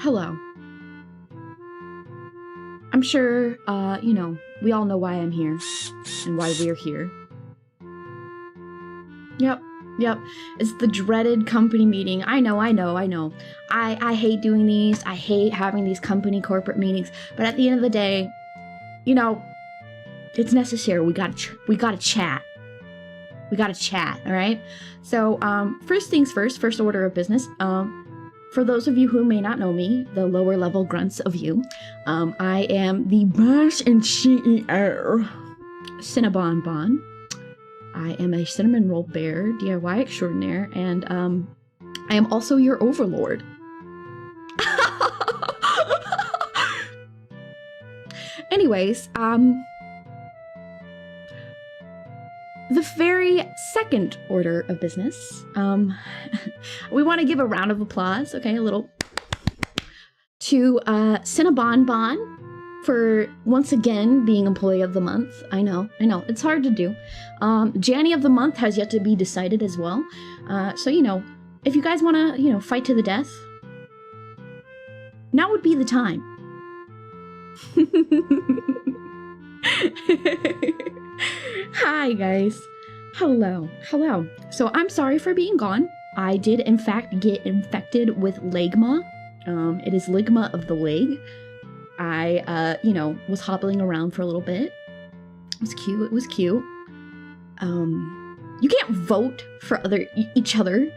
hello. I'm sure, you know, we all know why I'm here and why we're here. Yep. It's the dreaded company meeting. I know. I hate doing these. I hate having these company corporate meetings. But at the end of the day, you know, it's necessary. We gotta chat. We gotta chat, all right? So, first things first, first order of business. For those of you who may not know me, the lower level grunts of you, I am the boss and CEO, Sena Bon. I am a cinnamon roll bear, DIY extraordinaire, and I am also your overlord. Anyways, the very second order of business, we want to give a round of applause, okay, a little, to Sena Bon for once again being Employee of the Month. I know, it's hard to do. Janny of the Month has yet to be decided as well. So, you know, if you guys want to, you know, fight to the death, now would be the time. Hi, guys. Hello. So, I'm sorry for being gone. I did, in fact, get infected with legma. It is ligma of the leg. I, you know, was hobbling around for a little bit. It was cute. You can't vote for each other.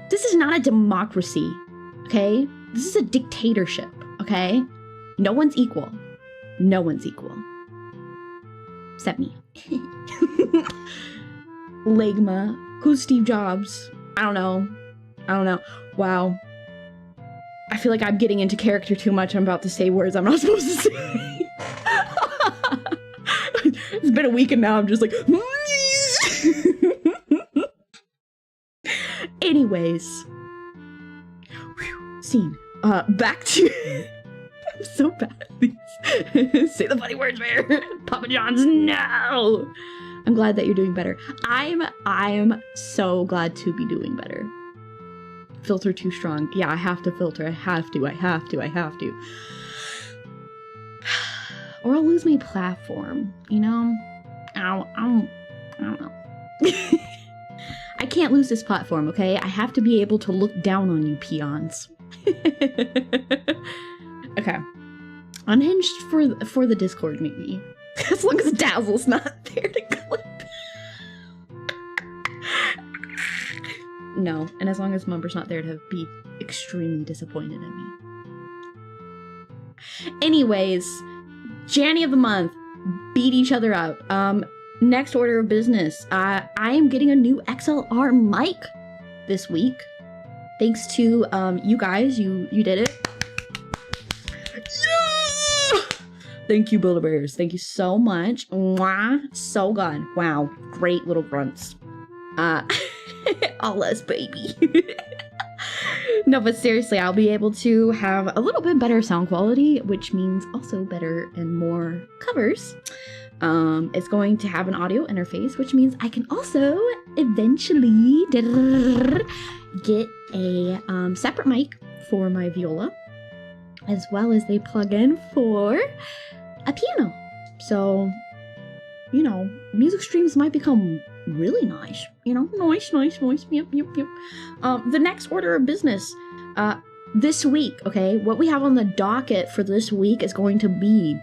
This is not a democracy, okay? This is a dictatorship, okay? No one's equal. Except me. Legma. Who's Steve Jobs? I don't know. Wow. I feel like I'm getting into character too much. I'm about to say words I'm not supposed to say. It's been a week and now I'm just like... Anyways. Scene. Back to... I'm so bad at these. Say the funny words, Bear. Papa John's, no! I'm glad that you're doing better. I'm so glad to be doing better. Filter too strong. Yeah, I have to filter. I have to. Or I'll lose my platform, you know? I don't know. I can't lose this platform, okay? I have to be able to look down on you peons. Okay. Unhinged for the Discord, maybe. As long as Dazzle's not there to clip. No, and as long as Mumber's not there to be extremely disappointed in me. Anyways, Janny of the Month beat each other up. Next order of business. I am getting a new XLR mic this week. Thanks to you guys. You did it. Yeah! Thank you, Build-A-Bears. Thank you so much. Mwah. So good. Wow. Great little grunts. All us, baby. No, but seriously, I'll be able to have a little bit better sound quality, which means also better and more covers. It's going to have an audio interface, which means I can also eventually get a separate mic for my viola, as well as they plug in for a piano. So, you know, music streams might become really nice, you know, nice, yep. The next order of business, this week, okay, what we have on the docket for this week is going to be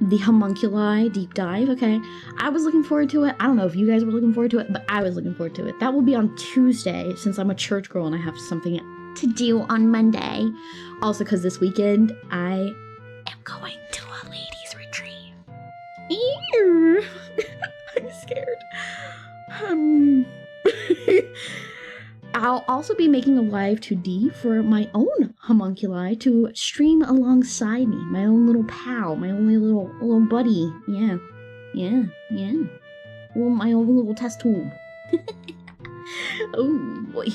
the homunculi deep dive, okay? I was looking forward to it. I don't know if you guys were looking forward to it, but I was looking forward to it. That will be on Tuesday, since I'm a church girl and I have something to do on Monday. Also, because this weekend, I am going to a ladies' retreat. Ew. I'm scared. I'll also be making a live 2D for my own homunculi to stream alongside me. My own little pal, my only little buddy. Yeah. Well, my own little test tube. Oh boy.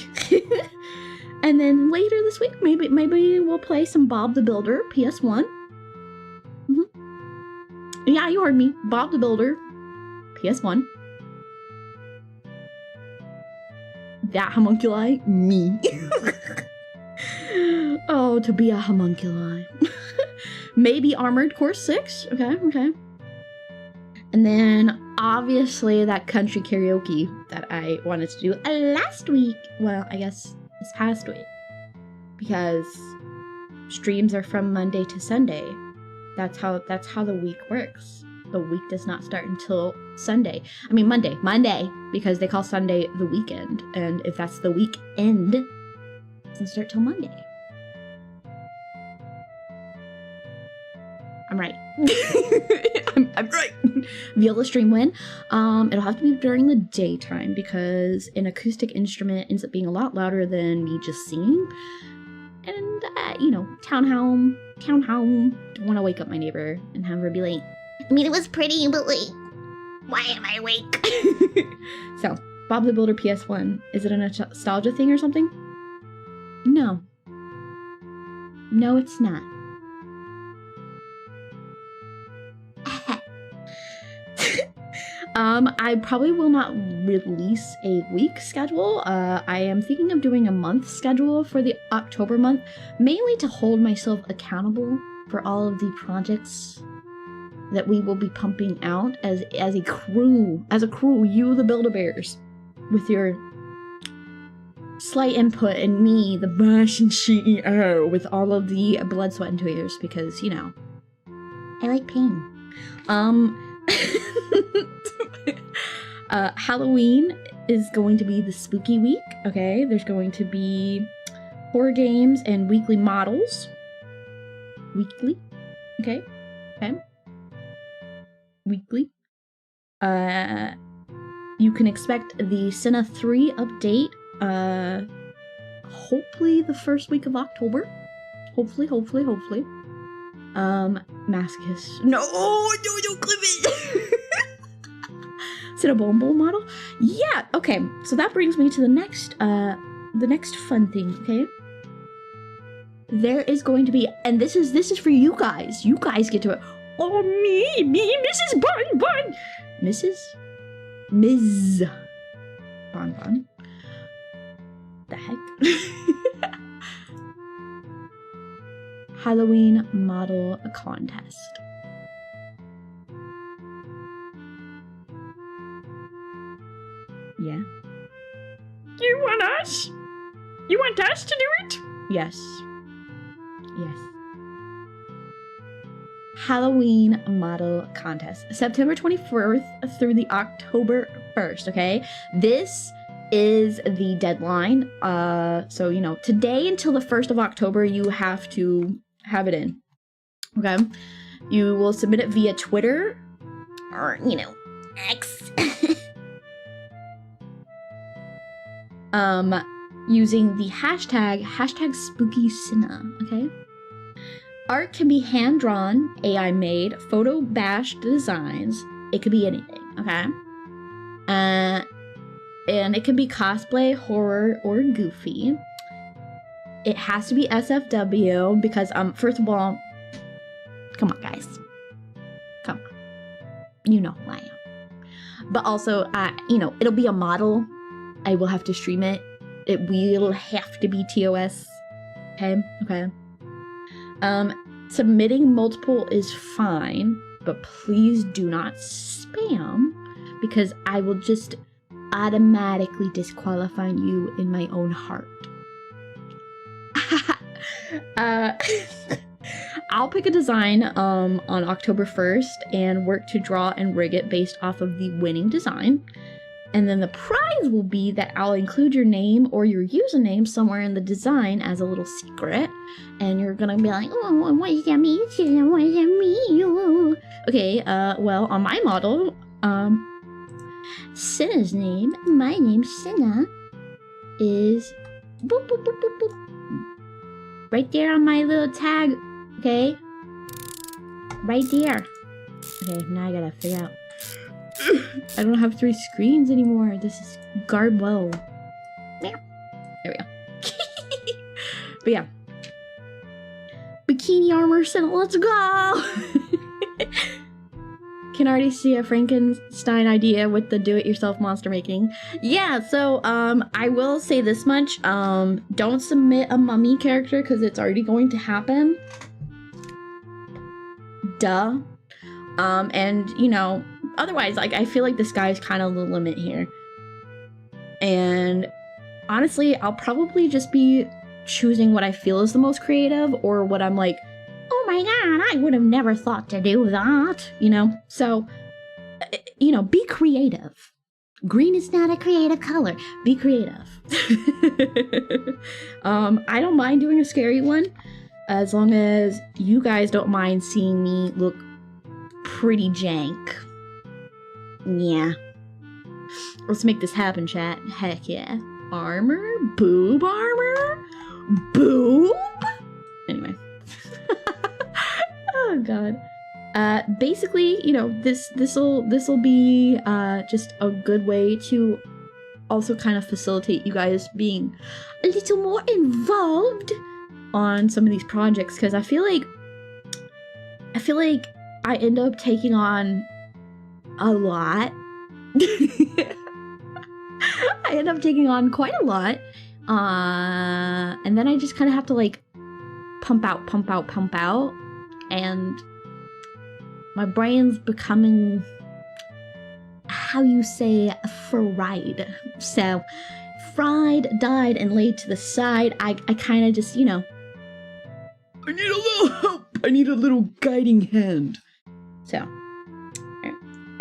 And then later this week, maybe we'll play some Bob the Builder PS1. Yeah, you heard me. Bob the Builder PS1. That homunculi, me. Oh, to be a homunculi. Maybe Armored Core 6. Okay, okay. And then, obviously, that country karaoke that I wanted to do last week. Well, I guess this past week. Because streams are from Monday to Sunday. That's how the week works. The week does not start until Sunday. I mean, Monday, because they call Sunday the weekend. And if that's the weekend, it doesn't start till Monday. I'm right. I'm right. Will the stream win? It'll have to be during the daytime because an acoustic instrument ends up being a lot louder than me just singing. And, you know, town home. Don't want to wake up my neighbor and have her be like, I mean, it was pretty, but like, why am I awake? So, Bob the Builder PS1. Is it a nostalgia thing or something? No. No, it's not. I probably will not release a week schedule. I am thinking of doing a month schedule for the October month, mainly to hold myself accountable for all of the projects that we will be pumping out as a crew, you the Build-A-Bears, with your slight input, and me, the Bash and CEO, with all of the blood, sweat, and tears, because, you know, I like pain. Halloween is going to be the spooky week, okay? There's going to be horror games and weekly models. Weekly? Okay. Weekly. You can expect the Sena 3 update, hopefully the first week of October. Hopefully. Masochist. No, clip it! Cinnabombo model? Yeah, okay. So that brings me to the next fun thing, okay? There is going to be, and this is for you guys. You guys get to it. Oh, me, Mrs. Bonbon. Ms. Bonbon. The heck? Halloween model contest. Yeah. You want us? You want us to do it? Yes. Halloween model contest. September 24th through the October 1st, okay? This is the deadline. So, you know, today until the 1st of October, you have to have it in. Okay? You will submit it via Twitter or, you know, X. Using the hashtag SpookySena, okay? Art can be hand-drawn, AI-made, photo-bashed designs. It could be anything, okay? And it can be cosplay, horror, or goofy. It has to be SFW because, first of all, come on, guys. Come on. You know who I am. But also, you know, it'll be a model. I will have to stream it. It will have to be TOS. Okay. Submitting multiple is fine, but please do not spam because I will just automatically disqualify you in my own heart. I'll pick a design on October 1st and work to draw and rig it based off of the winning design. And then the prize will be that I'll include your name or your username somewhere in the design as a little secret. And you're gonna be like, oh, what does that mean? What does that mean? Okay, well, on my model, Sena's name, my name, Sena, is boop, boop, boop, boop, boop. Right there on my little tag, okay? Right there. Okay, now I gotta figure out. I don't have 3 screens anymore. This is garbo. There we go. But yeah. Bikini armor, Sena, let's go! can already see a Frankenstein idea with the do-it-yourself monster making. Yeah, so I will say this much. Don't submit a mummy character because it's already going to happen. Duh. And you know, otherwise, like, I feel like the sky's kind of the limit here. And honestly, I'll probably just be choosing what I feel is the most creative, or what I'm like, oh my god, I would have never thought to do that, you know? So, you know, be creative. Green is not a creative color. Be creative. I don't mind doing a scary one, as long as you guys don't mind seeing me look pretty jank. Yeah. Let's make this happen, chat. Heck yeah. Armor? Boob armor? Boob? Anyway. Oh god. Basically, you know, this'll be just a good way to also kind of facilitate you guys being a little more involved on some of these projects, because I feel like I end up taking on a lot. I end up taking on quite a lot, and then I just kind of have to like pump out, and my brain's becoming, how you say, fried. So, fried, died, and laid to the side. I kind of just, you know, I need a little help. I need a little guiding hand. So,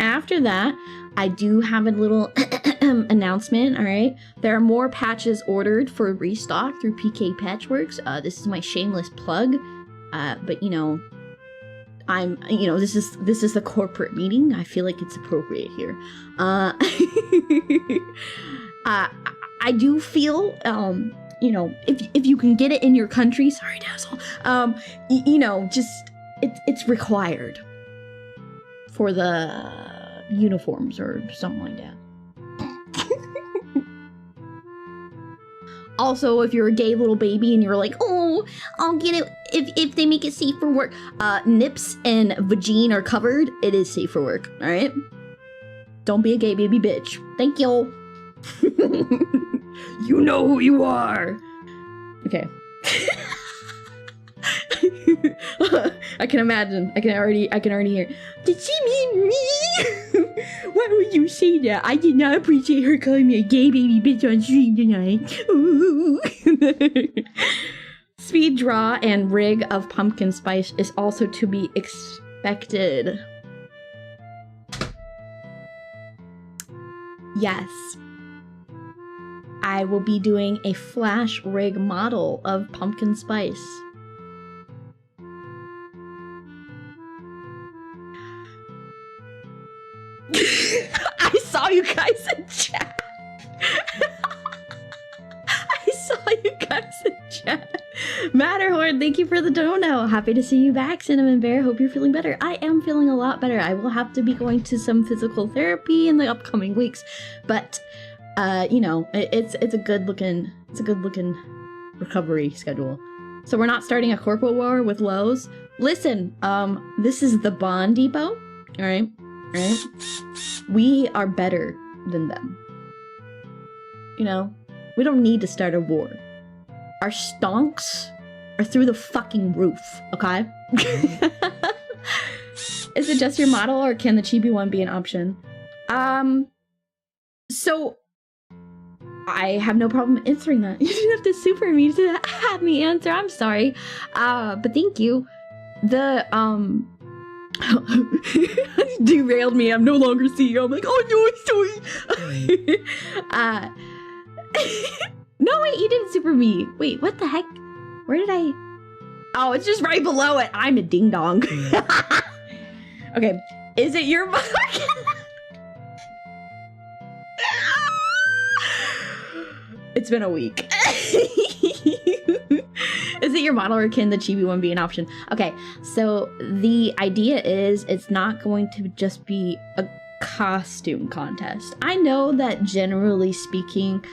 after that, I do have a little announcement, alright? There are more patches ordered for restock through PK Patchworks. This is my shameless plug. But you know, this is the corporate meeting. I feel like it's appropriate here. I do feel, you know, if you can get it in your country, sorry, Dazzle, you know, just, it's required for the uniforms or something like that. Also, if you're a gay little baby and you're like, oh, I'll get it if they make it safe for work. Nips and vagine are covered. It is safe for work, alright? Don't be a gay baby bitch. Thank you. You know who you are. Okay. I can imagine. I can already hear. Did she mean me? Why would you say that? I did not appreciate her calling me a gay baby bitch on stream tonight. Speed draw and rig of pumpkin spice is also to be expected. Yes. I will be doing a flash rig model of pumpkin spice. I saw you guys in chat. I saw you guys in chat. Matterhorn, thank you for the dono. Happy to see you back, Cinnamon Bear. Hope you're feeling better. I am feeling a lot better. I will have to be going to some physical therapy in the upcoming weeks, but you know, it's a good looking recovery schedule. So we're not starting a corporate war with Lowe's. Listen, this is the Bond Depot, all right? Right? We are better than them. You know, we don't need to start a war. Our stonks are through the fucking roof, okay? Is it just your model, or can the chibi one be an option? So I have no problem answering that. You didn't have to super me to have me answer. I'm sorry. But thank you. The derailed me. I'm no longer CEO. I'm like, oh no, sorry. No, wait, you didn't super me. Wait, what the heck? Where did I? Oh, it's just right below it. I'm a ding dong. Okay, is it your mark? It's been a week. Is it your model, or can the chibi one be an option? Okay, so the idea is it's not going to just be a costume contest. I know that generally speaking,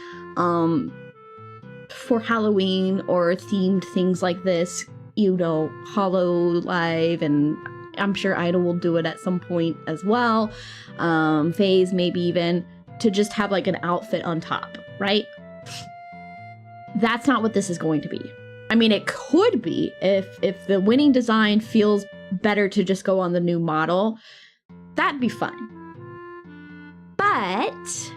for Halloween or themed things like this, you know, Hollow Live and I'm sure Idol will do it at some point as well. FaZe maybe even, to just have like an outfit on top, right? That's not what this is going to be. I mean, it could be if the winning design feels better to just go on the new model. That'd be fun. But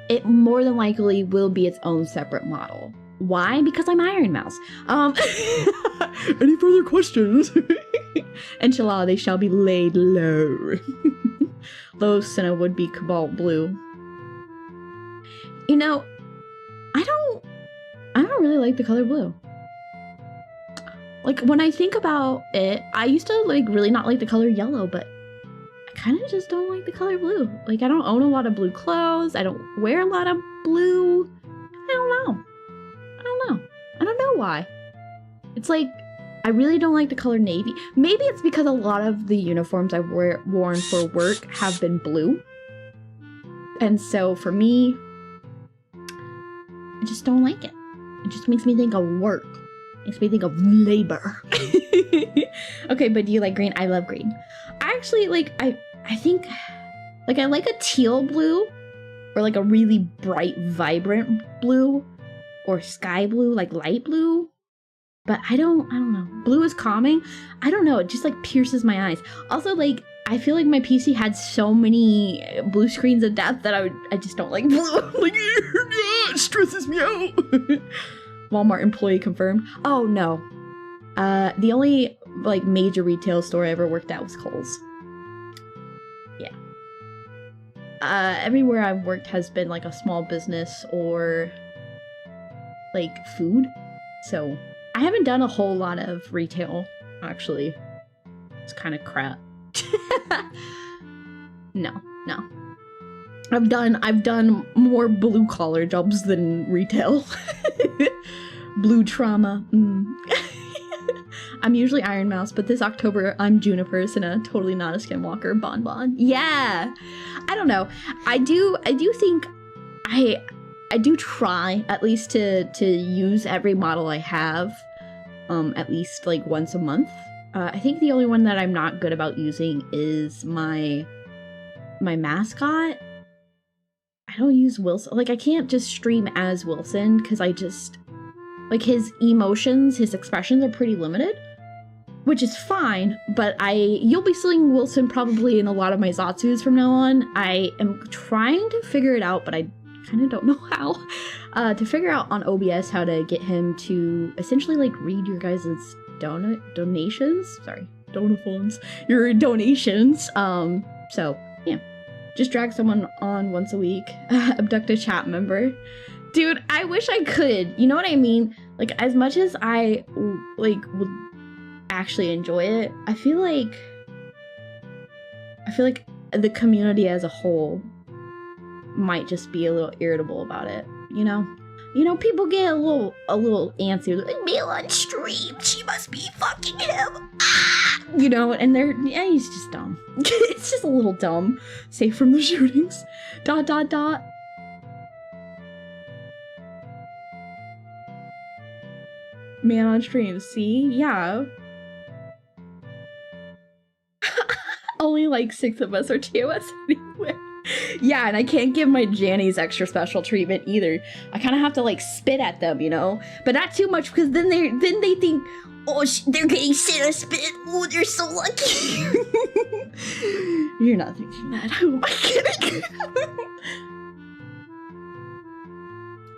it more than likely will be its own separate model. Why? Because I'm Iron Mouse. Any further questions? Inshallah, they shall be laid low. Though Sena would be cobalt blue. You know, I don't really like the color blue. Like, when I think about it, I used to like really not like the color yellow, but I kind of just don't like the color blue. Like, I don't own a lot of blue clothes. I don't wear a lot of blue. I don't know. I don't know why. It's like, I really don't like the color navy. Maybe it's because a lot of the uniforms I've worn for work have been blue. And so for me, I just don't like it. It just makes me think of work. Makes me think of labor. Okay, but do you like green? I love green. I actually like, I think, like, I like a teal blue, or like a really bright, vibrant blue, or sky blue, like light blue. But I don't know. Blue is calming. I don't know. It just like pierces my eyes. Also, like, I feel like my PC had so many blue screens of death that I just don't like blue. Like, it stresses me out. Walmart employee confirmed. Oh no. The only like major retail store I ever worked at was Kohl's. Yeah. Everywhere I've worked has been like a small business or like food. So I haven't done a whole lot of retail, actually. It's kind of crap. No. I've done more blue collar jobs than retail. Blue trauma. I'm usually Iron Mouse, but this October I'm Juniper, Sena, totally not a skinwalker. Bon. Yeah. I don't know. I do think I do try at least to use every model I have at least like once a month. I think the only one that I'm not good about using is my mascot. I don't use Wilson. Like, I can't just stream as Wilson because I just, like, his emotions, his expressions are pretty limited, which is fine, but you'll be seeing Wilson probably in a lot of my Zatsus from now on. I am trying to figure it out, but I kind of don't know how. To figure out on OBS how to get him to essentially, like, read your guys' donations. Sorry, donations. Your donations. So, yeah. Just drag someone on once a week. Abduct a chat member. Dude, I wish I could. You know what I mean? Like, as much as I, like, would actually enjoy it, I feel like the community as a whole might just be a little irritable about it, you know? You know, people get a little antsy. Like, Mila on stream, she must be fucking him. Ah! You know, and he's just dumb. It's just a little dumb. Safe from the shootings. ... Man on stream, see? Yeah. Only like 6 of us are TOS anyway. Yeah, and I can't give my Jannies extra special treatment either. I kind of have to like spit at them, you know? But not too much, because then they think, oh, they're getting Sena spit. Oh, they're so lucky. You're not thinking that. Who am I kidding?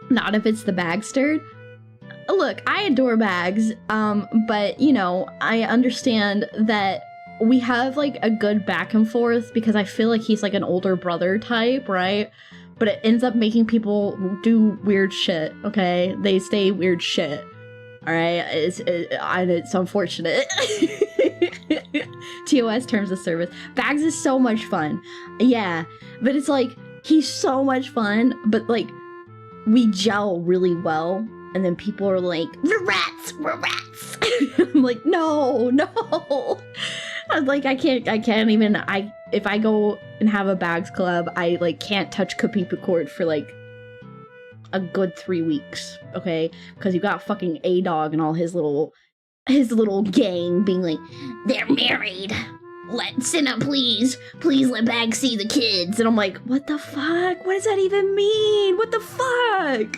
Not if it's the bag stirred. Look, I adore bags, but, you know, I understand that we have, like, a good back and forth because I feel like he's, like, an older brother type, right? But it ends up making people do weird shit, okay? They say weird shit, alright? It's unfortunate. TOS, terms of service. Bags is so much fun. Yeah, but it's, like, he's so much fun, but, like, we gel really well. And then people are like, we're rats. I'm like, no. I'm like, I can't even, if I go and have a bags club, I like can't touch Kapipa for like a good 3 weeks, okay? Because you got fucking A-Dog and all his little his little gang being like, they're married. Let Sena please let Bag see the kids. And I'm like, what the fuck? What does that even mean? What the fuck?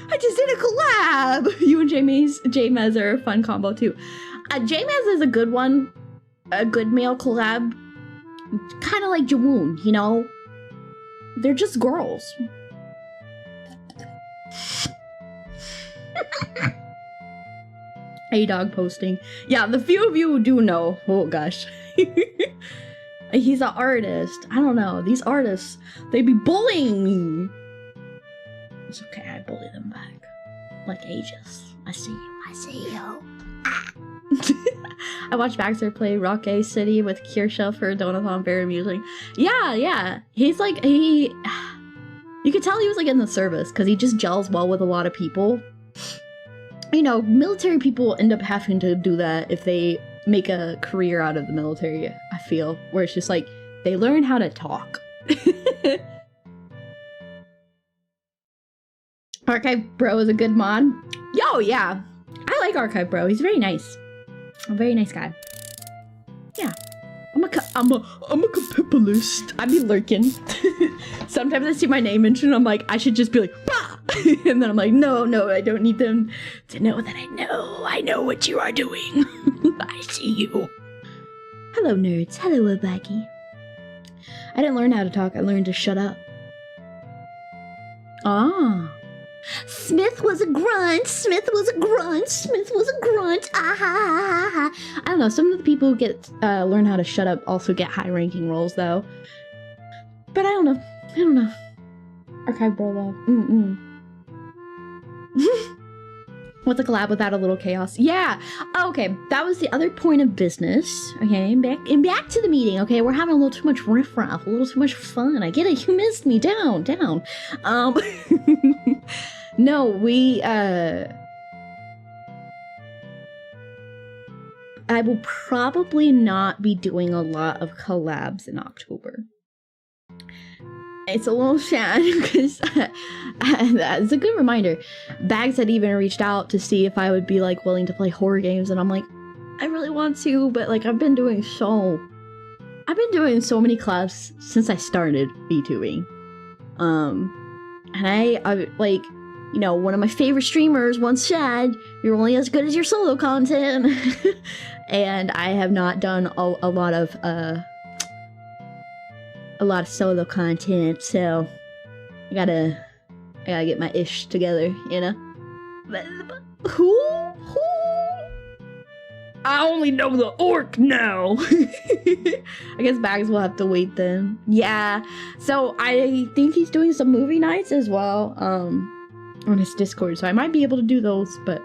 I just did a collab. You and J-Mez are a fun combo too. J-Mez is a good one. A good male collab. Kind of like Jawoon, you know? They're just girls. A-Dog posting. Yeah, the few of you who do know. Oh gosh. He's an artist. I don't know. These artists, they be bullying me. It's okay, I bully them back. Like Aegis. I see you. Ah. I watched Baxter play Rock A City with Kirsha for Donathon, very amusing. Yeah. He's like, you could tell he was like in the service, because he just gels well with a lot of people. You know, military people end up having to do that if they make a career out of the military, I feel. Where it's just like, they learn how to talk. Archive Bro is a good mod. Yo, yeah. I like Archive Bro. He's very nice. A very nice guy. Yeah. I'm a capitalist. I be lurking. Sometimes I see my name mentioned, I'm like, I should just be like, bah! And then I'm like, no, I don't need them to know that I know what you are doing. I see you. Hello, nerds. Hello, Obaki. I didn't learn how to talk. I learned to shut up. Ah. Smith was a grunt. Ah. I don't know. Some of the people who get learn how to shut up also get high-ranking roles, though. But I don't know. Archive Bro love. What's a collab without a little chaos? Yeah. Okay, that was the other point of business. Okay, back to the meeting. Okay, we're having a little too much riffraff, a little too much fun. I get it. You missed me. Down. No, we. I will probably not be doing a lot of collabs in October. It's a little sad because that's a good reminder. Bags had even reached out to see if I would be like willing to play horror games, and I'm like, I really want to, but like I've been doing so many collabs since I started VTubing. And I like, you know, one of my favorite streamers once said, "You're only as good as your solo content," and I have not done a lot of solo content, so I gotta get my ish together, you know? But who? I only know the orc now! I guess Bags will have to wait then. Yeah, so I think he's doing some movie nights as well, on his Discord, so I might be able to do those, but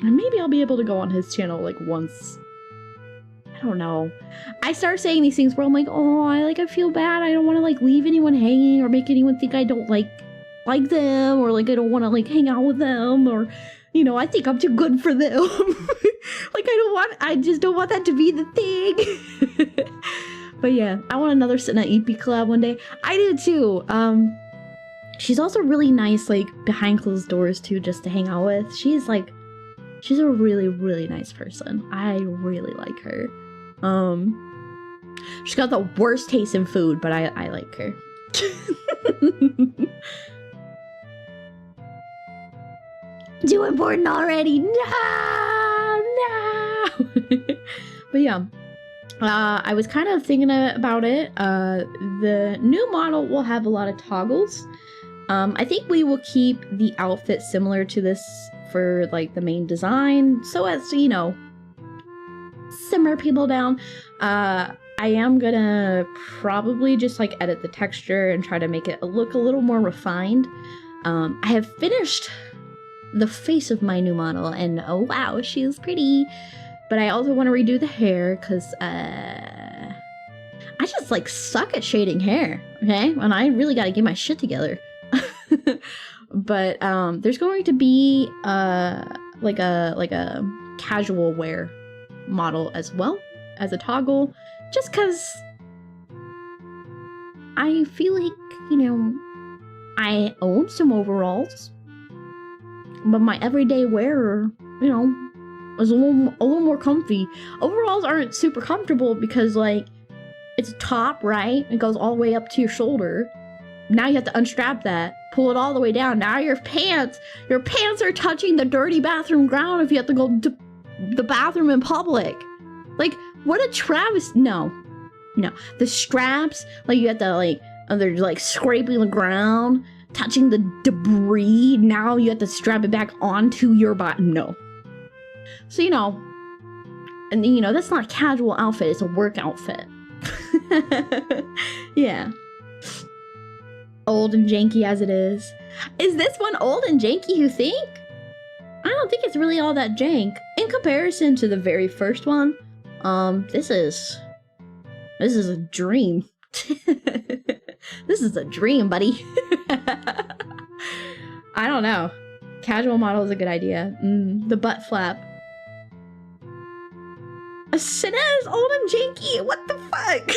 maybe I'll be able to go on his channel, like, once. I don't know. I start saying these things where I'm like, oh, I feel bad. I don't want to like leave anyone hanging or make anyone think I don't like them, or like I don't want to like hang out with them, or you know, I think I'm too good for them. Like I just don't want that to be the thing. But yeah, I want another Sena EP collab one day. I do too. She's also really nice, like behind closed doors too, just to hang out with. She's a really, really nice person. I really like her. She's got the worst taste in food, but I like her. Too important already. No. But yeah, I was kind of thinking about it. The new model will have a lot of toggles. I think we will keep the outfit similar to this for like the main design, so as to, you know, simmer people down. I am gonna probably just like edit the texture and try to make it look a little more refined. I have finished the face of my new model, and oh wow, she is pretty. But I also want to redo the hair because I just like suck at shading hair, okay? And I really got to get my shit together. But there's going to be like a casual wear model as well as a toggle, just because I feel like, you know, I own some overalls, but my everyday wearer, you know, It's a little more comfy. Overalls aren't super comfortable because, like, it's a top, right? It goes all the way up to your shoulder. Now you have to unstrap that, pull it all the way down. Now your pants are touching the dirty bathroom ground if you have to go to the bathroom in public. Like, what a travesty. No. The straps, like, you have to, like, they're, like, scraping the ground, touching the debris. Now you have to strap it back onto your body. No. So, you know, and, you know, that's not a casual outfit. It's a work outfit. Yeah. Old and janky as it is. Is this one old and janky, you think? I don't think it's really all that jank. In comparison to the very first one, this is a dream. This is a dream, buddy. I don't know. Casual model is a good idea. The butt flap. Sena is old and janky. What the fuck?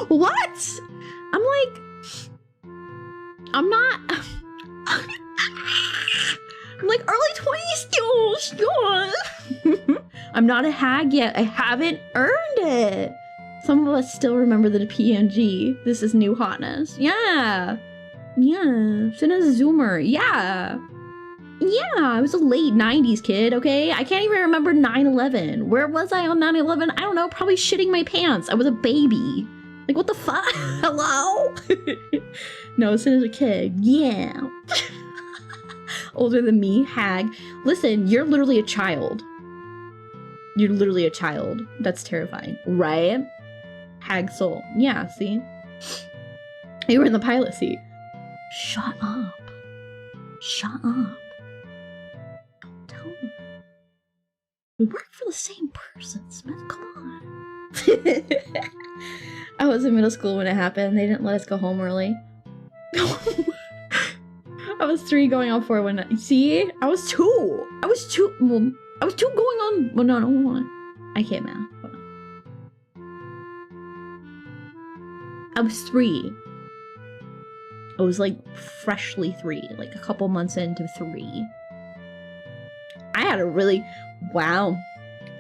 What? I'm like early 20s still. I'm not a hag yet. I haven't earned it. Some of us still remember the PNG. This is new hotness. Yeah. Sena's a Zoomer. Yeah, I was a late 90s kid, okay? I can't even remember 9/11. Where was I on 9/11? I don't know, probably shitting my pants. I was a baby. Like, what the fuck? Hello? No, Sena's a kid. Yeah. Older than me, hag. Listen, you're literally a child. You're literally a child. That's terrifying, right? Hag soul. Yeah, see? You were in the pilot seat. Shut up. Don't tell me. We work for the same person, Smith. Come on. I was in middle school when it happened. They didn't let us go home early. I was 3 going on 4 when see? I was 2 going on. Well, no, hold on. I can't math. Hold on. I was 3. I was like freshly 3, like a couple months into 3. I had a really, wow.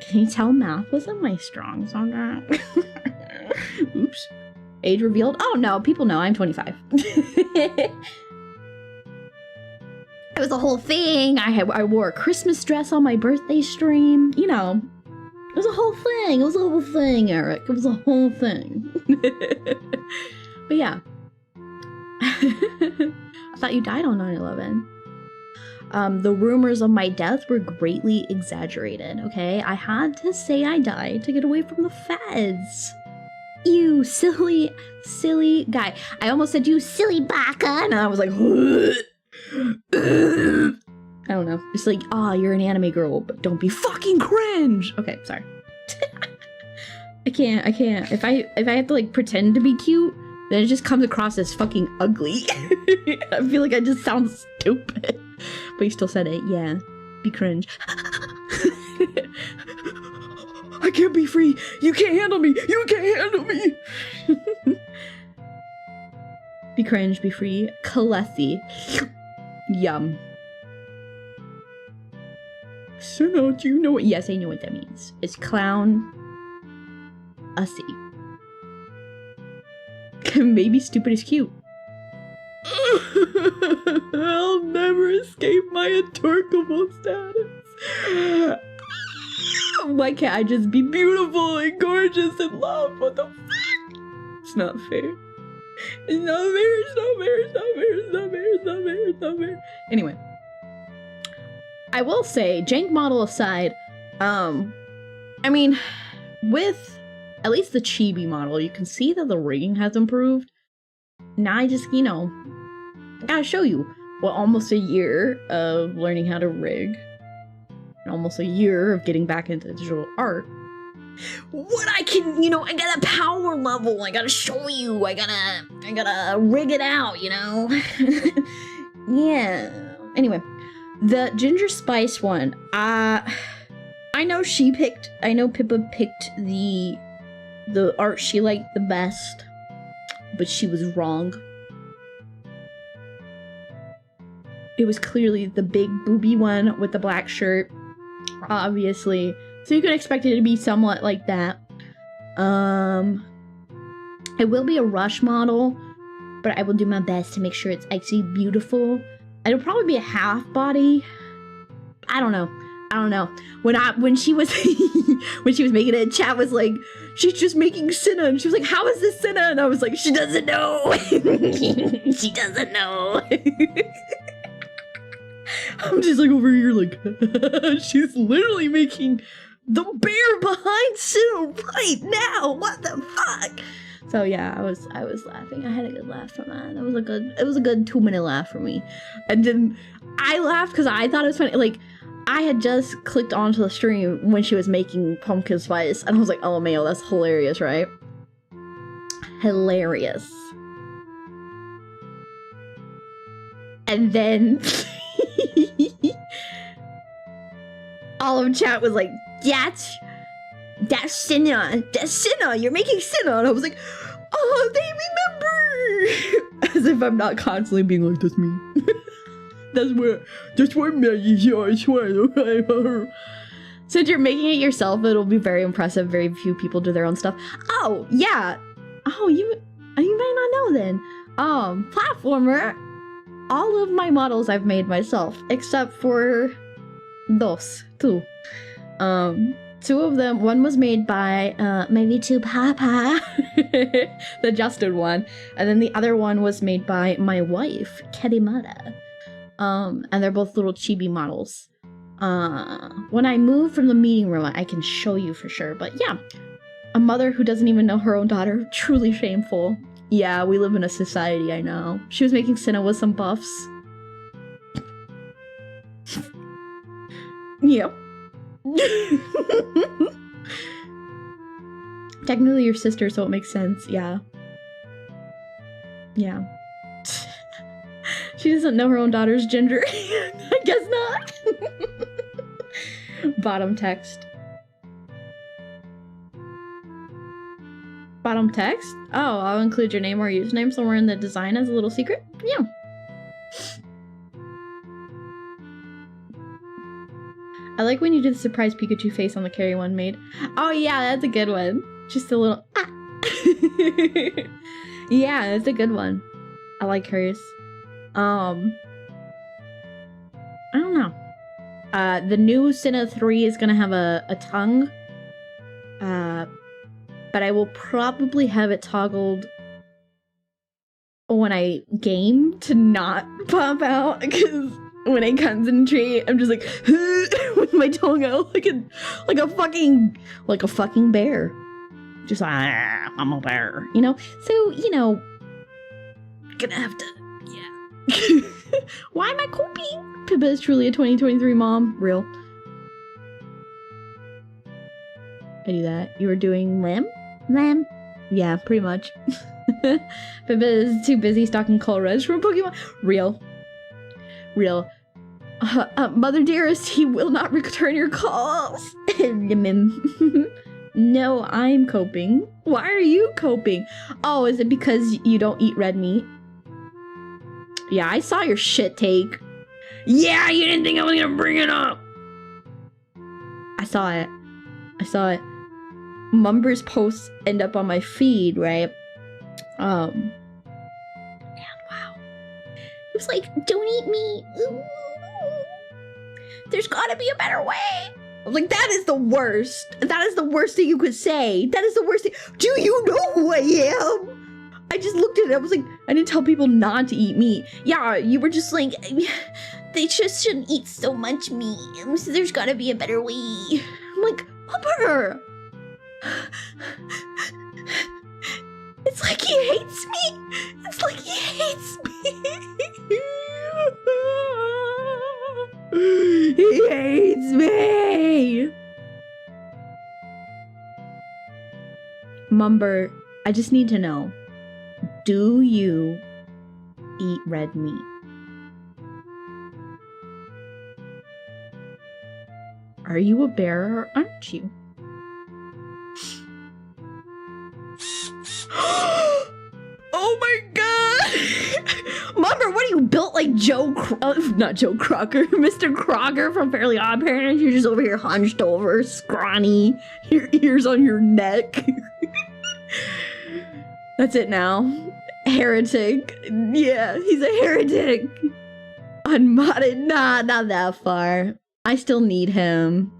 Can you tell math wasn't my strong subject? Oops. Age revealed? Oh no, people know I'm 25. It was a whole thing. I wore a Christmas dress on my birthday stream. You know, it was a whole thing. Eric. It was a whole thing. But yeah. I thought you died on 9/11. The rumors of my death were greatly exaggerated, okay? I had to say I died to get away from the feds. You silly guy. I almost said you silly baka, and I was like, I don't know. It's like, you're an anime girl, but don't be fucking cringe. Okay, sorry. I can't. If I have to like pretend to be cute, then it just comes across as fucking ugly. I feel like I just sound stupid. But you still said it, yeah. Be cringe. I can't be free. You can't handle me. You can't handle me. Be cringe, be free. Kalesi. Yum. So no, do you know what? Yes, I know what that means. It's clown. Ussy. Maybe stupid is cute. I'll never escape my untorkable status. Why can't I just be beautiful and gorgeous and loved? What the fuck? It's not fair. It's not fair. Anyway. I will say, jank model aside, I mean, with at least the chibi model, you can see that the rigging has improved. Now I just, you know, gotta show you. Well, almost a year of learning how to rig. And almost a year of getting back into digital art. What I can, you know, I got a power level. I gotta show you. I gotta rig it out, you know? Yeah. Anyway, the ginger spice one. I know Pippa picked the art she liked the best, but she was wrong. It was clearly the big booby one with the black shirt. obviously. So you can expect it to be somewhat like that. It will be a rush model, but I will do my best to make sure it's actually beautiful. It'll probably be a half body. I don't know. When she was when she was making it, chat was like, she's just making Sena, and she was like, how is this Sena? And I was like, she doesn't know. She doesn't know. I'm just like over here like, she's literally making the bear behind Sena right now. What the fuck? So yeah, I was laughing. I had a good laugh from that. It was a good 2-minute laugh for me. And then I laughed because I thought it was funny. Like, I had just clicked onto the stream when she was making pumpkin spice, and I was like, oh man, that's hilarious, right? Hilarious. And then all of chat was like, that's Sena, you're making Sena. And I was like, oh, they remember. As if I'm not constantly being like, that's me. That's what Maggie here, I swear. Since you're making it yourself, it'll be very impressive. Very few people do their own stuff. Oh, yeah. Oh, you might not know then. Platformer. All of my models I've made myself, except for two. Two of them, one was made by my VTuber Papa, the adjusted one, and then the other one was made by my wife, Kerimata. And they're both little chibi models. When I move from the meeting room, I can show you for sure, but yeah. A mother who doesn't even know her own daughter, truly shameful. Yeah, we live in a society, I know. She was making Sena with some buffs. Yep. Technically your sister, so it makes sense, yeah. Yeah. She doesn't know her own daughter's gender. I guess not. Bottom text. Bottom text? Oh, I'll include your name or username somewhere in the design as a little secret? Yeah. I like when you do the surprise Pikachu face on the Carrie one made. Oh yeah, that's a good one. Just a little ah. Yeah, that's a good one. I like hers. I don't know. The new Sena 3 is gonna have a tongue. But I will probably have it toggled when I game to not pop out, because when it comes in tree, I'm just like with my tongue out like a fucking bear. Just like, I'm a bear, you know? So, you know, gonna have to, yeah. Why am I coping? Pippa is truly a 2023 mom. Real. I do that. You were doing lamb? Lamb? Yeah, pretty much. Pippa is too busy stalking Colress from Pokemon. Real. Real. Mother dearest, he will not return your calls. No, I'm coping. Why are you coping? Oh, is it because you don't eat red meat? Yeah, I saw your shit take. Yeah, you didn't think I was gonna bring it up. I saw it. Mumber's posts end up on my feed, right? Man, wow. It was like, don't eat me. Ooh. There's gotta be a better way. I was like, that is the worst. That is the worst thing you could say. That is the worst thing. Do you know who I am? I just looked at it. I was like, I didn't tell people not to eat meat. Yeah, you were just like, they just shouldn't eat so much meat. So there's gotta be a better way. I'm like, Mumber. It's like he hates me. It's like he hates me. He hates me. Mumber, I just need to know, do you eat red meat? Are you a bear or aren't you? Oh my god! Mumber, what are you built like like not Joe Crocker, Mr. Crocker from Fairly Odd Parents. You're just over here hunched over, scrawny, your ears on your neck. That's it now. Heretic. Yeah, he's a heretic. Unmodded. Nah, not that far. I still need him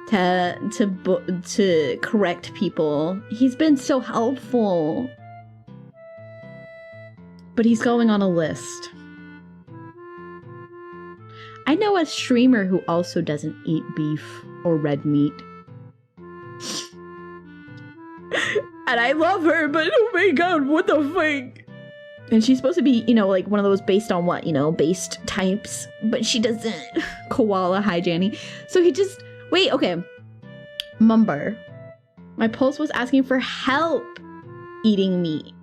to correct people. He's been so helpful. But he's going on a list. I know a streamer who also doesn't eat beef or red meat. And I love her, but oh my god, what the fuck? And she's supposed to be, you know, like one of those based on what, you know, based types. But she doesn't. Koala, hi Janny. So he just, wait, okay. Mumber. My post was asking for help eating meat.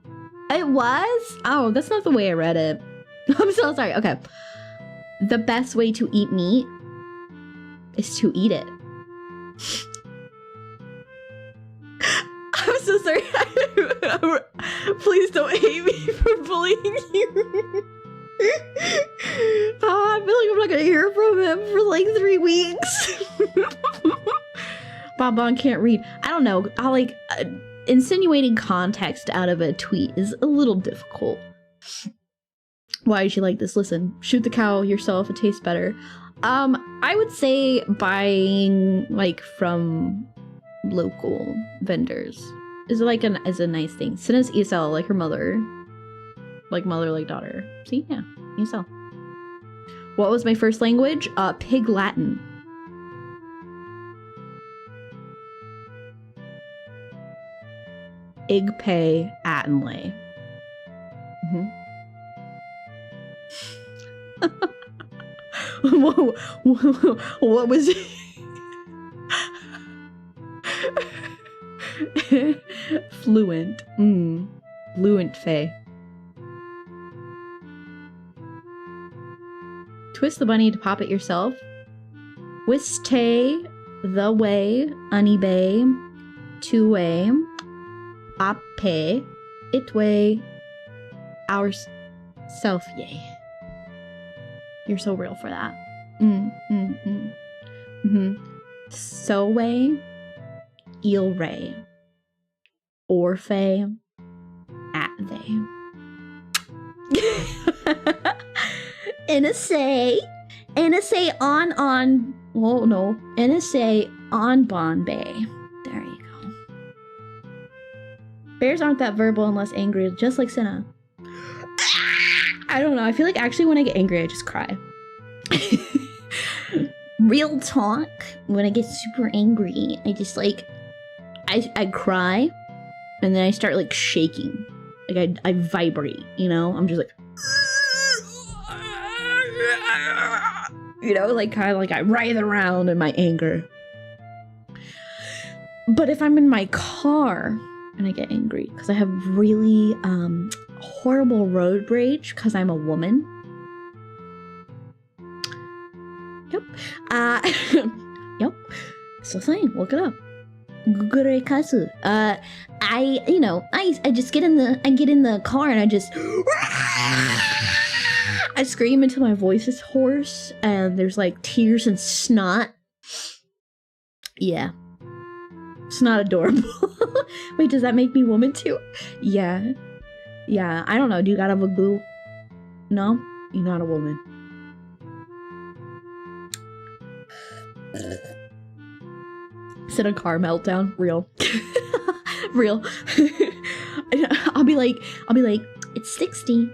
It was? Oh, that's not the way I read it. I'm so sorry. Okay. The best way to eat meat is to eat it. I'm so sorry. Please don't hate me for bullying you. Oh, I feel like I'm not gonna hear from him for like 3 weeks. Bonbon can't read. I don't know. I like insinuating context out of a tweet is a little difficult. Why did you like this? Listen, shoot the cow yourself. It tastes better. I would say buying like from local vendors is like is a nice thing. Sena's ESL, like her mother, like daughter. See, yeah, ESL. What was my first language? Pig Latin. Igpe Attenley. Whoa, what was it? Fluent. Fluent Faye. Twist the bunny to pop it yourself. Wiste, the way, unibay, two way, ape, it way, our self yay. You're so real for that. So way, eel ray, orphe, at they. NSA on, oh no, NSA on Bombay. There you go. Bears aren't that verbal unless angry, just like Sena. I don't know, I feel like actually when I get angry, I just cry. Real talk, when I get super angry, I just like, I cry, and then I start like shaking. Like I vibrate, you know? I'm just like, you know, like kind of like I writhe around in my anger. But if I'm in my car and I get angry, because I have really horrible road rage because I'm a woman. Yep. Yep. So saying, look it up. Gugure kasu. I just get in the car and I just I scream until my voice is hoarse and there's like tears and snot. Yeah. It's not adorable. Wait, does that make me woman too? Yeah. Yeah, I don't know. Do you got a boo? No? You're not a woman. Sit a car meltdown. Real. Real. I'll be like, it's 60.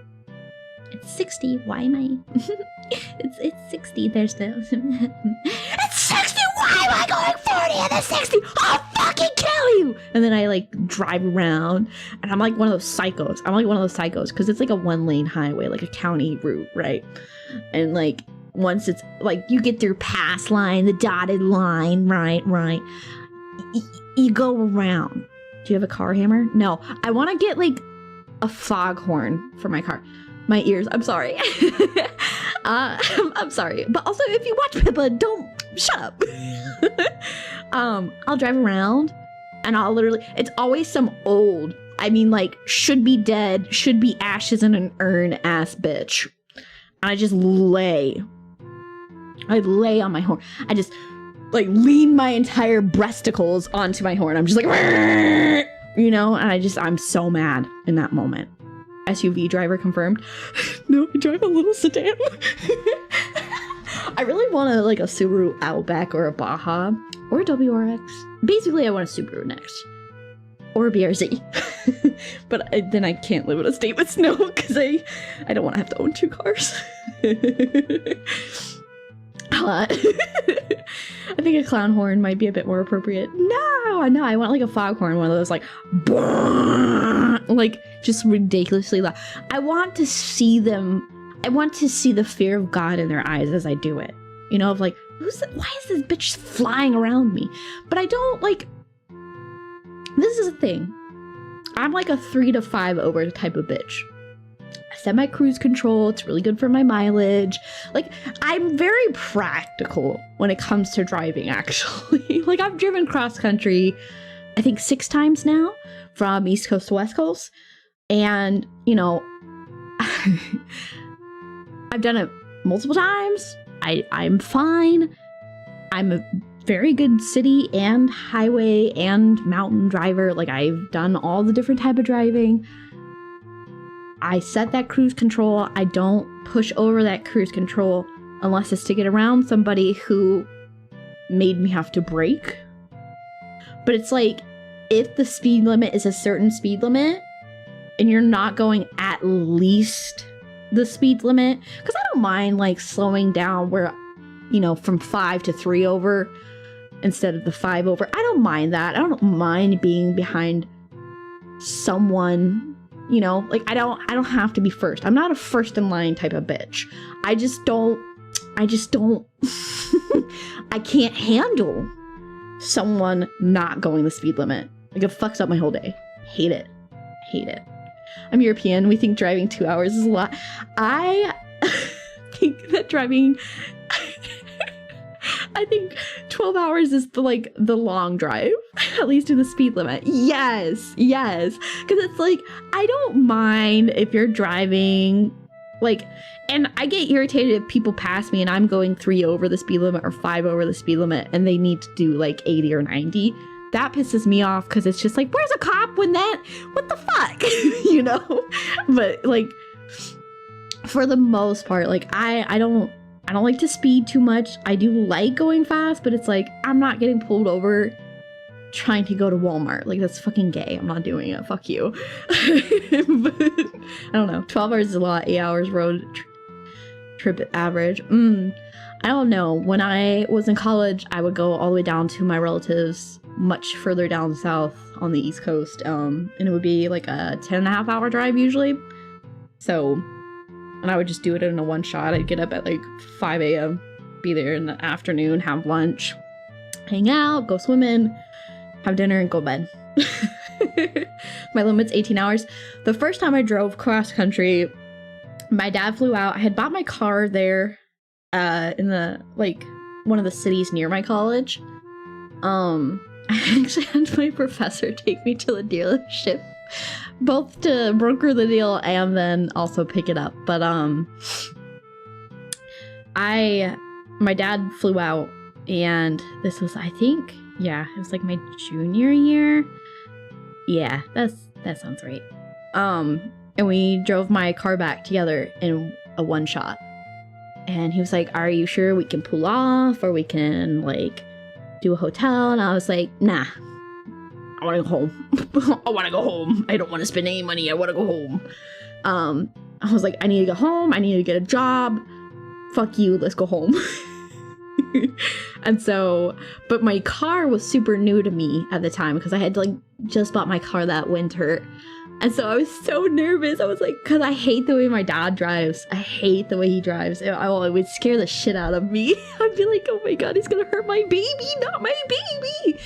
It's 60. Why am I? it's 60. There's the. It's 60. Why am I going 40 and then 60? I'll fucking kill you. And then I like drive around, and I'm like one of those psychos. Because it's like a 1-lane highway, like a county route, right? And like once it's like you get through pass line, the dotted line, right. You go around. Do you have a car hammer? No. I want to get like a foghorn for my car. My ears. I'm sorry. I'm sorry. But also, if you watch Pippa, don't shut up. I'll drive around and I'll literally, it's always some old, I mean like should be dead, should be ashes in an urn ass bitch. and I just lay. I lay on my horn. I just like lean my entire breasticles onto my horn. I'm just like, you know, and I'm so mad in that moment. SUV driver confirmed. No, I drive a little sedan. I really want like a Subaru Outback or a Baja or a WRX. Basically, I want a Subaru next. Or a BRZ. But then I can't live in a state with snow because I don't want to have to own 2 cars. I think a clown horn might be a bit more appropriate. No, I want like a foghorn, one of those like, like just ridiculously loud. I want to see them. I want to see the fear of God in their eyes as I do it. You know, of like, why is this bitch flying around me? But I don't like. This is a thing. I'm like a 3 to 5 over type of bitch. I set my cruise control. It's really good for my mileage. Like, I'm very practical when it comes to driving, actually. Like, I've driven cross country, I think 6 times now, from East Coast to West Coast. And, you know, I've done it multiple times. I'm fine. I'm a very good city and highway and mountain driver. Like, I've done all the different type of driving. I set that cruise control. I don't push over that cruise control unless it's to get around somebody who made me have to brake. But it's like, if the speed limit is a certain speed limit and you're not going at least the speed limit, because I don't mind like slowing down where, you know, from 5 to 3 over instead of the 5 over. I don't mind that. I don't mind being behind someone. You know, like I don't have to be first. I'm not a first in line type of bitch. I just don't I can't handle someone not going the speed limit. Like, it fucks up my whole day. Hate it. I'm European. We think driving 2 hours is a lot. I think that driving I think 12 hours is the long drive, at least to the speed limit. Yes. Because it's like, I don't mind if you're driving, like, and I get irritated if people pass me and I'm going 3 over the speed limit or 5 over the speed limit and they need to do like 80 or 90. That pisses me off because it's just like, where's a cop when what the fuck? You know? But like, for the most part, like, I don't like to speed too much. I do like going fast, but it's like, I'm not getting pulled over trying to go to Walmart. Like, that's fucking gay. I'm not doing it. Fuck you. But, I don't know. 12 hours is a lot. 8 hours road trip average. I don't know. When I was in college, I would go all the way down to my relatives much further down south on the East Coast. And it would be like a 10.5 hour drive usually. So, and I would just do it in a one shot. I'd get up at like 5 a.m., be there in the afternoon, have lunch, hang out, go swimming, have dinner, and go to bed. My limit's 18 hours. The first time I drove cross country, my dad flew out. I had bought my car there in the, like, one of the cities near my college. I actually had my professor take me to the dealership, both to broker the deal and then also pick it up. But my dad flew out, and this was, I think, yeah, it was like my junior year. Yeah, that sounds right. And we drove my car back together in a one shot. And he was like, "Are you sure we can pull off, or we can like do a hotel?" And I was like, "Nah, I want to go home. I want to go home. I don't want to spend any money. I want to go home." I was like, "I need to go home. I need to get a job. Fuck you. Let's go home." And so, but my car was super new to me at the time because I had like just bought my car that winter. And so I was so nervous. I was like, because I hate the way my dad drives. I hate the way he drives. It would scare the shit out of me. I'd be like, oh my God, he's going to hurt my baby, not my baby.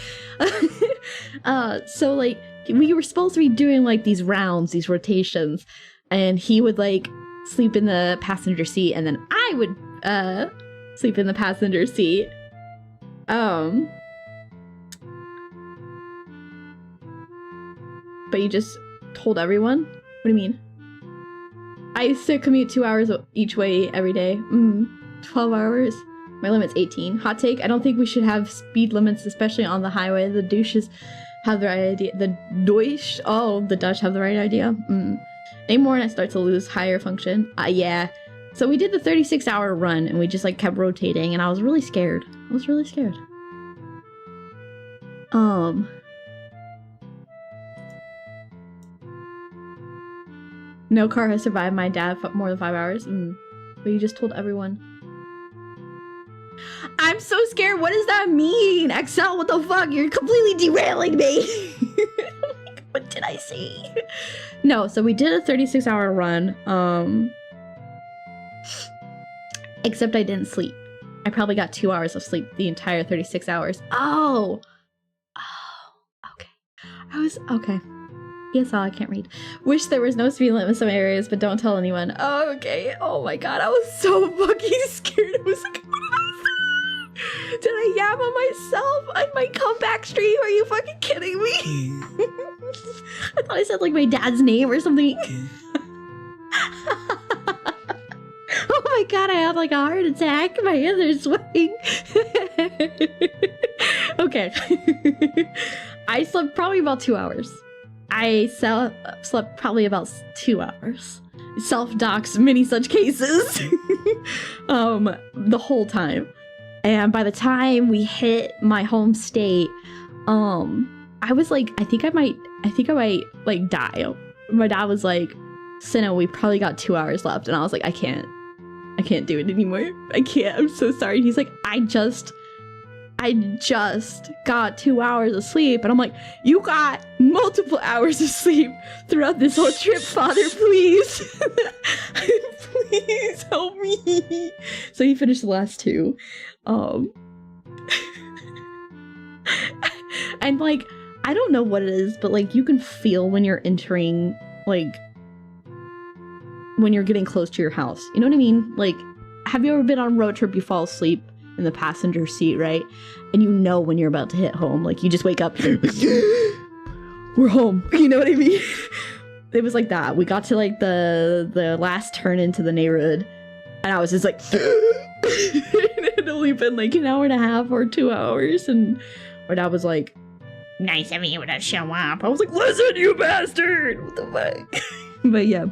So like, we were supposed to be doing like these rounds, these rotations. And he would like sleep in the passenger seat. And then I would sleep in the passenger seat. But you just told everyone? What do you mean? I used to commute 2 hours each way every day. 12 hours. My limit's 18. Hot take, I don't think we should have speed limits, especially on the highway. The douches have the right idea. The Dutch have the right idea. Anymore and I start to lose higher function. Yeah. So we did the 36-hour run and we just like kept rotating and I was really scared. No car has survived my dad for more than 5 hours. But you just told everyone. I'm so scared. What does that mean? XL, what the fuck? You're completely derailing me. What did I say? No, so we did a 36-hour run. Except I didn't sleep. I probably got 2 hours of sleep the entire 36 hours. Oh, okay. Okay. Yes, I can't read. Wish there was no speed limit in some areas, but don't tell anyone. Oh, okay. Oh my god, I was so fucking scared. I was like, what did I say? Did I yab on myself on my comeback stream? Are you fucking kidding me? I thought I said like my dad's name or something. Oh my god, I have like a heart attack. My hands are sweating. Okay. I slept probably about 2 hours. I slept probably about 2 hours. Self-docs, many such cases. The whole time. And by the time we hit my home state, I was like, I think I might like die. My dad was like, Sena, we probably got 2 hours left. And I was like, I can't do it anymore. I can't. I'm so sorry. And he's like, I just got 2 hours of sleep. And I'm like, you got multiple hours of sleep throughout this whole trip, father, please. Please help me. So he finished the last 2. And like, I don't know what it is, but like you can feel when you're entering, like when you're getting close to your house. You know what I mean? Like, have you ever been on a road trip, you fall asleep in the passenger seat, right? And you know when you're about to hit home. Like, you just wake up, we're home. You know what I mean? It was like that. We got to like the last turn into the neighborhood, and I was just like, it had only been like an hour and a half or 2 hours, and my dad was like, nice having you to show up. I was like, listen, you bastard! What the fuck? But yeah,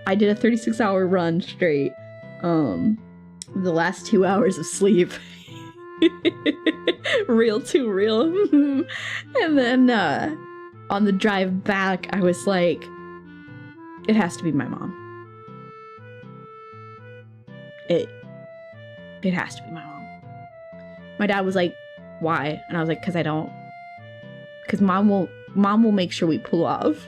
I did a 36-hour run straight. The last 2 hours of sleep. Real too real. And then on the drive back, I was like, it has to be my mom. It has to be my mom. My dad was like, why? And I was like, because mom will make sure we pull off.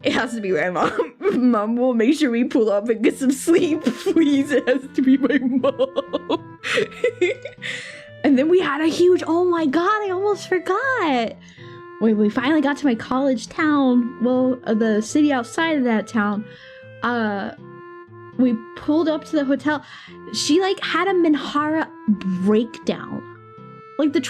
It has to be my mom. Mom will make sure we pull up and get some sleep. Please, it has to be my mom. And then we had a huge, oh my god, I almost forgot. When we finally got to my college town, well, the city outside of that town, we pulled up to the hotel. She like had a MENHARA breakdown. Like the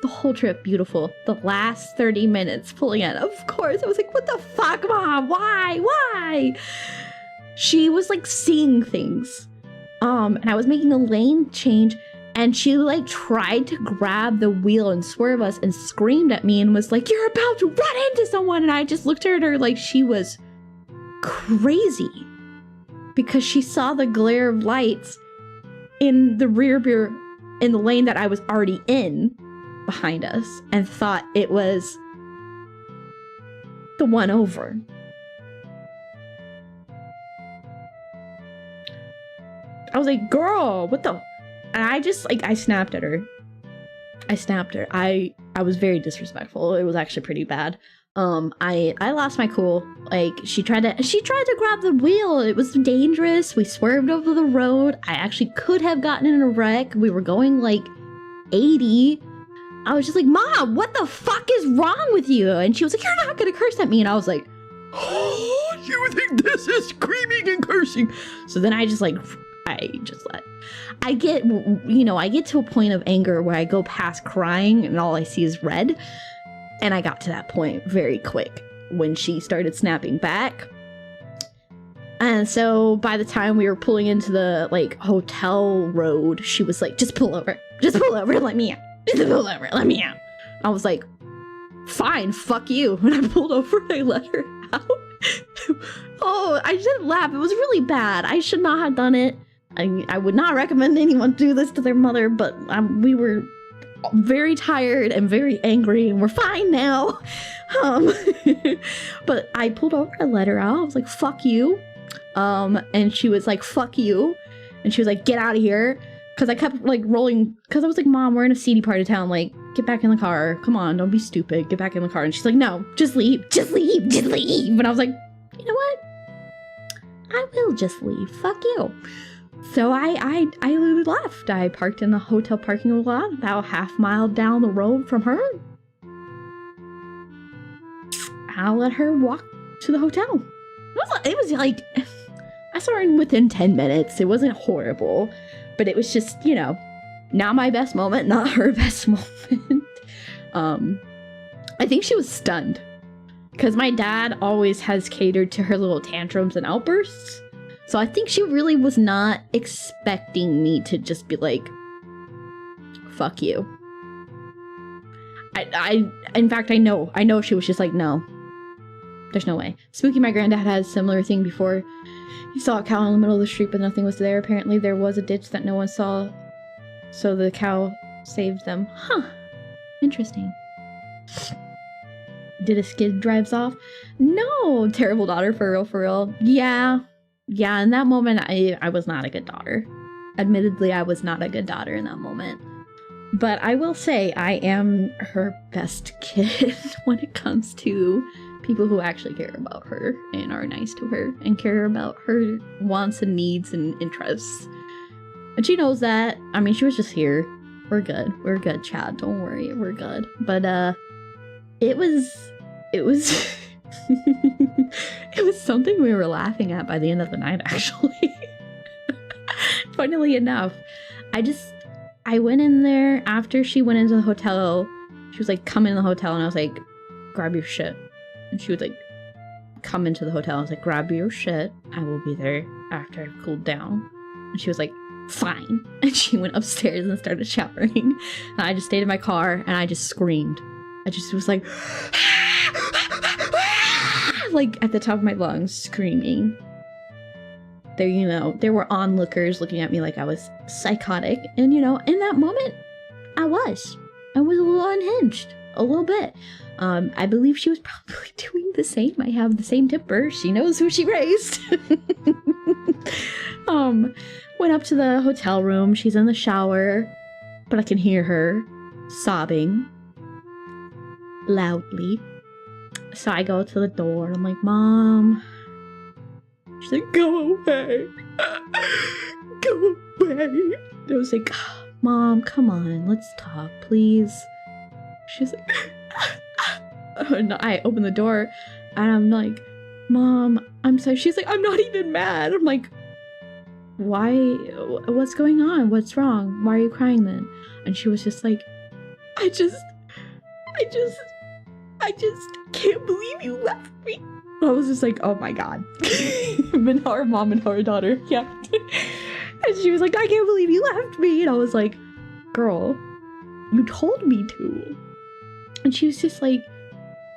whole trip, beautiful. The last 30 minutes pulling in. Of course, I was like, what the fuck, mom? Why? She was like seeing things. And I was making a lane change, and she like tried to grab the wheel and swerve us and screamed at me and was like, you're about to run into someone. And I just looked at her like she was crazy because she saw the glare of lights in the rear mirror in the lane that I was already in behind us and thought it was the one over. I was like, girl, what the? And I just like, I snapped at her. I was very disrespectful. It was actually pretty bad. I lost my cool. Like, she tried to grab the wheel. It was dangerous. We swerved over the road. I actually could have gotten in a wreck. We were going like 80. I was just like, Mom, what the fuck is wrong with you? And she was like, you're not gonna curse at me. And I was like, oh, you think this is screaming and cursing? So then I get to a point of anger where I go past crying and all I see is red. And I got to that point very quick when she started snapping back. And so by the time we were pulling into the like hotel road, she was like, just pull over, let me out, just pull over, let me out. I was like, fine, fuck you. When I pulled over, I let her out. Oh, I didn't laugh. It was really bad. I should not have done it. I would not recommend anyone do this to their mother, but we were very tired and very angry, and we're fine now. But I pulled over, I let her out. I was like, fuck you. And she was like, fuck you. And she was like, get out of here. Because I kept like rolling, because I was like, Mom, we're in a seedy part of town. Like, get back in the car. Come on, don't be stupid. Get back in the car. And she's like, no, just leave. And I was like, you know what? I will just leave. Fuck you. So I left. I parked in the hotel parking lot about half mile down the road from her. I'll let her walk to the hotel. It was like, I saw her within 10 minutes. It wasn't horrible, but it was just, you know, not my best moment, not her best moment. I think she was stunned because my dad always has catered to her little tantrums and outbursts. So I think she really was not expecting me to just be like, fuck you. In fact, I know she was just like, no, there's no way. Spooky, my granddad had a similar thing before. He saw a cow in the middle of the street, but nothing was there. Apparently there was a ditch that no one saw, so the cow saved them. Huh. Interesting. Did a skid drives off? No, terrible daughter, for real. Yeah, in that moment, I was not a good daughter. Admittedly, I was not a good daughter in that moment. But I will say I am her best kid when it comes to people who actually care about her and are nice to her and care about her wants and needs and interests. And she knows that. I mean, she was just here. We're good, Chad. Don't worry, we're good. But it was it was something we were laughing at by the end of the night, actually. Funnily enough, I went in there after she went into the hotel. She was like, come in the hotel, and I was like, grab your shit. And she would like come into the hotel. I was like, grab your shit. I will be there after I've cooled down. And she was like, fine. And she went upstairs and started showering. And I just stayed in my car and I just screamed. I just was like, like at the top of my lungs, screaming. There were onlookers looking at me like I was psychotic. And in that moment, I was a little unhinged, a little bit. I believe she was probably doing the same. I have the same temper. She knows who she raised. Went up to the hotel room. She's in the shower, but I can hear her sobbing loudly. So I go to the door and I'm like, Mom. She's like, go away. Go away. I was like, Mom, come on, let's talk, please. She's like, and I open the door and I'm like, Mom, I'm sorry. She's like, I'm not even mad. I'm like, why? What's going on? What's wrong? Why are you crying then? And she was just like, I just can't believe you left me. I was just like, oh my god. MENHARA mom and MENHARA daughter. Yeah. And she was like, I can't believe you left me. And I was like, girl, you told me to. And she was just like,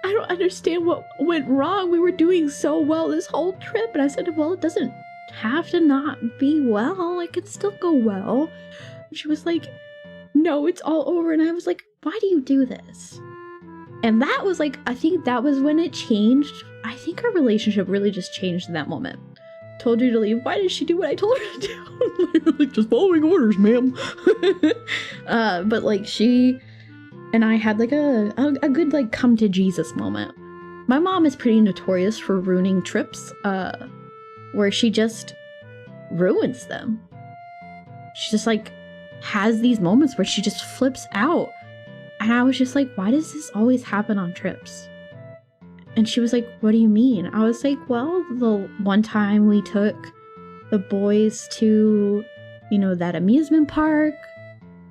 I don't understand what went wrong. We were doing so well this whole trip. And I said, well, it doesn't have to not be well. It can still go well. And she was like, no, it's all over. And I was like, why do you do this? And that was like, I think that was when it changed. I think our relationship really just changed in that moment. Told you to leave. Why did she do what I told her to do? Like, just following orders, ma'am. But like she and I had like a good like come to Jesus moment. My mom is pretty notorious for ruining trips, where she just ruins them. She just like has these moments where she just flips out. And I was just like, why does this always happen on trips? And she was like, what do you mean? I was like, well, the one time we took the boys to, that amusement park.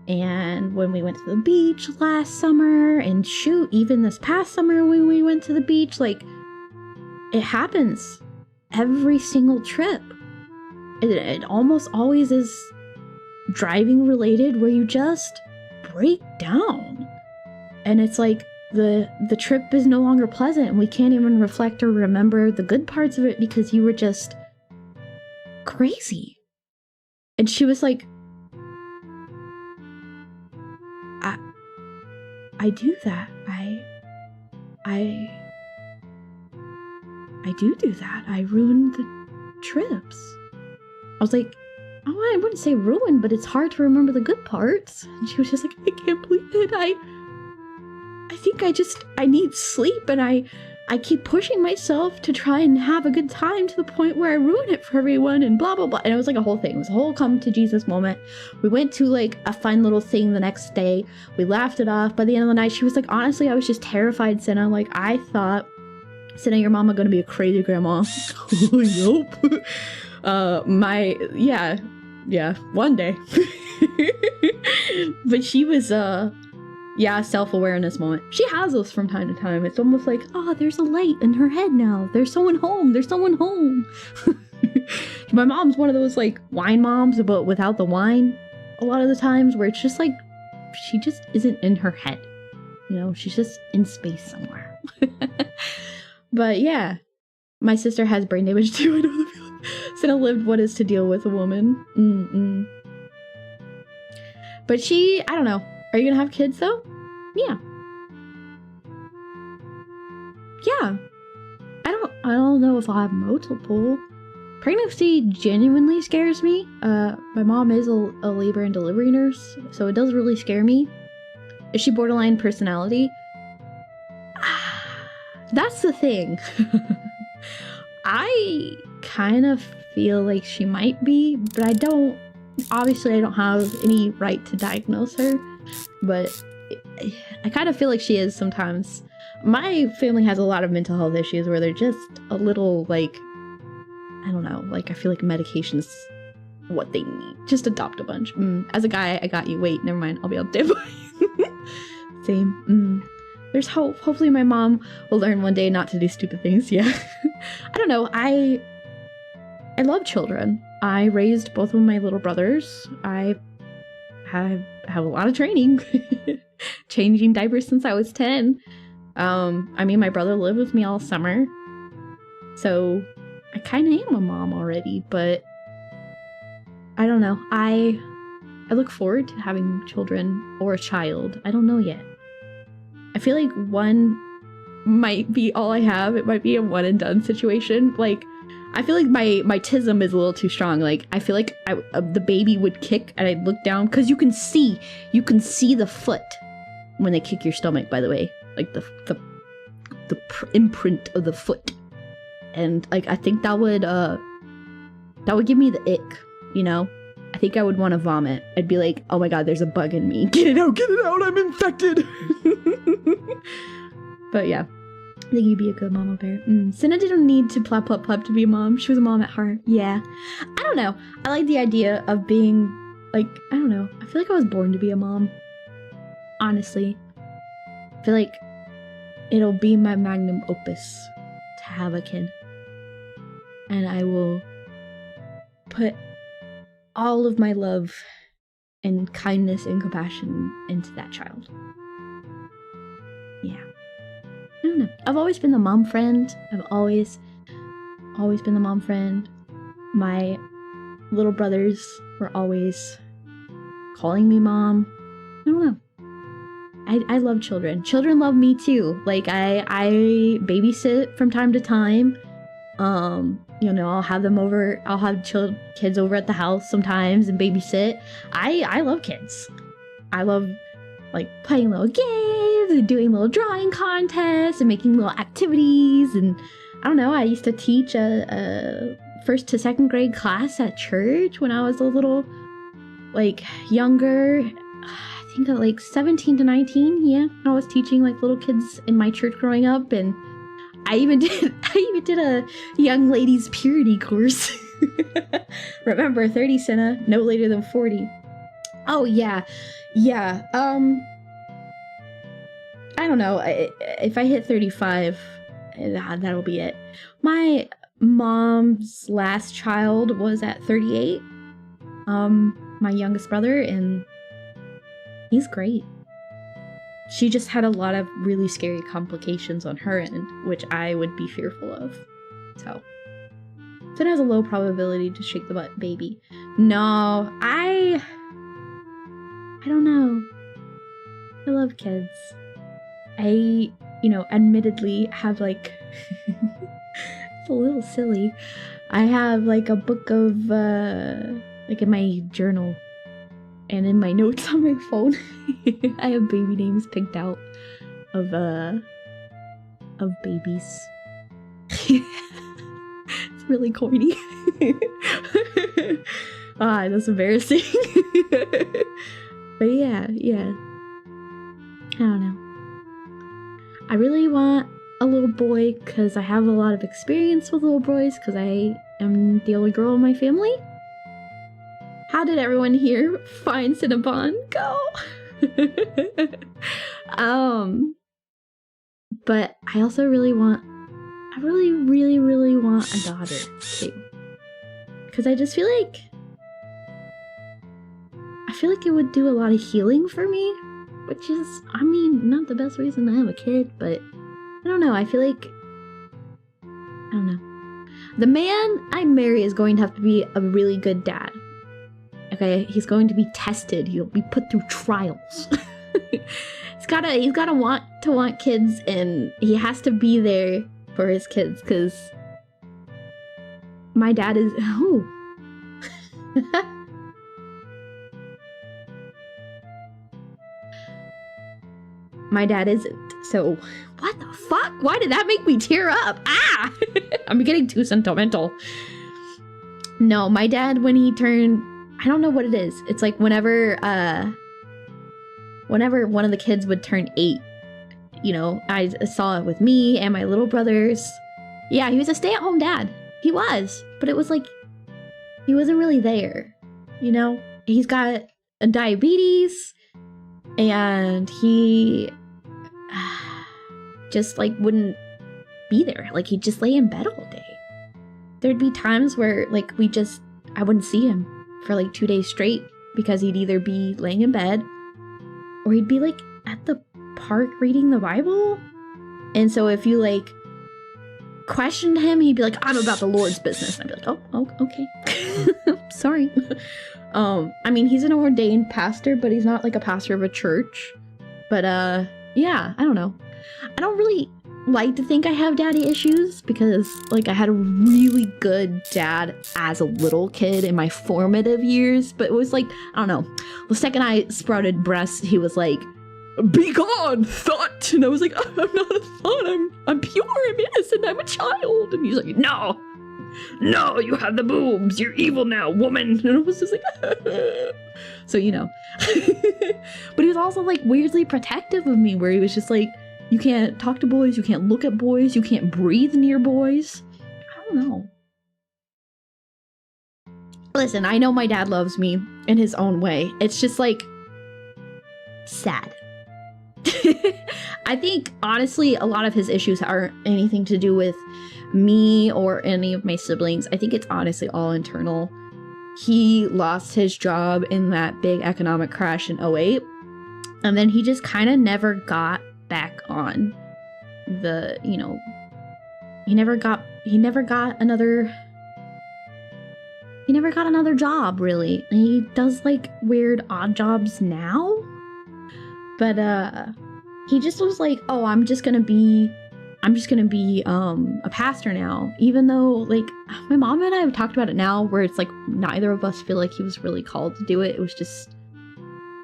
And when we went to the beach last summer, and shoot, even this past summer when we went to the beach, like, it happens. every single trip. It almost always is driving related, where you just break down. And it's like the trip is no longer pleasant, and we can't even reflect or remember the good parts of it because you were just crazy. And she was like, I do that. I do that. I ruined the trips. I was like, oh, I wouldn't say ruined, but it's hard to remember the good parts. And she was just like, I can't believe it. I think I need sleep, and I keep pushing myself to try and have a good time to the point where I ruin it for everyone and blah, blah, blah. And it was like a whole thing. It was a whole come to Jesus moment. We went to like a fun little thing the next day. We laughed it off. By the end of the night, she was like, honestly, I was just terrified, Sena. Like, I thought, Sena, your mama gonna be a crazy grandma. Nope. Yeah, one day. But she was, self-awareness moment. She has those from time to time. It's almost like, oh, there's a light in her head now. There's someone home. My mom's one of those, like, wine moms, but without the wine a lot of the times, where it's just like, she just isn't in her head. You know, she's just in space somewhere. But yeah, my sister has brain damage too. I know the feeling. Sena lived what is to deal with a woman. But I don't know. Are you gonna have kids though? Yeah. I don't know if I'll have multiple. Pregnancy genuinely scares me. My mom is a labor and delivery nurse, so it does really scare me. Is she borderline personality? That's the thing. I kind of feel like she might be, but I don't have any right to diagnose her, but I kind of feel like she is sometimes. My family has a lot of mental health issues where they're just a little, like, I don't know, like, I feel like medication's what they need. Just adopt a bunch. As a guy, I got you. Wait, never mind. I'll be able to Same. There's hope. Hopefully my mom will learn one day not to do stupid things. Yeah. I don't know. I love children. I raised both of my little brothers. I have a lot of training. Changing diapers since I was 10. My brother lived with me all summer. So I kind of am a mom already, but I don't know. I look forward to having children or a child. I don't know yet. I feel like one might be all I have. It might be a one and done situation. Like, I feel like my tism is a little too strong. Like, I feel like the baby would kick and I'd look down, because you can see the foot when they kick your stomach, by the way, like the imprint of the foot. And like, I think that would give me the ick, you know? I think I would want to vomit. I'd be like, oh my god, there's a bug in me. Get it out, I'm infected. But yeah, I think you'd be a good mama bear. Sena didn't need to plop to be a mom. She was a mom at heart. Yeah. I don't know. I like the idea of being, like, I don't know. I feel like I was born to be a mom. Honestly. I feel like it'll be my magnum opus to have a kid. And I will put all of my love and kindness and compassion into that child. Yeah. I don't know. I've always been the mom friend. I've always been the mom friend. My little brothers were always calling me mom. I don't know. I love children. Children love me too. Like, I babysit from time to time. I'll have them over. I'll have kids over at the house sometimes and babysit. I love kids. I love, like, playing little games and doing little drawing contests and making little activities. And I don't know, I used to teach a 1st to 2nd grade class at church when I was a little, like, younger. I think at like 17 to 19, yeah. I was teaching, like, little kids in my church growing up, and I even did a young ladies purity course. Remember, 30, Sena, no later than 40. Oh yeah. I don't know. If I hit 35, that'll be it. My mom's last child was at 38. My youngest brother, and he's great. She just had a lot of really scary complications on her end, which I would be fearful of. So it has a low probability to shake the butt baby. No, I don't know. I love kids. I, admittedly have like, it's a little silly. I have like a book of, like in my journal and in my notes on my phone, I have baby names picked out of babies. It's really corny. That's embarrassing. But yeah. I don't know. I really want a little boy because I have a lot of experience with little boys because I am the only girl in my family. How did everyone here find Cinnabon? Go! But I also really want, I really want a daughter too. Because I just feel like it would do a lot of healing for me. Which is, I mean, not the best reason to have a kid, but I don't know. I feel like, I don't know. The man I marry is going to have to be a really good dad. Okay, he's going to be tested. He'll be put through trials. he's gotta want kids, and he has to be there for his kids, because my dad is, my dad isn't. So, what the fuck? Why did that make me tear up? Ah! I'm getting too sentimental. No, my dad, when he turned, I don't know what it is. It's like whenever one of the kids would turn 8, I saw it with me and my little brothers. Yeah, he was a stay-at-home dad. He was. But it was like, he wasn't really there. He's got diabetes, and he just like wouldn't be there. Like, he'd just lay in bed all day. There'd be times where like I wouldn't see him for like 2 days straight, because he'd either be laying in bed or he'd be like at the park reading the Bible. And so if you like questioned him, he'd be like, I'm about the Lord's business. And I'd be like, oh okay. Sorry. I mean, he's an ordained pastor, but he's not like a pastor of a church. But yeah, I don't know. I don't really like to think I have daddy issues, because like I had a really good dad as a little kid in my formative years, but it was like, I don't know, the second I sprouted breasts, he was like, be gone, thought. And I was like, I'm not a thought, I'm pure, I'm innocent, I'm a child. And he's like, no, you have the boobs, you're evil now, woman. And I was just like, so but he was also like weirdly protective of me, where he was just like, you can't talk to boys, you can't look at boys, you can't breathe near boys. I don't know. Listen, I know my dad loves me in his own way. It's just like sad. I think honestly a lot of his issues aren't anything to do with me or any of my siblings. I think it's honestly all internal. He lost his job in that big economic crash in 2008, and then he just kind of never got back on the, he never got another job, really. He does like weird odd jobs now, but he just was like, oh, I'm just gonna be a pastor now, even though like my mom and I have talked about it now, where it's like neither of us feel like he was really called to do it. It was just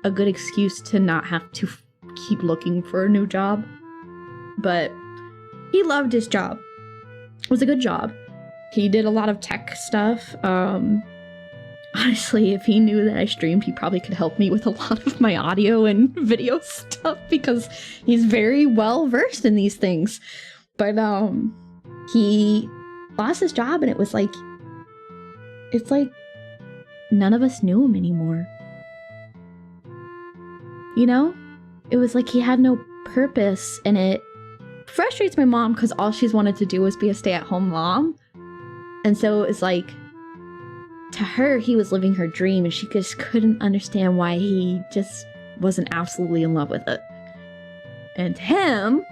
a good excuse to not have to keep looking for a new job. But he loved his job. It was a good job. He did a lot of tech stuff. Honestly, if he knew that I streamed, he probably could help me with a lot of my audio and video stuff, because he's very well versed in these things. But he lost his job, and it's like none of us knew him anymore. It was like he had no purpose, and it frustrates my mom, because all she's wanted to do was be a stay-at-home mom. And so it's like, to her, he was living her dream, and she just couldn't understand why he just wasn't absolutely in love with it. And to him,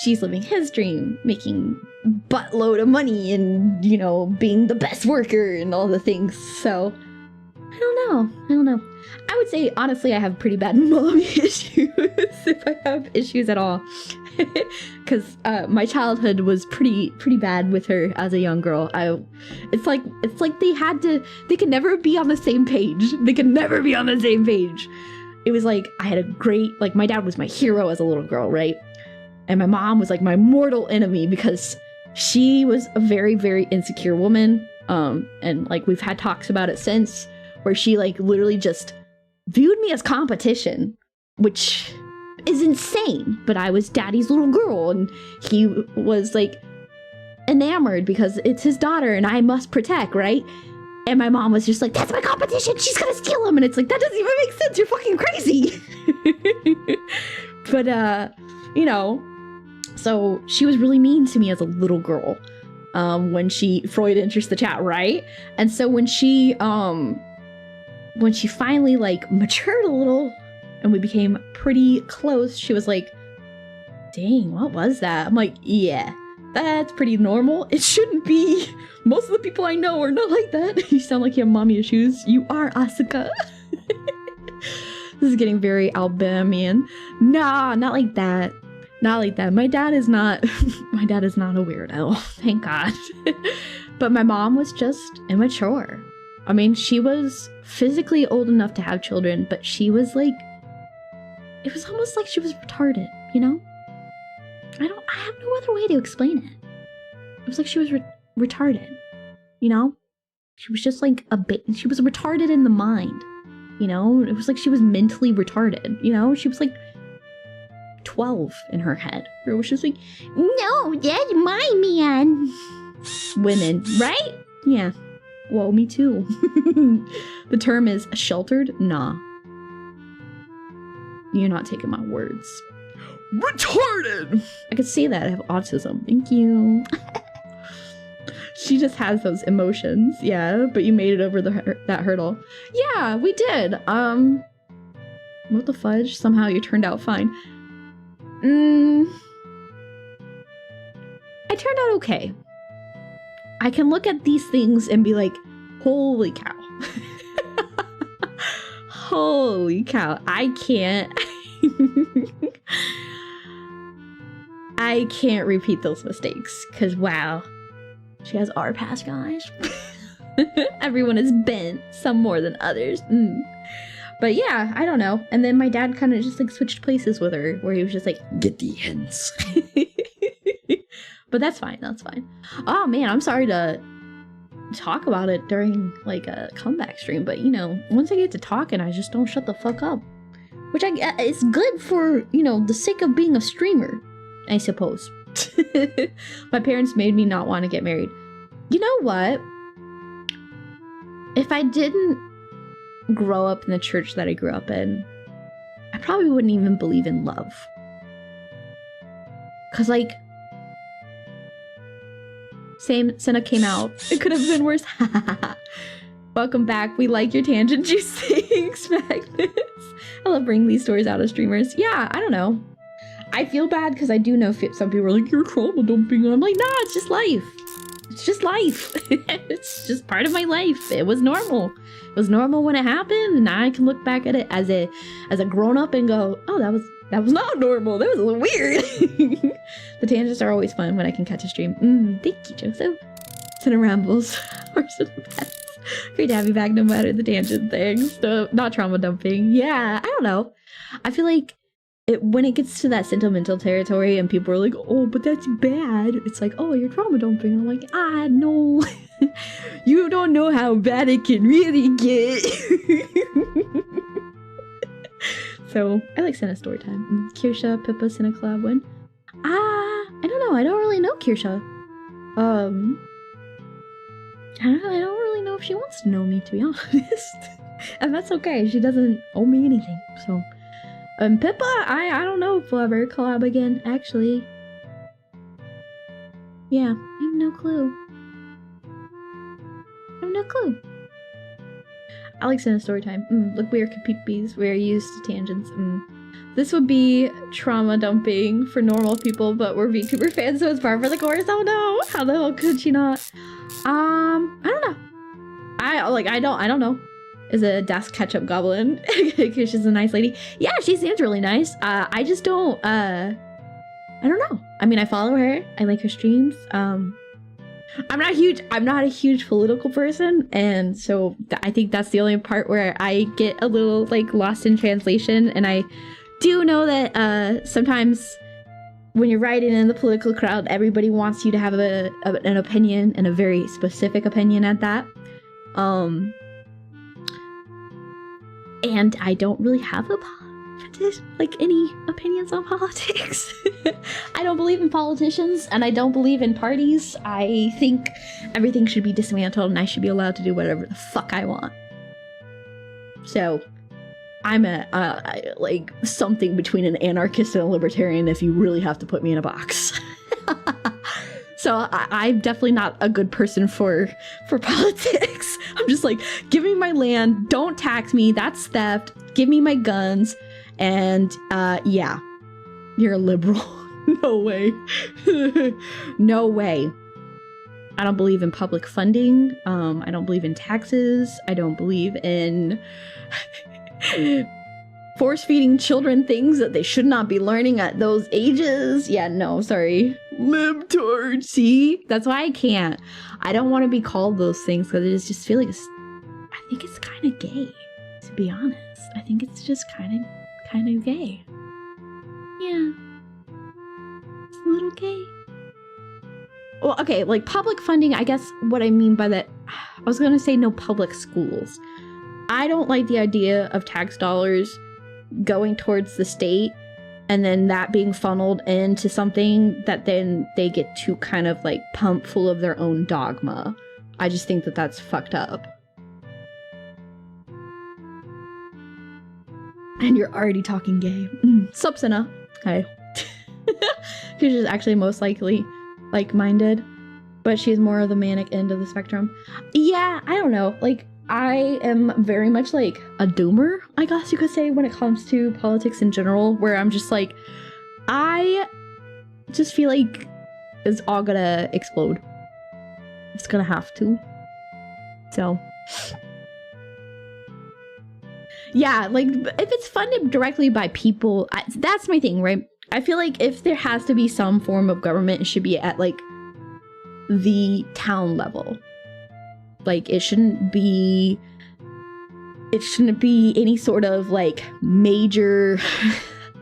she's living his dream, making buttload of money and, you know, being the best worker and all the things. So, I don't know. I would say, honestly, I have pretty bad mommy issues, if I have issues at all. Because my childhood was pretty bad with her as a young girl. It's like they could never be on the same page. It was like, I had a great, like, my dad was my hero as a little girl, right? And my mom was like my mortal enemy because she was a very, very insecure woman. And like, we've had talks about it since, where she like literally just viewed me as competition, which is insane. But I was daddy's little girl, and he was like enamored because it's his daughter and I must protect, right? And my mom was just like, that's my competition, she's gonna steal him. And it's like, that doesn't even make sense, you're fucking crazy. But you know, so she was really mean to me as a little girl, when Freud enters the chat, right? And so when she finally like matured a little and we became pretty close, she was like, dang, what was that? I'm like, yeah, that's pretty normal. It shouldn't be. Most of the people I know are not like that. You sound like you have mommy issues. You are, Asuka. This is getting very Alabamian. Nah, not like that. Not like that. My dad is not a weirdo. Thank God. But my mom was just immature. I mean, she was physically old enough to have children, but she was like, it was almost like she was retarded, you know? I have no other way to explain it. It was like she was retarded, you know? She was just like she was retarded in the mind, you know? It was like she was mentally retarded, you know? She was like 12 in her head. It was just like, no, that's my man. Women, right? Yeah. Well, me too. The term is sheltered? Nah. You're not taking my words. Retarded! I could see that I have autism. Thank you. She just has those emotions. Yeah, but you made it over that hurdle. Yeah, we did. What the fudge? Somehow you turned out fine. I turned out okay. I can look at these things and be like, holy cow. Holy cow. I can't repeat those mistakes, because wow, she has our past, guys. Everyone is bent, some more than others. But yeah, I don't know. And then my dad kind of just like switched places with her, where he was just like, get the hens. But that's fine. Oh man, I'm sorry to talk about it during like a comeback stream, but you know, once I get to talking, I just don't shut the fuck up, which it's good for, you know, the sake of being a streamer, I suppose. My parents made me not want to get married. You know what? If I didn't grow up in the church that I grew up in, I probably wouldn't even believe in love. Cause like, Sena came out. It could have been worse. Welcome back. We like your tangent juice things, Magnus. I love bringing these stories out of streamers. Yeah, I don't know. I feel bad because I do know some people are like, you're trauma dumping. And I'm like, nah, it's just life. It's just life. It's just part of my life. It was normal. It was normal when it happened, and now I can look back at it as a grown up and go, oh, that was not normal. That was a little weird. The tangents are always fun when I can catch a stream. Thank you, Joseph. Sena rambles. Horse of the past. Great to have you back no matter the tangent things. So, not trauma dumping. Yeah, I don't know. I feel like when it gets to that sentimental territory and people are like, oh, but that's bad. It's like, oh, you're trauma dumping. And I'm like, no. You don't know how bad it can really get. So, I like Sena story time. Kirsha, Pippa, Sena collab win. I don't know. I don't really know Kirsha. I don't really know if she wants to know me, to be honest. And that's okay. She doesn't owe me anything. So, Pippa, I don't know if we'll ever collab again, actually. Yeah, I have no clue. I have no clue. Alex in a story time. Look, we are peepees. We are used to tangents. This would be trauma dumping for normal people, but we're VTuber fans, so it's par for the course. Oh no! How the hell could she not? I don't know. I don't know. Is a desk ketchup goblin because she's a nice lady. Yeah, she seems really nice. I just don't. I don't know. I mean, I follow her. I like her streams. I'm not a huge political person, and so I think that's the only part where I get a little like lost in translation. And I do know that sometimes when you're riding in the political crowd, everybody wants you to have an opinion, and a very specific opinion at that. And I don't really have any opinions on politics. I don't believe in politicians, and I don't believe in parties. I think everything should be dismantled, and I should be allowed to do whatever the fuck I want. So, I'm like something between an anarchist and a libertarian if you really have to put me in a box. So I'm definitely not a good person for politics. I'm just like, give me my land, don't tax me, that's theft, give me my guns, and yeah, you're a liberal. No way. No way. I don't believe in public funding. I don't believe in taxes. I don't believe in force-feeding children things that they should not be learning at those ages. Yeah, no, sorry. Libtard. See? That's why I can't. I don't want to be called those things because I just feel like I think it's kind of gay, to be honest. I think it's just kind of gay. Yeah. It's a little gay. Well, okay, like public funding, I guess what I mean by that, I was going to say no public schools. I don't like the idea of tax dollars going towards the state and then that being funneled into something that then they get to kind of like pump full of their own dogma. I just think that that's fucked up. And you're already talking gay. Sup, Sena. Hi. She's actually most likely like-minded, but she's more of the manic end of the spectrum. Yeah, I don't know. Like, I am very much like a doomer, I guess you could say, when it comes to politics in general, where I'm just like, I just feel like it's all gonna explode. It's gonna have to. So, yeah, like, if it's funded directly by people, that's my thing, right? I feel like if there has to be some form of government, it should be at, like, the town level. Like, it shouldn't be any sort of, like, major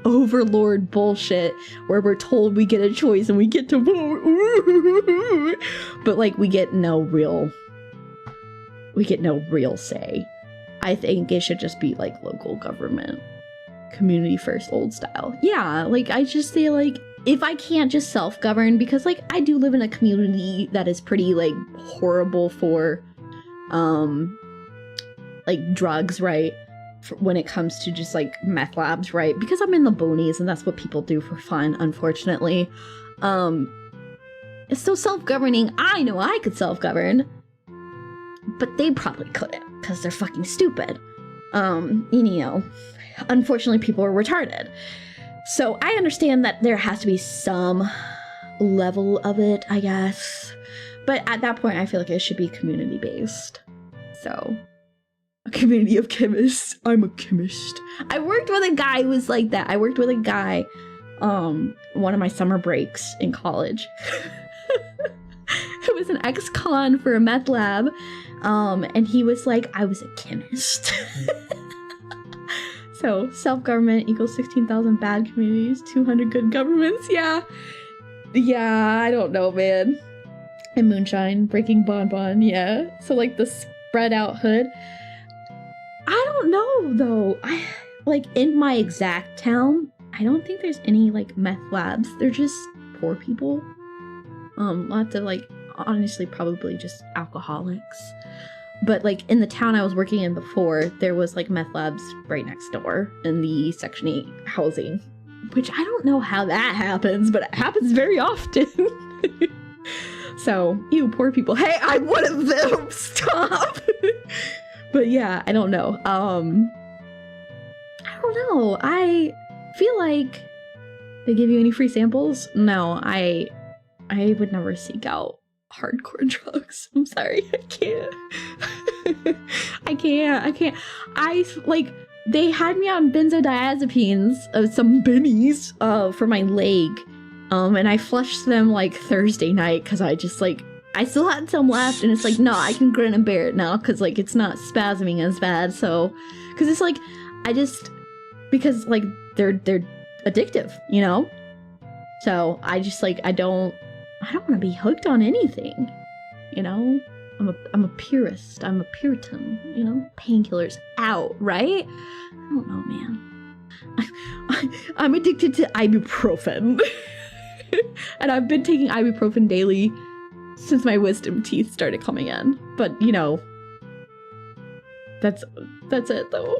overlord bullshit where we're told we get a choice and we get to vote. But, like, we get no real say. I think it should just be, like, local government. Community first, old style. Yeah, like, I just feel like if I can't just self-govern, because, like, I do live in a community that is pretty, like, horrible for like drugs, right? When it comes to just like meth labs, right? Because I'm in the boonies and that's what people do for fun, unfortunately. It's so self-governing. I know I could self-govern, but they probably couldn't because they're fucking stupid. You know, unfortunately people are retarded. So I understand that there has to be some level of it, I guess. But at that point, I feel like it should be community-based. So, a community of chemists. I'm a chemist. I worked with a guy who was like that. I worked with a guy, one of my summer breaks in college. It was an ex-con for a meth lab, and he was like, I was a chemist. So, self-government equals 16,000 bad communities, 200 good governments. Yeah. Yeah, I don't know, man. And moonshine, breaking bonbon, yeah. So, like, the spread out hood. I don't know, though. Like, in my exact town, I don't think there's any, like, meth labs. They're just poor people. Lots of, like, honestly, probably just alcoholics. But, like, in the town I was working in before, there was, like, meth labs right next door in the Section 8 housing. Which I don't know how that happens, but it happens very often. So, you poor people. Hey, I'm one of them! Stop! But yeah, I don't know. I don't know. I feel like they give you any free samples? No, I would never seek out hardcore drugs. I'm sorry, I can't. I can't. They had me on benzodiazepines, some bennies, for my leg. And I flushed them like Thursday night because I just like, I still had some left, and it's like, no, I can grin and bear it now because like it's not spasming as bad. So, because it's like, because like they're addictive, you know? So I just like, I don't want to be hooked on anything, you know? I'm a purist. I'm a Puritan, you know? Painkillers out, right? I don't know, man. I'm addicted to ibuprofen. And I've been taking ibuprofen daily since my wisdom teeth started coming in. But, you know, that's it, though.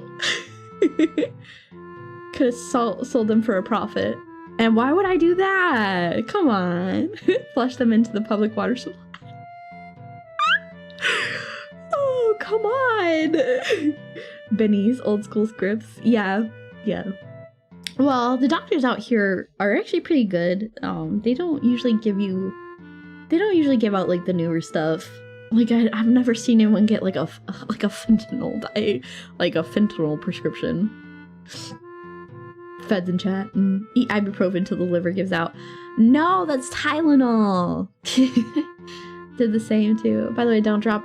Could have sold them for a profit. And why would I do that? Come on. Flush them into the public water supply. Oh, come on. Benny's old school scripts. Yeah. Well, the doctors out here are actually pretty good. They don't usually give out like the newer stuff. Like I've never seen anyone get like a fentanyl prescription. Feds in chat. Eat ibuprofen till the liver gives out. No, that's Tylenol. Did the same too. By the way, don't drop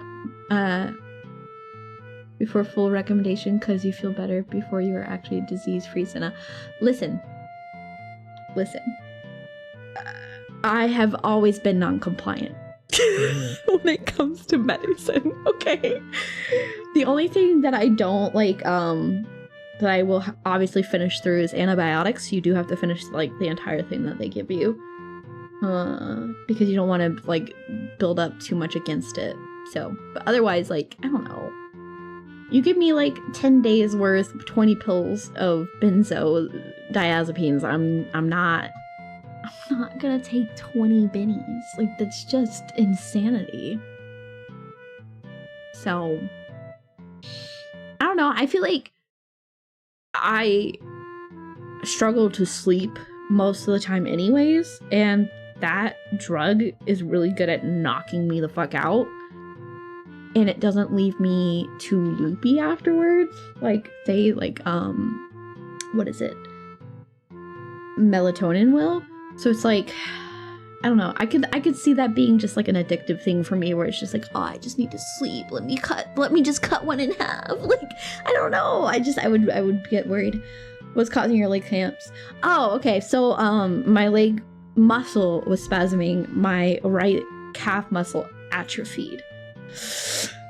before full recommendation because you feel better before you are actually disease-free, Sena. Listen. I have always been non-compliant when it comes to medicine, okay? The only thing that I don't like, that I will obviously finish through is antibiotics. You do have to finish like the entire thing that they give you. Because you don't want to like build up too much against it. So, but otherwise, like, I don't know. You give me like 10 days worth, 20 pills of benzodiazepines. I'm not gonna take 20 bennies. Like, that's just insanity. So, I don't know. I feel like I struggle to sleep most of the time anyways, and that drug is really good at knocking me the fuck out, and it doesn't leave me too loopy afterwards. Like, they like what is it, melatonin will. So it's like, I don't know, I could see that being just like an addictive thing for me, where it's just like, oh, I just need to sleep, let me just cut one in half. Like, I don't know, I would get worried. What's causing your leg cramps? Oh, okay. So, my leg muscle was spasming. My right calf muscle atrophied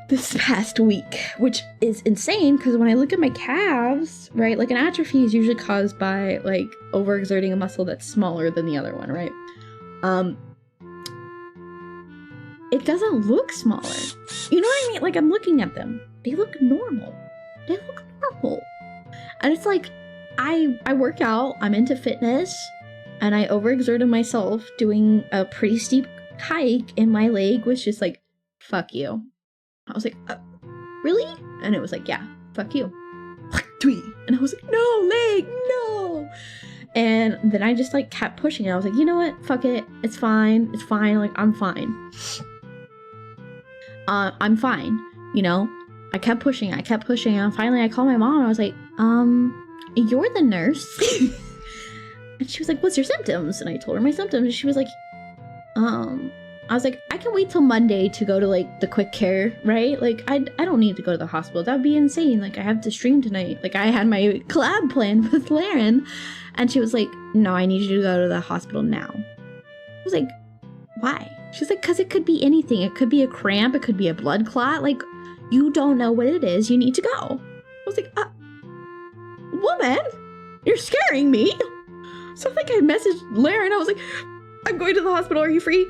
this past week, which is insane because when I look at my calves, right, like an atrophy is usually caused by like overexerting a muscle that's smaller than the other one, right? It doesn't look smaller. You know what I mean? Like, I'm looking at them. They look normal. And it's like, I work out, I'm into fitness, and I overexerted myself doing a pretty steep hike, and my leg was just like, fuck you. I was like, really? And it was like, yeah, fuck you. And I was like, no, leg, no. And then I just like kept pushing it. I was like, you know what? Fuck it. It's fine. Like, I'm fine. I'm fine. You know? I kept pushing. And finally I called my mom and I was like, you're the nurse. And she was like, what's your symptoms? And I told her my symptoms. And she was like, I was like, I can wait till Monday to go to like the quick care, right? Like, I don't need to go to the hospital. That would be insane. Like, I have to stream tonight. Like, I had my collab planned with Laren. And she was like, no, I need you to go to the hospital now. I was like, why? She's like, because it could be anything. It could be a cramp. It could be a blood clot. Like, you don't know what it is. You need to go. I was like, woman, you're scaring me. So I think I messaged Laren. I was like, I'm going to the hospital. Are you free?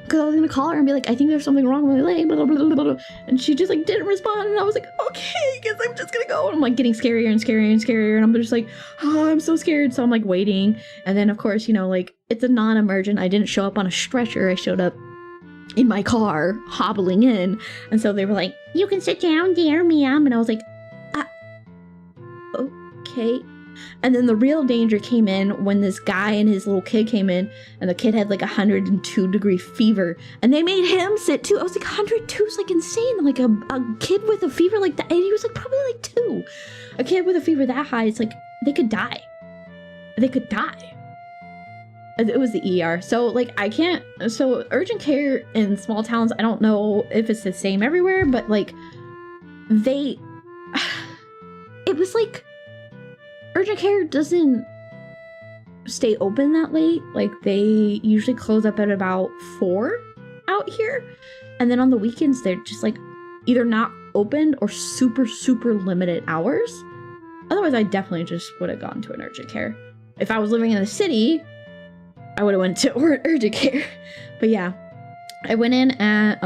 Because I was going to call her and be like, I think there's something wrong with my leg, blah, blah, blah, blah, blah. And she just like didn't respond. And I was like, okay, I guess I'm just going to go. And I'm like getting scarier and scarier and scarier. And I'm just like, oh, I'm so scared. So I'm like waiting. And then of course, you know, like it's a non-emergent. I didn't show up on a stretcher. I showed up in my car, hobbling in. And so they were like, you can sit down there, ma'am. And I was like, okay. And then the real danger came in when this guy and his little kid came in, and the kid had like 102-degree fever, and they made him sit too. I was like, 102 is like insane. Like a kid with a fever like that, and he was like probably like 2. A kid with a fever that high, it's like they could die. They could die. It was the ER. So like I can't. So urgent care in small towns, I don't know if it's the same everywhere, but like it was like. Urgent care doesn't stay open that late. Like, they usually close up at about 4 out here. And then on the weekends, they're just, like, either not open or super, super limited hours. Otherwise, I definitely just would have gone to an urgent care. If I was living in the city, I would have went to urgent care. But yeah, I went in at,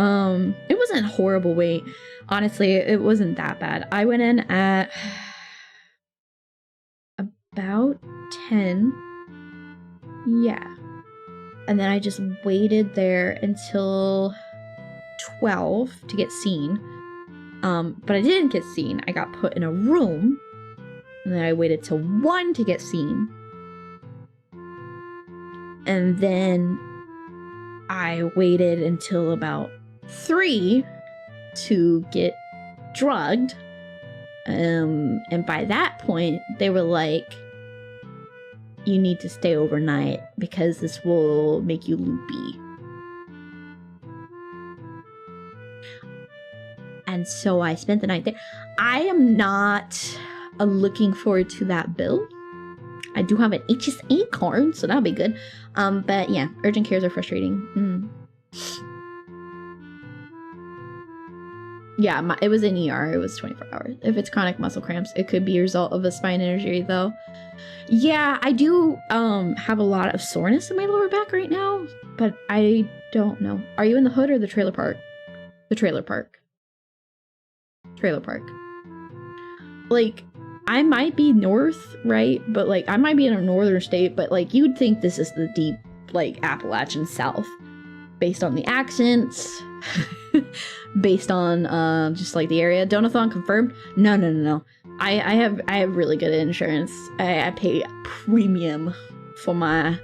it wasn't a horrible wait. Honestly, it wasn't that bad. I went in at about 10. Yeah. And then I just waited there until 12 to get seen. But I didn't get seen. I got put in a room. And then I waited till 1 to get seen. And then I waited until about 3 to get drugged. And by that point, they were like, you need to stay overnight because this will make you loopy. And so I spent the night there. I am not looking forward to that bill. I do have an HSA card, so that'll be good. But yeah, urgent cares are frustrating. Yeah, it was in ER. It was 24 hours. If it's chronic muscle cramps, it could be a result of a spine injury, though. Yeah, I do have a lot of soreness in my lower back right now, but I don't know. Are you in the hood or the trailer park? The trailer park. Trailer park. Like, I might be north, right? But, like, I might be in a northern state, but, like, you'd think this is the deep, like, Appalachian South. Based on the accents. Based on, just, like, the area. Donathon confirmed? No. I have really good insurance. I pay premium for my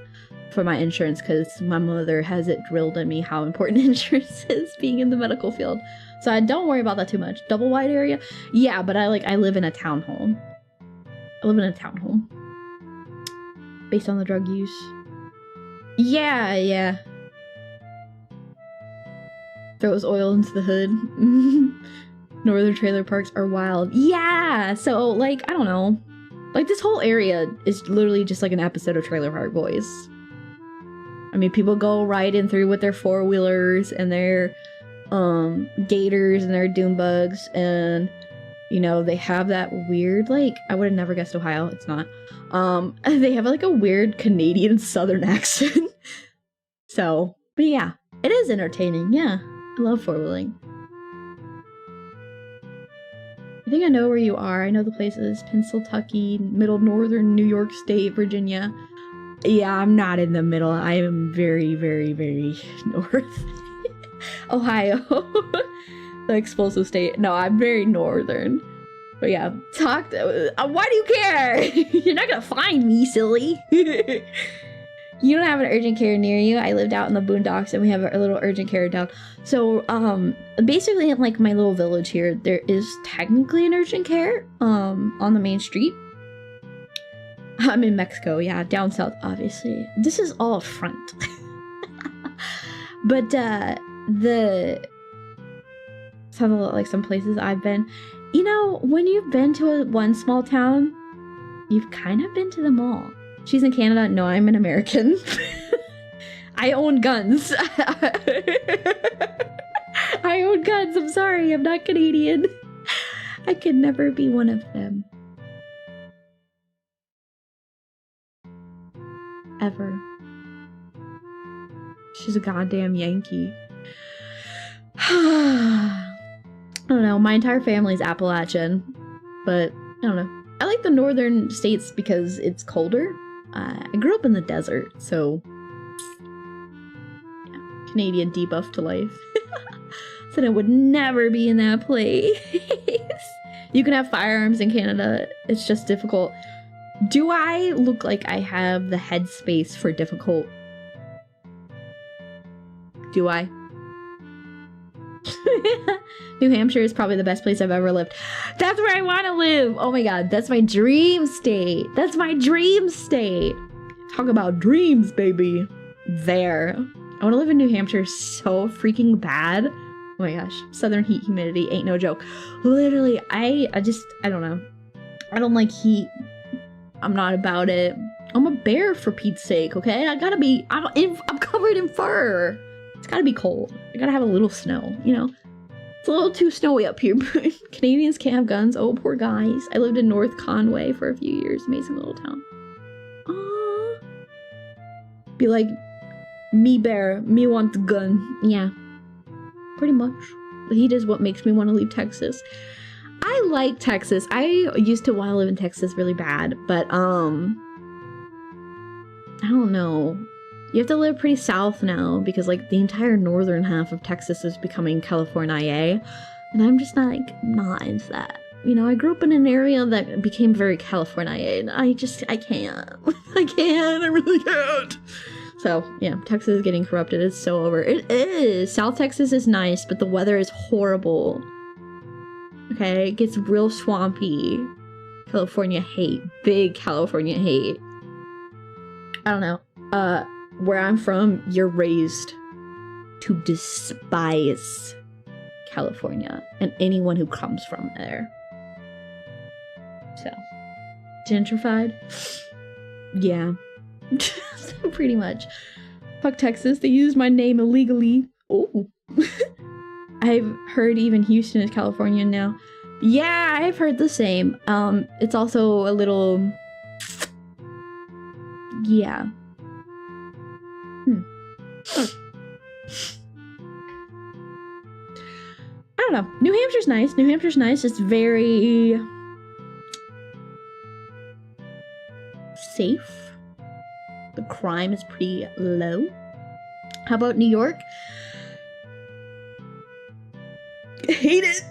insurance because my mother has it drilled in me how important insurance is being in the medical field. So I don't worry about that too much. Double wide area? Yeah, but I live in a townhome. I live in a townhome. Based on the drug use. Yeah. Throws oil into the hood. Northern trailer parks are wild. Yeah! So, like, I don't know. Like, this whole area is literally just like an episode of Trailer Park Boys. I mean, people go riding through with their four-wheelers and their gators and their dune bugs, and you know, they have that weird, like, I would have never guessed Ohio, it's not. They have like a weird Canadian southern accent. So, but yeah, it is entertaining, yeah. I love four-wheeling. I think I know where you are. I know the places. Pennsylvania, middle northern New York State, Virginia. Yeah, I'm not in the middle. I am very, very, very north. Ohio. The explosive state. No, I'm very northern. But yeah, why do you care? You're not gonna find me, silly. You don't have an urgent care near you. I lived out in the boondocks and we have a little urgent care down. So, basically in like my little village here, there is technically an urgent care, on the main street. I'm in Mexico, yeah, down south, obviously. This is all a front. But, sounds a lot like some places I've been. You know, when you've been to one small town, you've kind of been to them all. She's in Canada. No, I'm an American. I own guns. I own guns. I'm sorry. I'm not Canadian. I could never be one of them. Ever. She's a goddamn Yankee. I don't know. My entire family's Appalachian. But, I don't know. I like the northern states because it's colder. I grew up in the desert, so yeah, Canadian debuff to life. Said I would never be in that place. You can have firearms in Canada. It's just difficult. Do I look like I have the headspace for difficult? Do I? New Hampshire is probably the best place I've ever lived. That's where I want to live. Oh my god, that's my dream state. That's my dream state. Talk about dreams, baby. There. I want to live in New Hampshire so freaking bad. Oh my gosh, southern heat humidity ain't no joke. Literally, I don't know. I don't like heat. I'm not about it. I'm a bear for Pete's sake, okay? I'm covered in fur. It's gotta be cold. I gotta have a little snow, you know? It's a little too snowy up here, but Canadians can't have guns. Oh, poor guys. I lived in North Conway for a few years. Amazing little town. Aww. Be like, me bear, me want the gun. Yeah. Pretty much. The heat is what makes me want to leave Texas. I like Texas. I used to want to live in Texas really bad, but, I don't know. You have to live pretty south now because, like, the entire northern half of Texas is becoming California, and I'm just not into that. You know, I grew up in an area that became very California, and I can't. I really can't. So, yeah, Texas is getting corrupted. It's so over. It is. South Texas is nice, but the weather is horrible. Okay, it gets real swampy. California hate. Big California hate. I don't know. Where I'm from, you're raised to despise California and anyone who comes from there. So, gentrified? Yeah. Pretty much. Fuck Texas, they used my name illegally. Oh. I've heard even Houston is California now. Yeah, I've heard the same. It's also a little... Yeah. I don't know. New Hampshire's nice. New Hampshire's nice. It's very... safe. The crime is pretty low. How about New York? Hate it.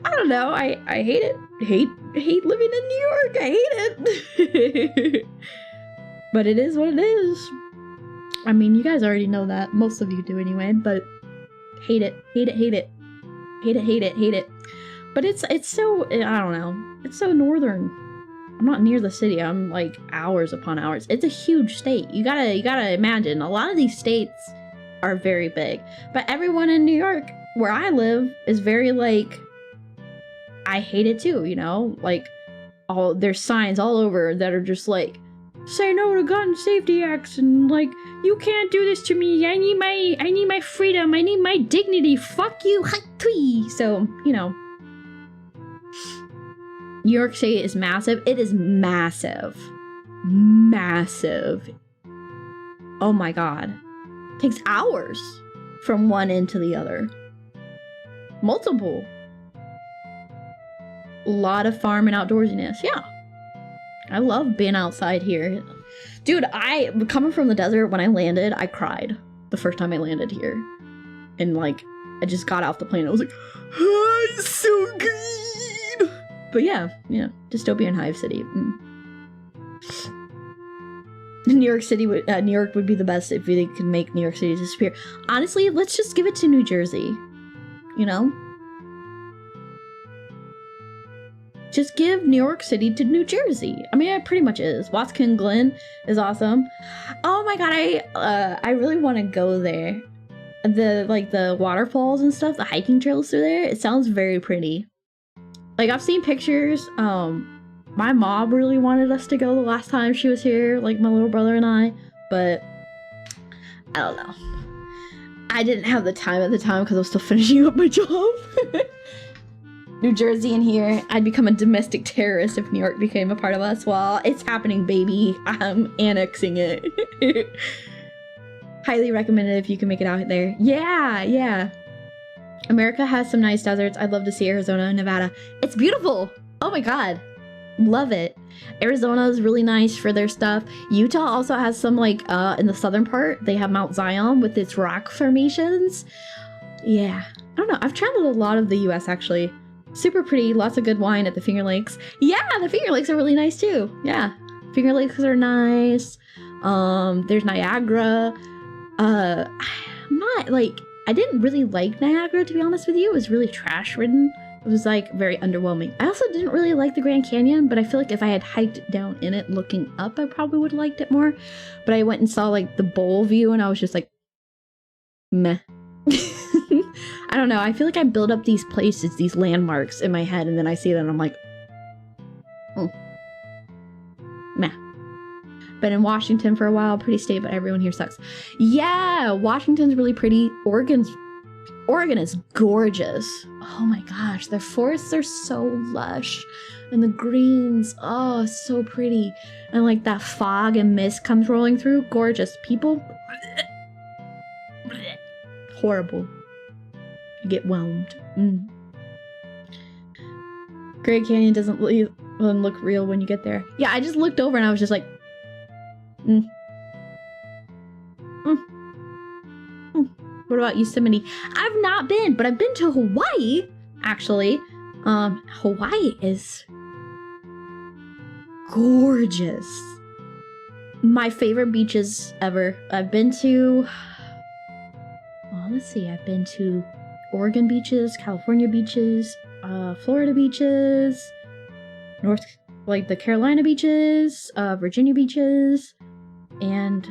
I don't know. I hate it. Hate living in New York. I hate it. But it is what it is. I mean, you guys already know that. Most of you do anyway, but hate it. Hate it, hate it. Hate it, hate it, hate it. But it's so, I don't know. It's so northern. I'm not near the city. I'm like hours upon hours. It's a huge state. You gotta imagine. A lot of these states are very big. But everyone in New York, where I live, is very like, I hate it too, you know? Like, there's signs all over that are just like, say no to gun safety acts, and like, you can't do this to me. I need my freedom. I need my dignity. Fuck you. So, you know. New York City is massive. It is massive. Massive. Oh my god. It takes hours from one end to the other. Multiple. A lot of farm and outdoorsiness. Yeah. I love being outside here. Dude, coming from the desert, when I landed, I cried the first time I landed here. And like, I just got off the plane. I was like, oh, it's so good. But yeah, dystopian hive city. New York would be the best if they could make New York City disappear. Honestly, let's just give it to New Jersey. You know? Just give New York City to New Jersey. I mean, it pretty much is. Watkin Glen is awesome. Oh my god, I really want to go there. The waterfalls and stuff, the hiking trails through there, it sounds very pretty. Like, I've seen pictures. My mom really wanted us to go the last time she was here, like my little brother and I, but I don't know. I didn't have the time at the time because I was still finishing up my job. New Jersey in here. I'd become a domestic terrorist if New York became a part of us. Well, it's happening, baby. I'm annexing it. Highly recommended if you can make it out there. Yeah. America has some nice deserts. I'd love to see Arizona and Nevada. It's beautiful. Oh my god. Love it. Arizona is really nice for their stuff. Utah also has some, like, in the southern part, they have Mount Zion with its rock formations. Yeah. I don't know. I've traveled a lot of the US, actually. Super pretty. Lots of good wine at the Finger Lakes. Yeah, the Finger Lakes are really nice, too. Yeah. Finger Lakes are nice. There's Niagara. I'm not, like, I didn't really like Niagara, to be honest with you. It was really trash-ridden. It was, like, very underwhelming. I also didn't really like the Grand Canyon, but I feel like if I had hiked down in it looking up, I probably would have liked it more. But I went and saw, like, the bowl view, and I was just like, meh. I don't know. I feel like I build up these places, these landmarks in my head, and then I see them, and I'm like, meh. Been in Washington for a while, pretty state, but everyone here sucks. Yeah, Washington's really pretty. Oregon is gorgeous. Oh my gosh, their forests are so lush. And the greens, oh, so pretty. And like that fog and mist comes rolling through. Gorgeous. People, horrible. You get whelmed. Grand Canyon doesn't look real when you get there. Yeah, I just looked over and I was just like, What about Yosemite? I've not been, but I've been to Hawaii, actually. Hawaii is gorgeous. My favorite beaches ever. I've been to, well, let's see. I've been to Oregon beaches, California beaches, Florida beaches, the Carolina beaches, Virginia beaches, and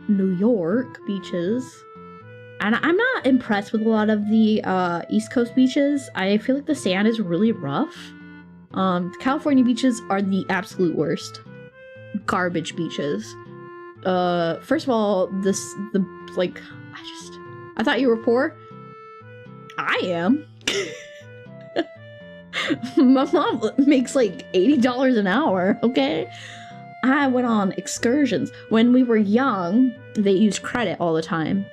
New York beaches. And I'm not impressed with a lot of the East Coast beaches. I feel like the sand is really rough. California beaches are the absolute worst. Garbage beaches. First of all, I thought you were poor. I am. My mom makes like $80 an hour, okay? I went on excursions. When we were young, they used credit all the time.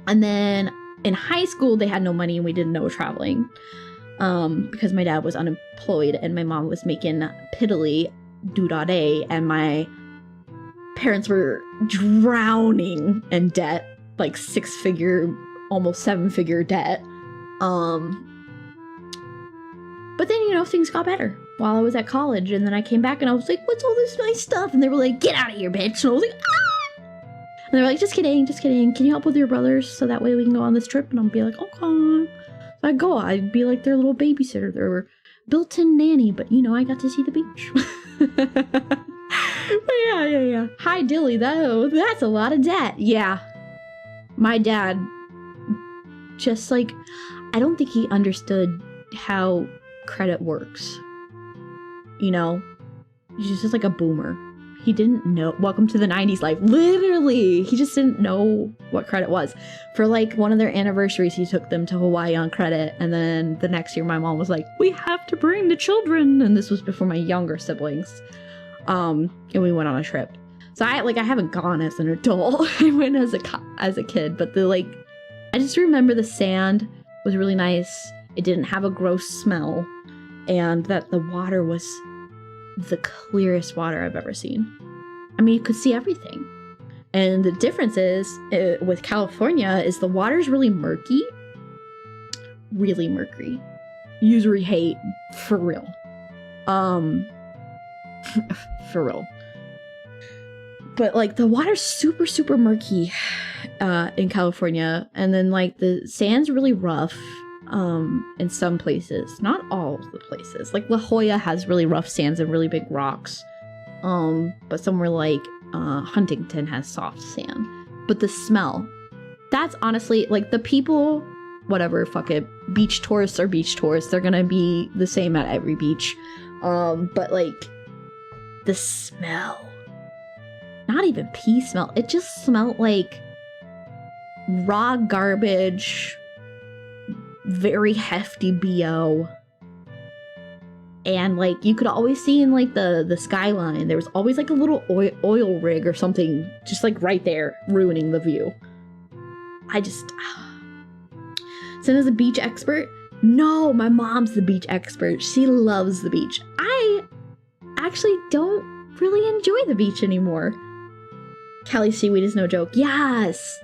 And then in high school, they had no money and we didn't know traveling. Because my dad was unemployed and my mom was making piddly doo-da-day, and my parents were drowning in debt, like 6-figure, almost 7-figure debt. But then, you know, things got better while I was at college, and then I came back and I was like, what's all this nice stuff? And they were like, get out of here, bitch. And I was like, ah! And they were like, just kidding. Can you help with your brothers so that way we can go on this trip? And I'll be like, okay. So I'd be like their little babysitter, their built-in nanny, but you know, I got to see the beach. But yeah. Hi, Dilly, though. That's a lot of debt. Yeah. My dad, just like, I don't think he understood how credit works. You know? He's just like a boomer. He didn't know. Welcome to the 90s life. Literally. He just didn't know what credit was. For like one of their anniversaries, he took them to Hawaii on credit. And then the next year, my mom was like, we have to bring the children. And this was before my younger siblings. And we went on a trip. So I haven't gone as an adult. I went as a kid. But I just remember the sand was really nice. It didn't have a gross smell. And that the water was the clearest water I've ever seen. I mean, you could see everything. And the difference is, with California, is the water's really murky. Really murky. Usury hate. For real. For real. But, like, the water's super, super murky in California. And then, like, the sand's really rough. In some places, not all of the places. Like La Jolla has really rough sands and really big rocks. But somewhere like Huntington has soft sand. But the smell, that's honestly, like, the people, whatever, fuck it. Beach tourists are beach tourists. They're gonna be the same at every beach. But like, the smell, not even pee smell. It just smelled like raw garbage. Very hefty BO. And like, you could always see in like the skyline, there was always like a little oil rig or something just like right there, ruining the view. Sena's a beach expert? No, my mom's the beach expert. She loves the beach. actually don't really enjoy the beach anymore. Cali seaweed is no joke. Yes!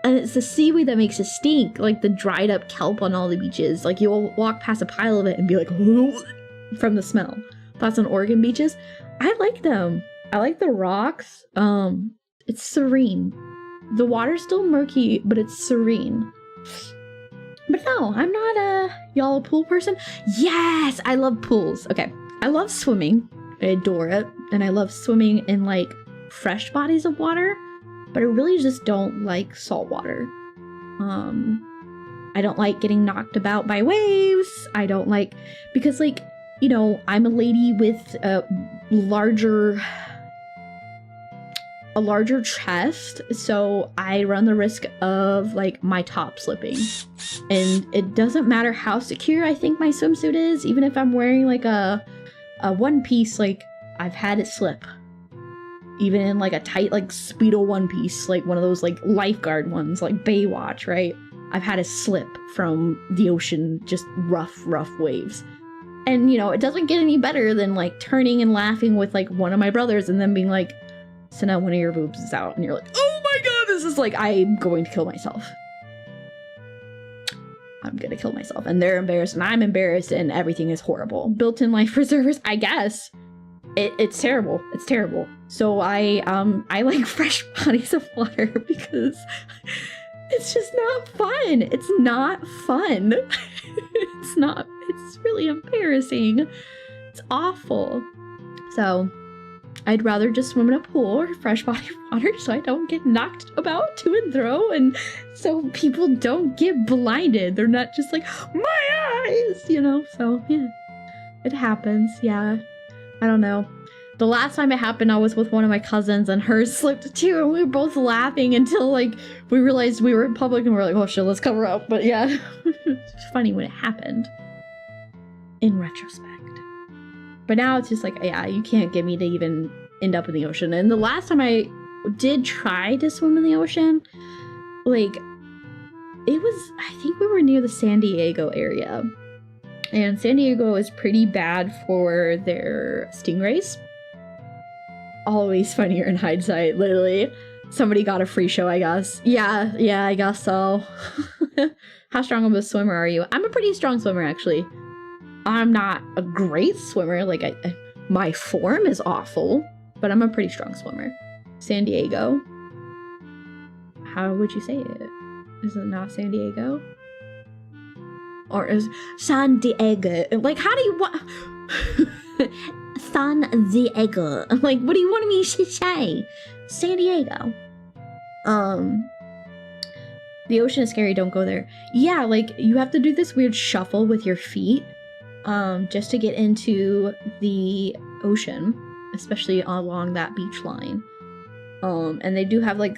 And it's the seaweed that makes it stink, like the dried up kelp on all the beaches. Like you'll walk past a pile of it and be like, from the smell. That's on Oregon beaches. I like them. I like the rocks. It's serene. The water's still murky, but it's serene. But no, I'm not y'all a pool person. Yes, I love pools. Okay, I love swimming. I adore it. And I love swimming in like fresh bodies of water, but I really just don't like salt water. I don't like getting knocked about by waves. I don't like, because like, you know, I'm a lady with a larger chest, so I run the risk of like my top slipping. And it doesn't matter how secure I think my swimsuit is, even if I'm wearing like a one piece, like I've had it slip. Even in like a tight like Speedo one piece, like one of those like lifeguard ones, like Baywatch, right? I've had a slip from the ocean, just rough waves. And you know, it doesn't get any better than like turning and laughing with like one of my brothers and then being like, Sena, one of your boobs is out. And you're like, oh my god, this is like, I'm going to kill myself. I'm gonna kill myself. And they're embarrassed and I'm embarrassed and everything is horrible. Built-in life preservers, I guess. It's terrible. It's terrible. So I like fresh bodies of water because it's just not fun. It's not fun. It's really embarrassing. It's awful. So I'd rather just swim in a pool or fresh body of water so I don't get knocked about to and fro, and so people don't get blinded. They're not just like, my eyes, you know? So yeah, it happens. Yeah. I don't know. The last time it happened, I was with one of my cousins and hers slipped too, and we were both laughing until like we realized we were in public and we were like, oh shit, let's cover up. But yeah, it's funny when it happened in retrospect. But now it's just like, yeah, you can't get me to even end up in the ocean. And the last time I did try to swim in the ocean, like it was, I think we were near the San Diego area. And San Diego is pretty bad for their stingrays. Always funnier in hindsight, literally. Somebody got a free show, I guess. Yeah, I guess so. How strong of a swimmer are you? I'm a pretty strong swimmer, actually. I'm not a great swimmer. Like, my form is awful, but I'm a pretty strong swimmer. San Diego. How would you say it? Is it not San Diego? Or is San Diego? Like, how do you want San Diego? Like, what do you want me to say? San Diego. The ocean is scary. Don't go there. Yeah, like you have to do this weird shuffle with your feet, just to get into the ocean, especially along that beach line. And they do have like,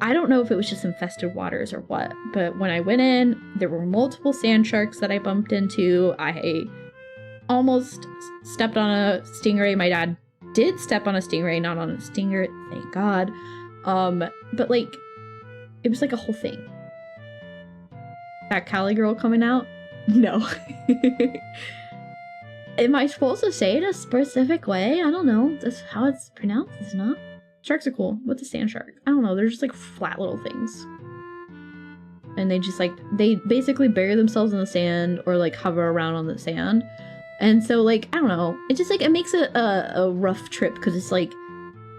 I don't know if it was just infested waters or what, but when I went in, there were multiple sand sharks that I bumped into. I almost stepped on a stingray. My dad did step on a stingray, not on a stinger, thank God. But like, it was like a whole thing. That Cali girl coming out? No. Am I supposed to say it a specific way? I don't know. That's how it's pronounced, is it not? Sharks are cool. What's a sand shark? I don't know. They're just like flat little things. And they just like, they basically bury themselves in the sand or like hover around on the sand. And so like, I don't know. It just like, it makes it a rough trip because it's like,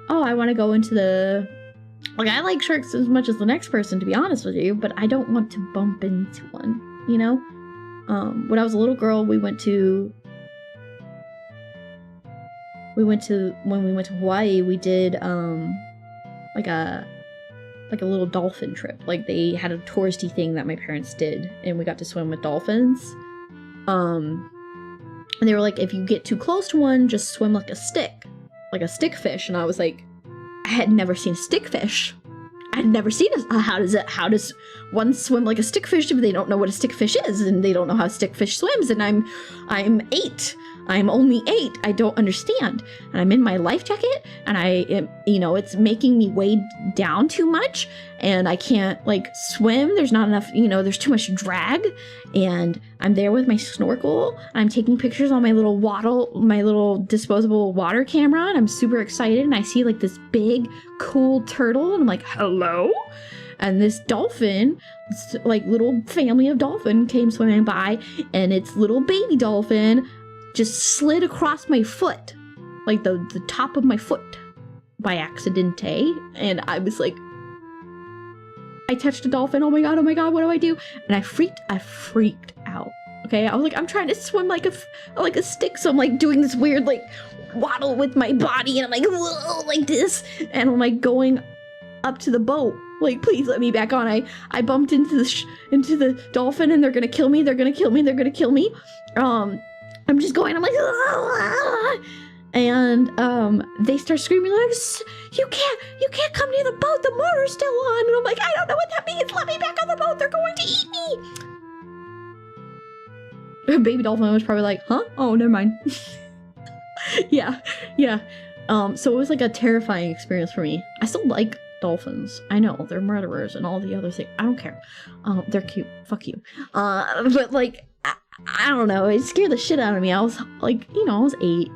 oh, I want to go into the, like, I like sharks as much as the next person, to be honest with you, but I don't want to bump into one, you know? When I was a little girl, when we went to Hawaii, we did like a little dolphin trip. Like they had a touristy thing that my parents did, and we got to swim with dolphins. And they were like, if you get too close to one, just swim like a stick fish. And I was like, I had never seen a stickfish. I'd never seen how does one swim like a stickfish if they don't know what a stickfish is and they don't know how a stickfish swims? And I'm 8. I'm only 8. I don't understand. And I'm in my life jacket, and it's making me weighed down too much, and I can't like swim. There's not enough, there's too much drag, and I'm there with my snorkel. I'm taking pictures on my little disposable water camera, and I'm super excited, and I see like this big, cool turtle, and I'm like, hello? And this dolphin, like little family of dolphin came swimming by, and its little baby dolphin just slid across my foot, like the top of my foot by accidente. And I was like, I touched a dolphin. Oh my god, what do I do? And I freaked out. Okay, I was like, I'm trying to swim like a stick, so I'm like doing this weird like waddle with my body, and I'm like, whoa, like this, and I'm like going up to the boat, like, please let me back on. I bumped into the dolphin, and they're gonna kill me. I'm just going, I'm like, ah! And they start screaming like, you can't come near the boat, the motor's still on. And I'm like, I don't know what that means, let me back on the boat, they're going to eat me. Baby dolphin was probably like, huh? Oh, never mind. yeah. So it was like a terrifying experience for me. I still like dolphins. I know, they're murderers and all the other things. I don't care. They're cute. Fuck you. But like, I don't know, it scared the shit out of me. I was like, I was 8.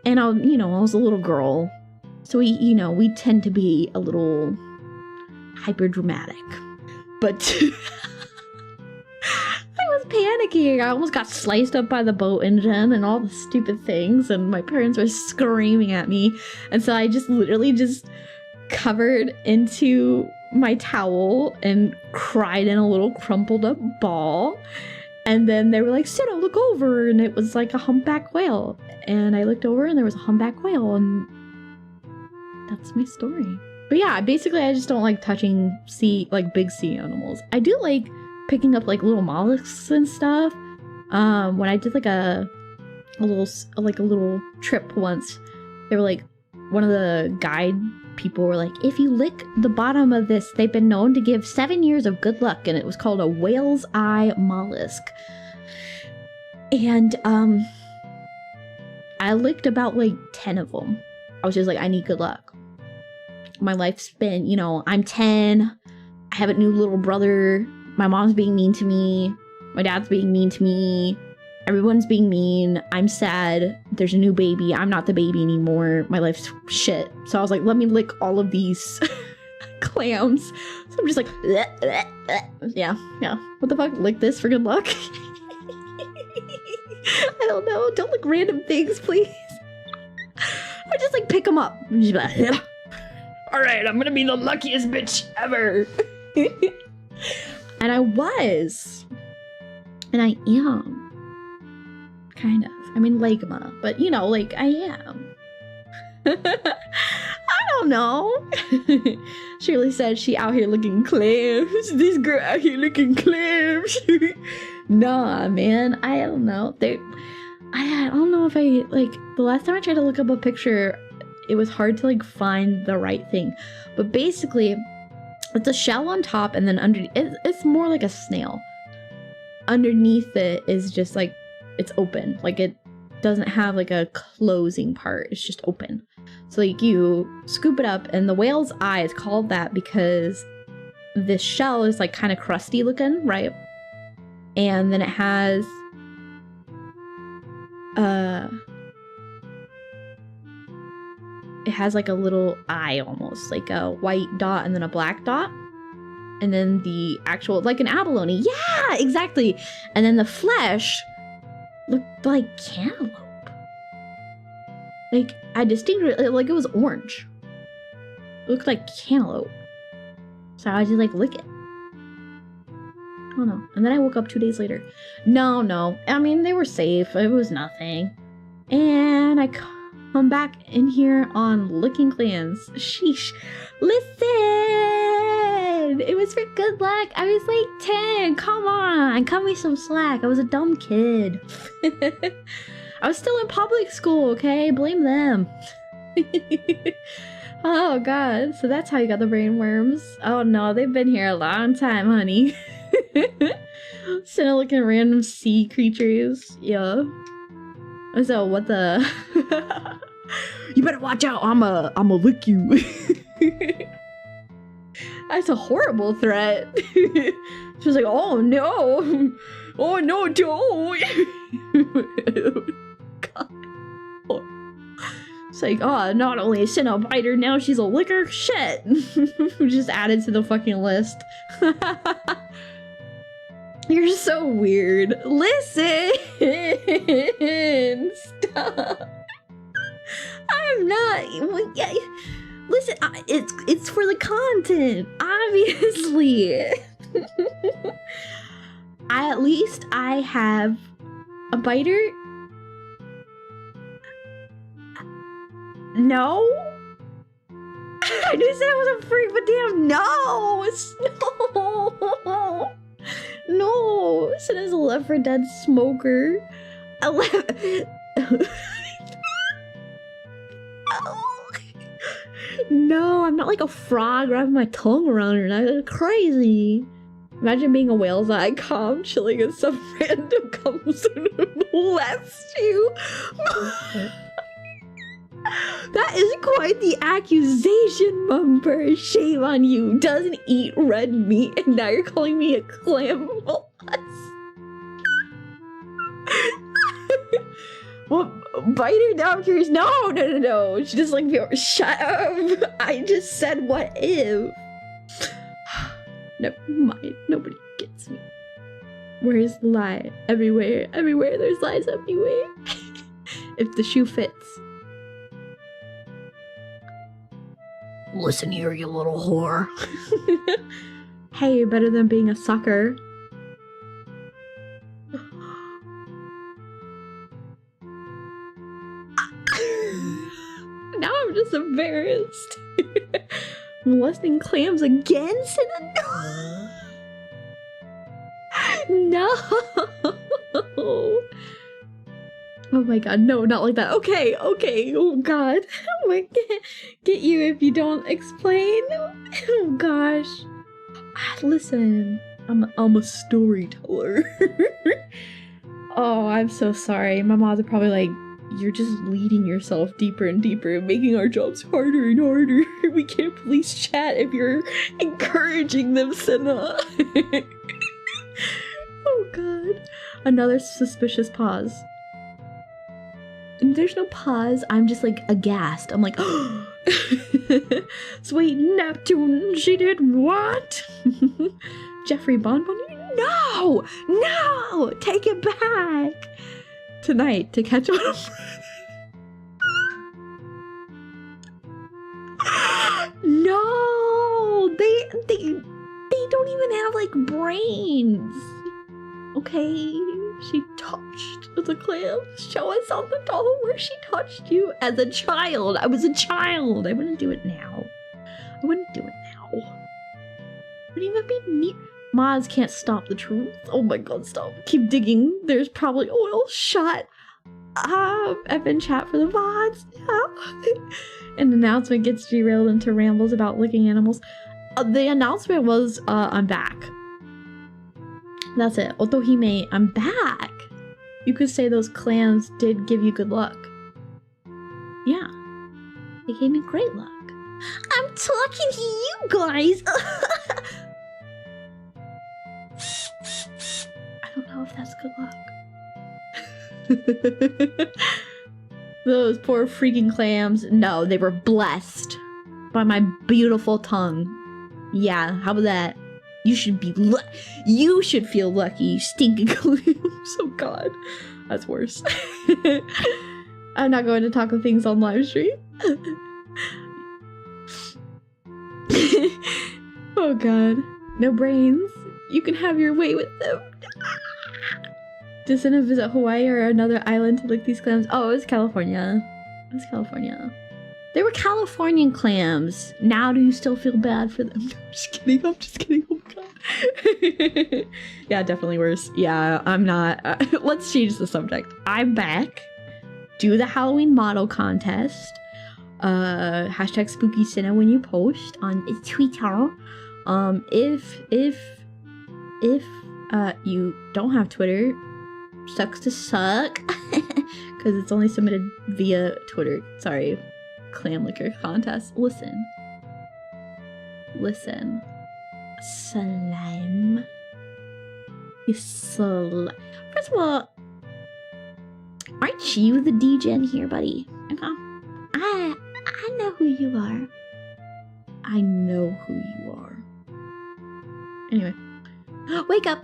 And I was a little girl. So we tend to be a little hyper dramatic. But I was panicking. I almost got sliced up by the boat engine and all the stupid things, and my parents were screaming at me. And so I just literally just covered into my towel and cried in a little crumpled up ball. And then they were like, Sena, look over, and it was like a humpback whale. And I looked over, and there was a humpback whale, and that's my story. But yeah, basically I just don't like touching big sea animals. I do like picking up like little mollusks and stuff. When I did like a little trip once, they were like, one of the guide people were like, if you lick the bottom of this, they've been known to give 7 years of good luck, and it was called a whale's eye mollusk. And I licked about like 10 of them. I was just like, I need good luck. My life's been, I'm 10, I have a new little brother, my mom's being mean to me, my dad's being mean to me, everyone's being mean, I'm sad, there's a new baby, I'm not the baby anymore, my life's shit. So I was like, let me lick all of these clams. So I'm just like, bleh, bleh, bleh. Yeah. What the fuck? Lick this for good luck? I don't know. Don't lick random things, please. Or just like pick them up. And just be like, yeah. All right, I'm gonna be the luckiest bitch ever. And I was. And I am. Kind of. I mean, legma, but like I am. I don't know. Shirley said she out here looking clams. This girl out here looking clams. Nah, man. I don't know. I don't know if I the last time I tried to look up a picture, it was hard to find the right thing. But basically, it's a shell on top, and then under it's more like a snail. Underneath it is just it's open. It doesn't have a closing part. It's just open. So you scoop it up, and the whale's eye is called that because this shell is kind of crusty looking, right? And then it has a little eye, almost like a white dot and then a black dot. And then the actual, like an abalone. Yeah, exactly. And then the flesh looked like cantaloupe. I distinctly, it was orange. It looked like cantaloupe. So I just lick it. I don't know. And then I woke up 2 days later. No. I mean, they were safe. It was nothing. And I come back in here on licking clams. Sheesh. Listen! It was for good luck. I was 10. Come on. Cut me some slack. I was a dumb kid. I was still in public school, okay? Blame them. Oh, God. So that's how you got the brain worms. Oh, no. They've been here a long time, honey. Instead of looking at random sea creatures. Yeah. So what the? You better watch out. I'ma lick you. That's a horrible threat. She was like, oh no. Oh no, don't. God. It's like, oh, not only is Sena a biter, now she's a licker. Shit. Just added to the fucking list. You're so weird. Listen. Stop. I'm not. Listen, it's for the content, obviously. At least I have a biter. No? I just said I was a freak, but damn, no! No! No! Sena's a Left 4 Dead smoker. No, I'm not like a frog wrapping my tongue around her. That's crazy. Imagine being a whale's icon, chilling and some random comes and molests you. That is quite the accusation, Mumper. Shame on you. Doesn't eat red meat, and now you're calling me a clam molest. Well, biter doctors? No. She just like, shut up. I just said what if. Never mind. Nobody gets me. Where's the lie? Everywhere. There's lies everywhere. If the shoe fits. Listen here, you little whore. Hey, better than being a sucker. Now I'm just embarrassed. Molesting clams again? No. Oh my god, no, not like that. Okay, oh god. I might get you if you don't explain. Oh gosh. Listen, I'm a storyteller. Oh, I'm so sorry. My moms are probably like, you're just leading yourself deeper and deeper and making our jobs harder and harder. We can't police chat if you're encouraging them, Sena. Oh god. Another suspicious pause. There's no pause, I'm just like aghast. I'm like, sweet Neptune, she did what? Jeffrey Bonbon? No! Take it back! Tonight to catch on. No! They don't even have like brains. Okay, she touched the clam. Show us on the doll where she touched you as a child. I was a child. I wouldn't do it now. What do you even mean? Mods can't stop the truth. Oh my god, stop. Keep digging. There's probably oil. Shut up. I've been chat for the mods. An announcement gets derailed into rambles about licking animals. The announcement was, I'm back. That's it. Otohime, I'm back. You could say those clams did give you good luck. Yeah. They gave me great luck. I'm talking to you guys. I don't know if that's good luck. Those poor freaking clams. No, they were blessed by my beautiful tongue. Yeah, how about that? You should be you should feel lucky, you stinking clams. Oh god, that's worse. I'm not going to talk of things on live stream. Oh god, no brains. You can have your way with them. Does Sena visit Hawaii or another island to lick these clams? Oh, it was California. It was California. They were Californian clams. Now do you still feel bad for them? No, I'm just kidding. Oh my god. Yeah, definitely worse. Yeah, I'm not. Let's change the subject. I'm back. Do the Halloween model contest. Hashtag spooky Sena when you post on Twitter. If you don't have Twitter, sucks to suck. because it's only submitted via Twitter. Sorry, clam liquor contest. Listen. Slime. First of all, aren't you the DJ here, buddy? I know who you are. I know who you are. Anyway, wake up.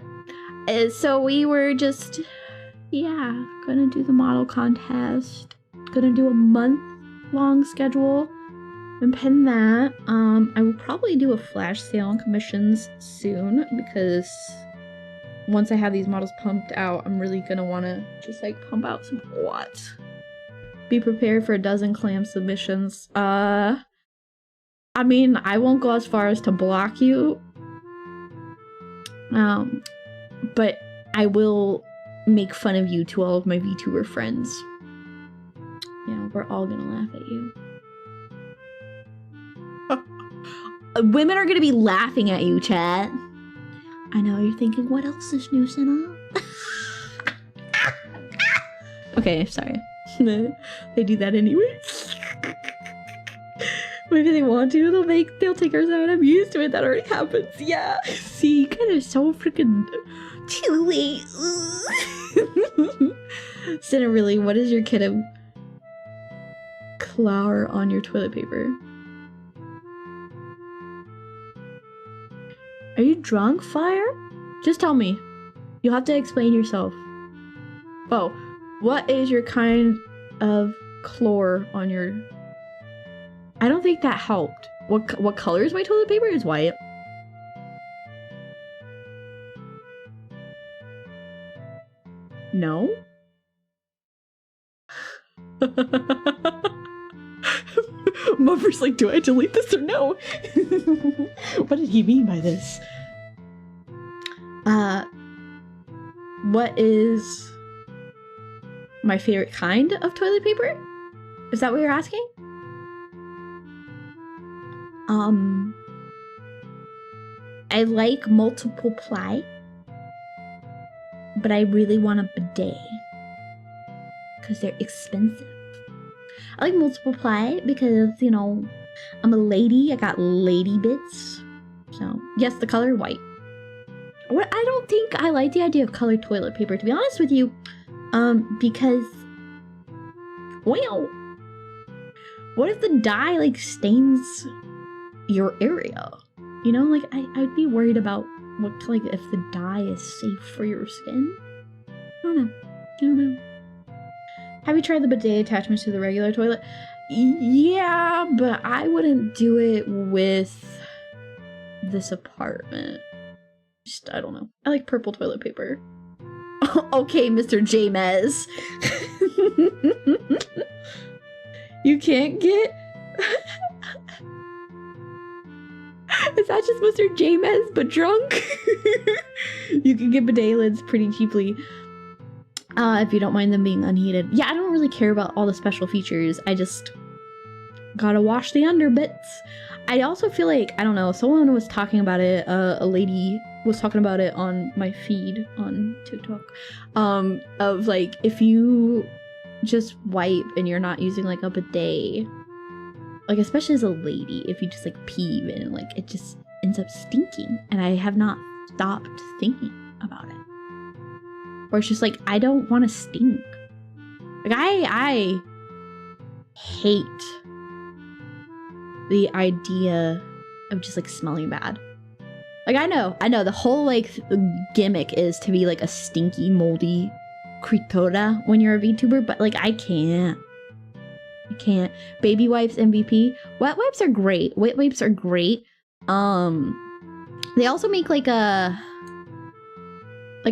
So we were just, gonna do the model contest. Gonna do a month-long schedule and pin that. I will probably do a flash sale on commissions soon because once I have these models pumped out, I'm really gonna wanna just like pump out some watts. Be prepared for 12 clam submissions. I mean, I won't go as far as to block you. But I will make fun of you to all of my VTuber friends. Yeah, we're all gonna laugh at you. Women are gonna be laughing at you, chat. I know, you're thinking, what else is new, Sena? Okay, sorry. They do that anyway. Maybe they want to, they'll take our side. I'm used to it, that already happens. Yeah. See, you guys are so freaking too late. Sena, really, what is your kid of flour on your toilet paper? Are you drunk, Fire? Just tell me. You'll have to explain yourself. Oh, what is your kind of chlor on your... I don't think that helped. What color is my toilet paper? It's white. No? Mother's like, do I delete this or no? What did he mean by this? What is my favorite kind of toilet paper? Is that what you're asking? I like multiple ply, but I really want a bidet because they're expensive. I like multiple ply because, you know, I'm a lady. I got lady bits. So, yes, the color white. I don't think I like the idea of colored toilet paper, to be honest with you. Because, well, what if the dye, like, stains your area? You know, like, I'd be worried about what, like, if the dye is safe for your skin. I don't know. Have you tried the bidet attachments to the regular toilet? Yeah, but I wouldn't do it with this apartment. Just, I don't know. I like purple toilet paper. Okay, Mr. James. You can't get... Is that just Mr. James, but drunk? You can get bidet lids pretty cheaply. If you don't mind them being unheated. Yeah, I don't really care about all the special features. I just gotta wash the under bits. I also feel like, I don't know, someone was talking about it, a lady was talking about it on my feed on TikTok, of like, if you just wipe and you're not using like a bidet, like especially as a lady, if you just like pee and like it just ends up stinking, and I have not stopped thinking about it. Or it's just like, I don't want to stink. Like, I hate the idea of just, like, smelling bad. Like, I know, the whole, like, gimmick is to be, like, a stinky, moldy criatura when you're a VTuber, but, like, I can't. Baby wipes MVP. Wet wipes are great. Wet wipes are great. They also make, like,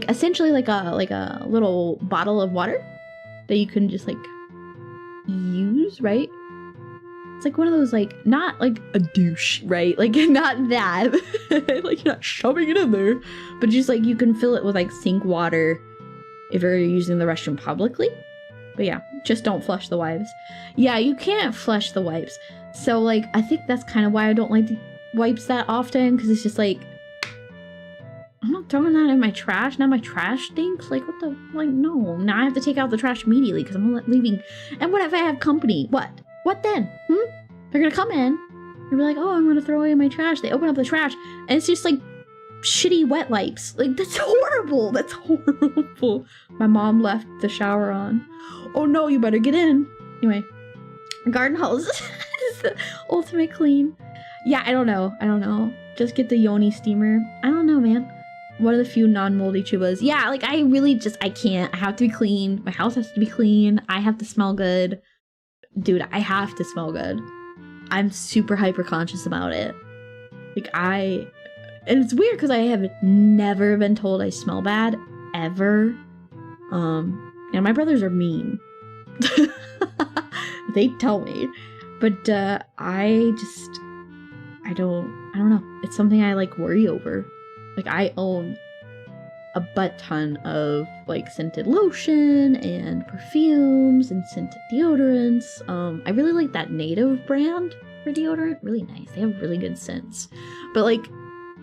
essentially like a little bottle of water that you can just like use, right? It's like one of those, like, not like a douche, right? Like, not that. Like, you're not shoving it in there, but just like you can fill it with like sink water if you're using the restroom publicly. But yeah, just don't flush the wipes. Yeah, you can't flush the wipes. So like, I think that's kind of why I don't like the wipes that often, because it's just like, I'm not throwing that in my trash. Now my trash stinks. Like, what the, like, no. Now I have to take out the trash immediately because I'm leaving. And what if I have company? What? What then? They're gonna come in and be like, oh, I'm gonna throw away my trash. They open up the trash and it's just like shitty wet wipes. Like, that's horrible. That's horrible. My mom left the shower on. Oh no, you better get in. Anyway, garden hose is the ultimate clean. Yeah, I don't know. Just get the Yoni steamer. I don't know, man. One of the few non-moldy tubas. Yeah, like, I really just, I can't. I have to be clean. My house has to be clean. I have to smell good. Dude, I have to smell good. I'm super hyper conscious about it. Like, and it's weird because I have never been told I smell bad, ever. And my brothers are mean. They tell me. But, I don't know. It's something I, like, worry over. Like, I own a butt ton of, like, scented lotion and perfumes and scented deodorants. I really like that Native brand for deodorant. Really nice. They have really good scents. But, like,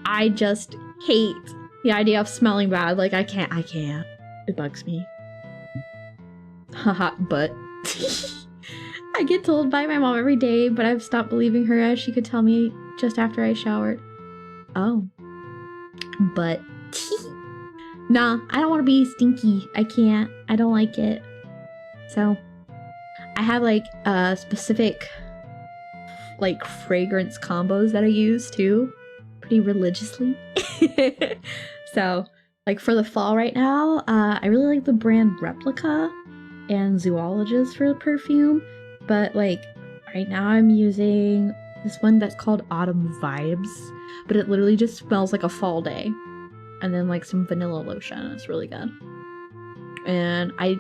I just hate the idea of smelling bad. Like, I can't. It bugs me. Haha, but I get told by my mom every day, but I've stopped believing her, as she could tell me just after I showered. Oh. But nah, I don't want to be stinky. I can't. I don't like it. So I have like specific like fragrance combos that I use too, pretty religiously. So like for the fall right now, I really like the brand Replica and Zoologist for the perfume, but like right now I'm using this one that's called Autumn Vibes, but it literally just smells like a fall day. And then like some vanilla lotion. It's really good. And I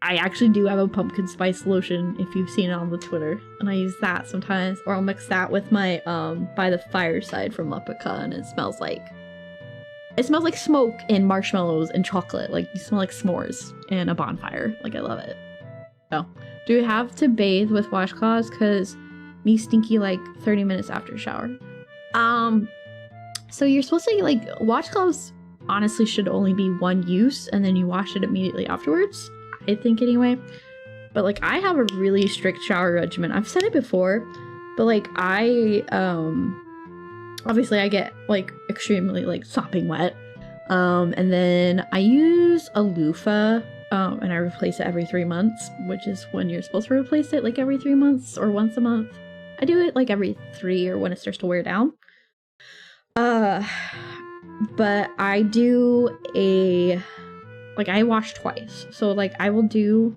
actually do have a pumpkin spice lotion if you've seen it on the Twitter. And I use that sometimes. Or I'll mix that with my By the Fireside from Lepica, and it smells like smoke and marshmallows and chocolate. Like you smell like s'mores and a bonfire. Like I love it. So do you have to bathe with washcloths? Cause me stinky like 30 minutes after shower. So you're supposed to like washcloths honestly should only be one use and then you wash it immediately afterwards. I think anyway. But like I have a really strict shower regimen. I've said it before, but like I obviously I get like extremely like sopping wet. And then I use a loofah and I replace it every 3 months, which is when you're supposed to replace it, like every 3 months or once a month. I do it like every 3 or when it starts to wear down. But I do I wash twice. So like I will do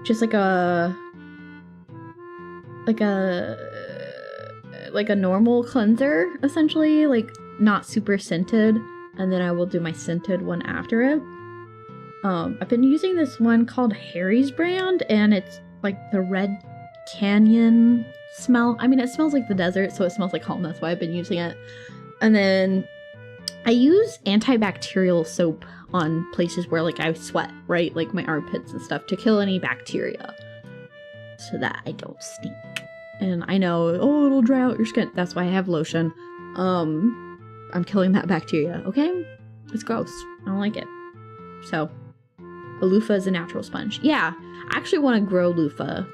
just like a normal cleanser, essentially, like not super scented, and then I will do my scented one after it. I've been using this one called Harry's brand, and it's like the Red Canyon smell. I mean, it smells like the desert, so it smells like home. That's why I've been using it. And then I use antibacterial soap on places where like I sweat, right? Like my armpits and stuff, to kill any bacteria so that I don't stink. And I know, oh, it'll dry out your skin. That's why I have lotion. I'm killing that bacteria, okay? It's gross. I don't like it. So, a loofah is a natural sponge. Yeah, I actually want to grow loofah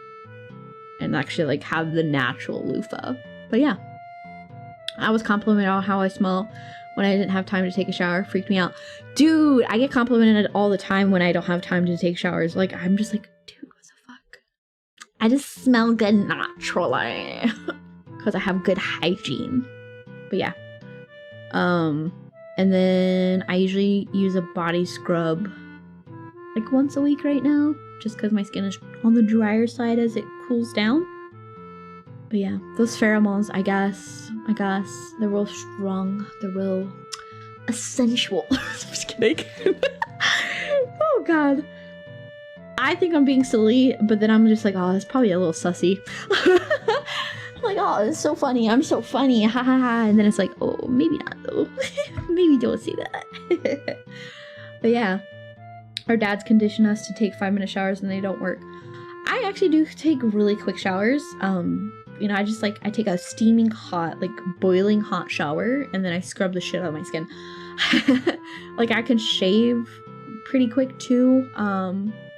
and actually like have the natural loofah. But yeah, I was complimented on how I smell when I didn't have time to take a shower. Freaked me out. Dude, I get complimented all the time when I don't have time to take showers. Like, I'm just like, dude, what the fuck? I just smell good naturally. Because I have good hygiene. But yeah. And then I usually use a body scrub like once a week right now. Just because my skin is on the drier side as it cools down. But yeah, those pheromones, I guess, they're real strong. They're real essential. I'm just kidding. Oh god. I think I'm being silly, but then I'm just like, oh, that's probably a little sussy. I'm like, oh, it's so funny. I'm so funny. Ha ha ha. And then it's like, oh, maybe not though. Maybe don't say that. But yeah. Our dads condition us to take 5-minute showers and they don't work. I actually do take really quick showers. You know, I take a steaming hot, like boiling hot shower, and then I scrub the shit out of my skin. Like I can shave pretty quick too.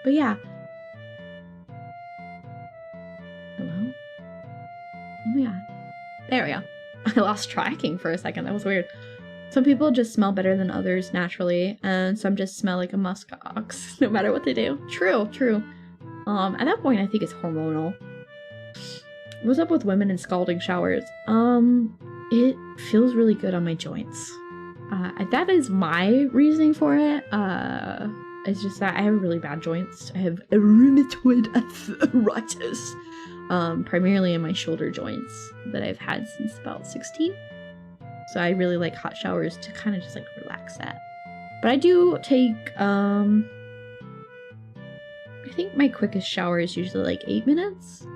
But yeah. Hello? Oh my god. There we go. I lost tracking for a second. That was weird. Some people just smell better than others naturally, and some just smell like a musk ox, no matter what they do. True, true. At that point, I think it's hormonal. What's up with women in scalding showers? It feels really good on my joints. That is my reasoning for it. It's just that I have really bad joints. I have rheumatoid arthritis, primarily in my shoulder joints that I've had since about 16. So I really like hot showers to kind of just like relax that. But I do take, I think my quickest shower is usually like 8 minutes.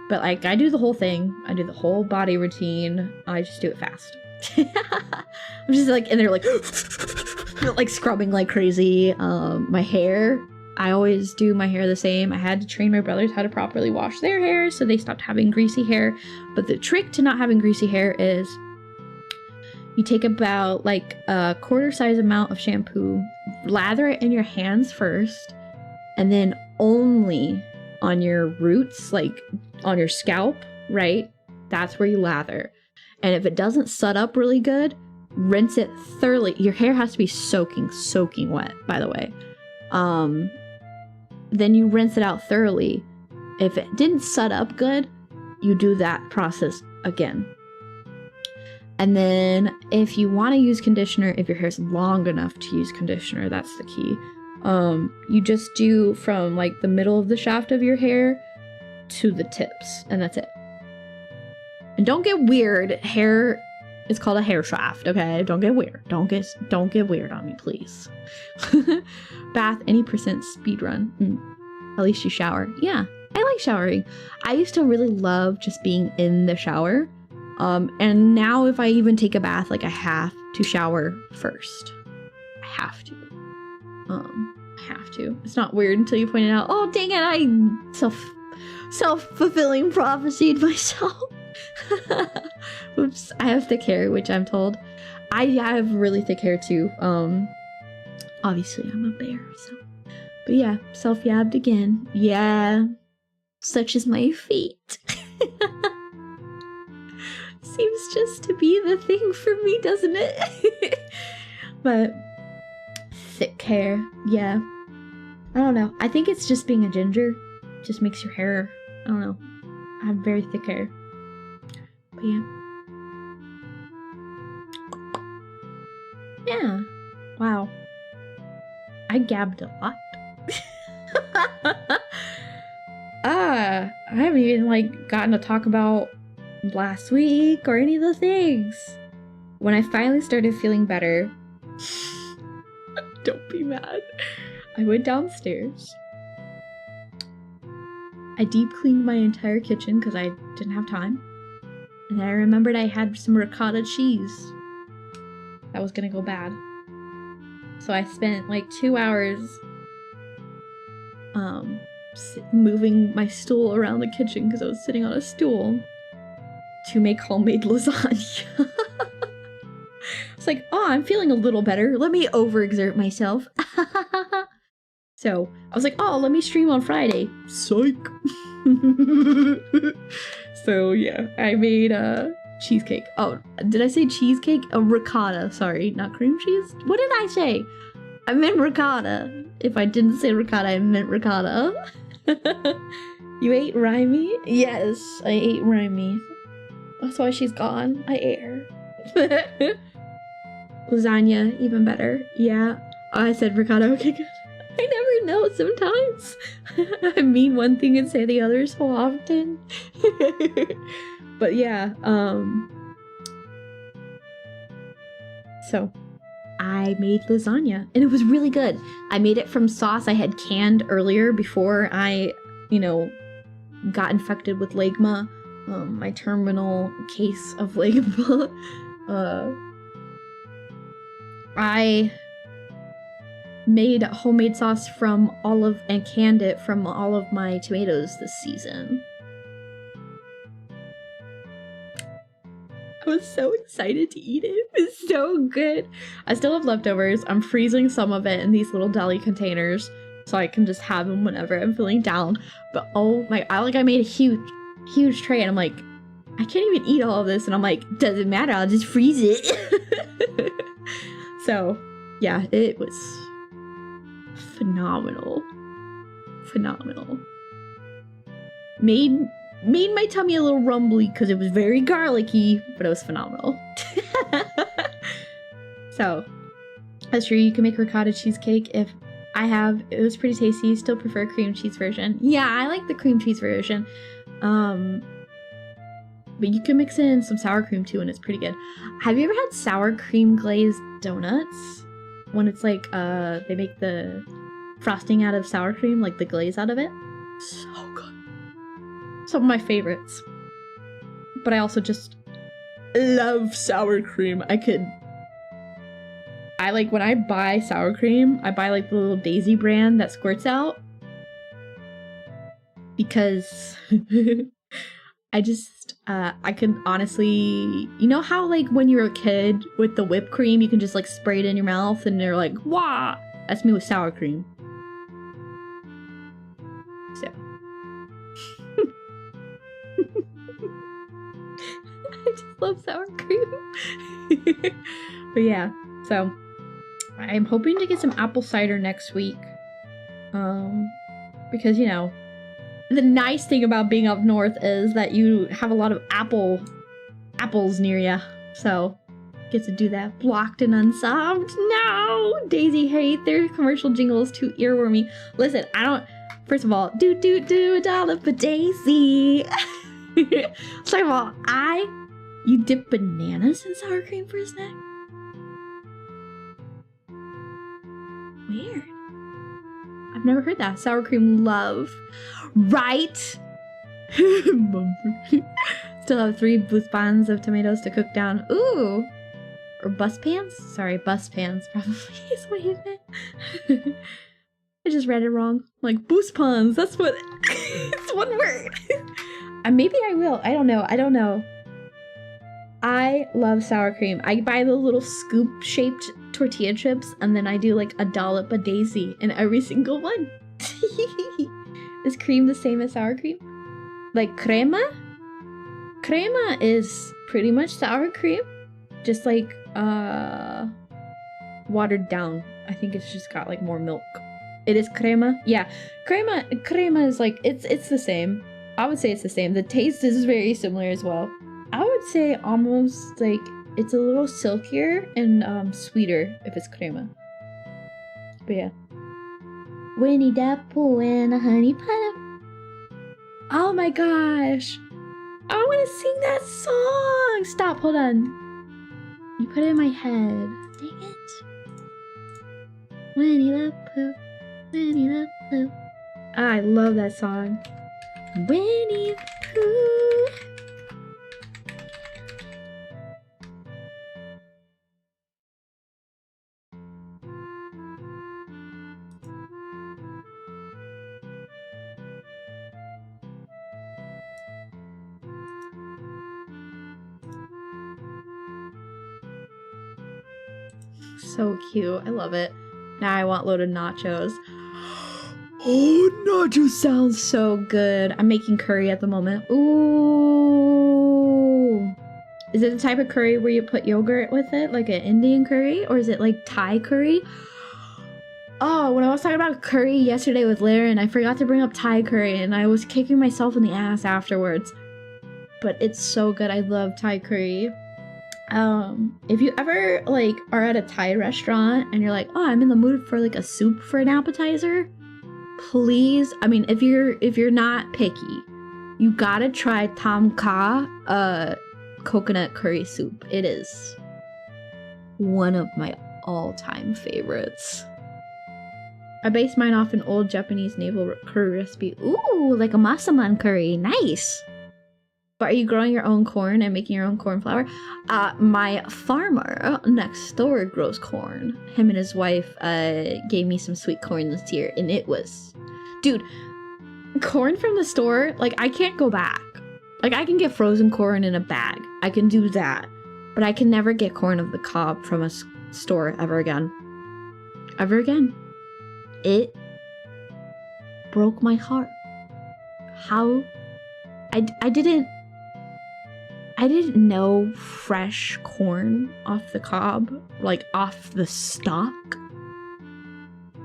But like I do the whole thing. I do the whole body routine. I just do it fast. I'm just like in there like like scrubbing like crazy. My hair, I always do my hair the same. I had to train my brothers how to properly wash their hair so they stopped having greasy hair. But the trick to not having greasy hair is you take about like a quarter size amount of shampoo, lather it in your hands first, and then only on your roots, like on your scalp, right? That's where you lather. And if it doesn't set up really good, rinse it thoroughly. Your hair has to be soaking wet, by the way. Then you rinse it out thoroughly. If it didn't set up good, you do that process again. And then if you want to use conditioner, if your hair's long enough to use conditioner, that's the key. You just do from like the middle of the shaft of your hair to the tips, and that's it. And don't get weird. Hair is called a hair shaft, okay? Don't get weird. Don't get weird on me, please. Bath, any percent speed run. At least you shower. Yeah, I like showering. I used to really love just being in the shower. And now if I even take a bath, like I have to shower first. I have to. It's not weird until you point it out. Oh, dang it, I self-fulfilling prophesied myself. Oops, I have thick hair, which I'm told. I have really thick hair too. Obviously I'm a bear, so. But yeah, self-yabbed again. Yeah, such is my fate. Seems just to be the thing for me, doesn't it? But thick hair, yeah. I don't know. I think it's just being a ginger. Just makes your hair, I don't know. I have very thick hair. But yeah. Yeah. Wow. I gabbed a lot. I haven't even like gotten to talk about last week or any of the things. When I finally started feeling better, don't be mad. I went downstairs. I deep cleaned my entire kitchen because I didn't have time. And then I remembered I had some ricotta cheese. That was gonna go bad. So I spent like 2 hours moving my stool around the kitchen because I was sitting on a stool to make homemade lasagna. It's like, oh, I'm feeling a little better. Let me overexert myself. So I was like, oh, let me stream on Friday. Psych. So yeah, I made a cheesecake. Oh, did I say cheesecake? A ricotta, sorry, not cream cheese. What did I say? I meant ricotta. If I didn't say ricotta, I meant ricotta. You ate Rhymy? Yes, I ate Rhymy. That's why she's gone. I ate her. Lasagna, even better. Yeah. Oh, I said ricotta. Okay, good. I never know sometimes. I mean one thing and say the other so often. But yeah, so I made lasagna and it was really good. I made it from sauce I had canned earlier before I, got infected with legma. My terminal case of legma. I made homemade sauce from and canned it from all of my tomatoes this season. was so excited to eat it. It's so good. I still have leftovers. I'm freezing some of it in these little deli containers so I can just have them whenever I'm feeling down. But oh my, I made a huge tray and I'm like, I can't even eat all of this. And I'm like, doesn't matter, I'll just freeze it. So yeah, it was phenomenal. Phenomenal. Made my tummy a little rumbly because it was very garlicky, but it was phenomenal. So, that's true. You can make ricotta cheesecake. If I have, it was pretty tasty. Still prefer cream cheese version. Yeah, I like the cream cheese version. But you can mix in some sour cream too, and it's pretty good. Have you ever had sour cream glazed donuts? When it's like, they make the frosting out of sour cream, like the glaze out of it. So good. Some of my favorites. But I also just love sour cream. I like, when I buy sour cream, I buy like the little Daisy brand that squirts out. Because I can honestly, you know how like when you're a kid with the whipped cream, you can just like spray it in your mouth and they're like, wah! That's me with sour cream. So. I just love sour cream. But yeah, so I'm hoping to get some apple cider next week. Because, you know, the nice thing about being up north is that you have a lot of apples near you. So, get to do that. Blocked and unsolved. No! Daisy hate their commercial jingles too earwormy. Listen, I don't... First of all, do $1 for Daisy. Second of all, you dip bananas in sour cream for a snack? Weird. I've never heard that. Sour cream love. Right? Still have 3 booth pans of tomatoes to cook down. Ooh! Or bus pans? Sorry, bus pans probably is what you meant. I just read it wrong. Like, boost pans, that's what... it's one word. Maybe I will. I don't know. I love sour cream. I buy the little scoop-shaped tortilla chips, and then I do like a dollop of Daisy in every single one. Is cream the same as sour cream? Like crema? Crema is pretty much sour cream. Just like, watered down. I think it's just got like more milk. It is crema? Yeah. Crema is like, it's the same. I would say it's the same. The taste is very similar as well. I would say almost like it's a little silkier and sweeter if it's crema. But yeah. Winnie the Pooh and a honey pot. Oh my gosh. I want to sing that song. Stop, hold on. You put it in my head. Dang it. Winnie the Pooh. Winnie the Pooh. I love that song. Winnie the Pooh. So cute. I love it. Now I want loaded nachos. Oh, nachos sounds so good. I'm making curry at the moment. Ooh. Is it the type of curry where you put yogurt with it? Like an Indian curry? Or is it like Thai curry? Oh, when I was talking about curry yesterday with Laren, I forgot to bring up Thai curry and I was kicking myself in the ass afterwards. But it's so good. I love Thai curry. If you ever like are at a Thai restaurant and you're like, oh, I'm in the mood for like a soup for an appetizer, please, I mean, if you're not picky, you gotta try Tam Kha coconut curry soup. It is one of my all-time favorites. I based mine off an old Japanese naval curry recipe. Ooh, like a masaman curry. Nice. But are you growing your own corn and making your own corn flour? My farmer next door grows corn. Him and his wife gave me some sweet corn this year, and it was... Dude, corn from the store, like, I can't go back. Like, I can get frozen corn in a bag. I can do that. but I can never get corn of the cob from a store ever again. Ever again. It broke my heart. How? I didn't know fresh corn off the cob, like off the stalk,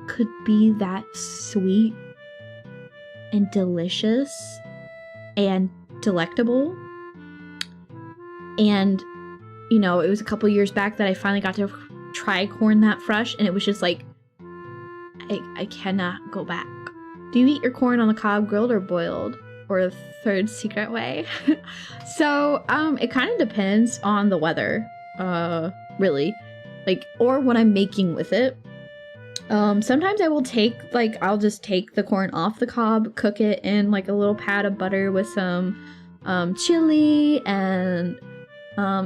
could be that sweet and delicious and delectable. And, you know, it was a couple years back that I finally got to try corn that fresh, and it was just like, I cannot go back. Do you eat your corn on the cob grilled or boiled? Or the third secret way? So, it kind of depends on the weather, really. Like, or what I'm making with it. Sometimes I will I'll just take the corn off the cob, cook it in like a little pat of butter with some chili, and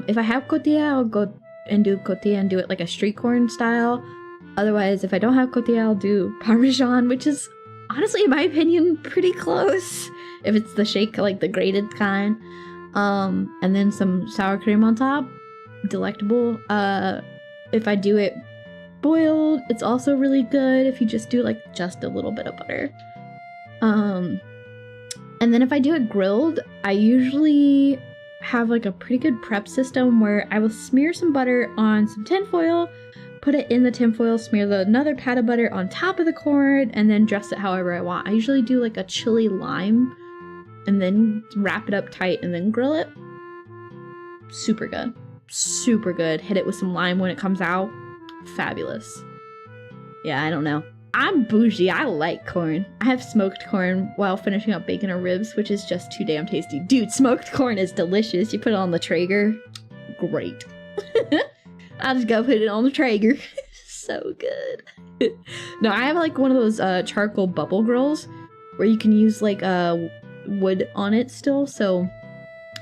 if I have cotija, I'll go and do cotija and do it like a street corn style. Otherwise, if I don't have cotija, I'll do Parmesan, which is honestly, in my opinion, pretty close. If it's the shake, like the grated kind. And then some sour cream on top. Delectable. If I do it boiled, it's also really good if you just do like just a little bit of butter. And then if I do it grilled, I usually have like a pretty good prep system where I will smear some butter on some tinfoil, put it in the tinfoil, smear another pat of butter on top of the corn, and then dress it however I want. I usually do like a chili lime and then wrap it up tight and then grill it. Super good. Super good. Hit it with some lime when it comes out. Fabulous. Yeah, I don't know. I'm bougie. I like corn. I have smoked corn while finishing up bacon or ribs, which is just too damn tasty. Dude, smoked corn is delicious. You put it on the Traeger. Great. I'll just go put it on the Traeger. So good. No, I have like one of those charcoal bubble grills where you can use like wood on it still. So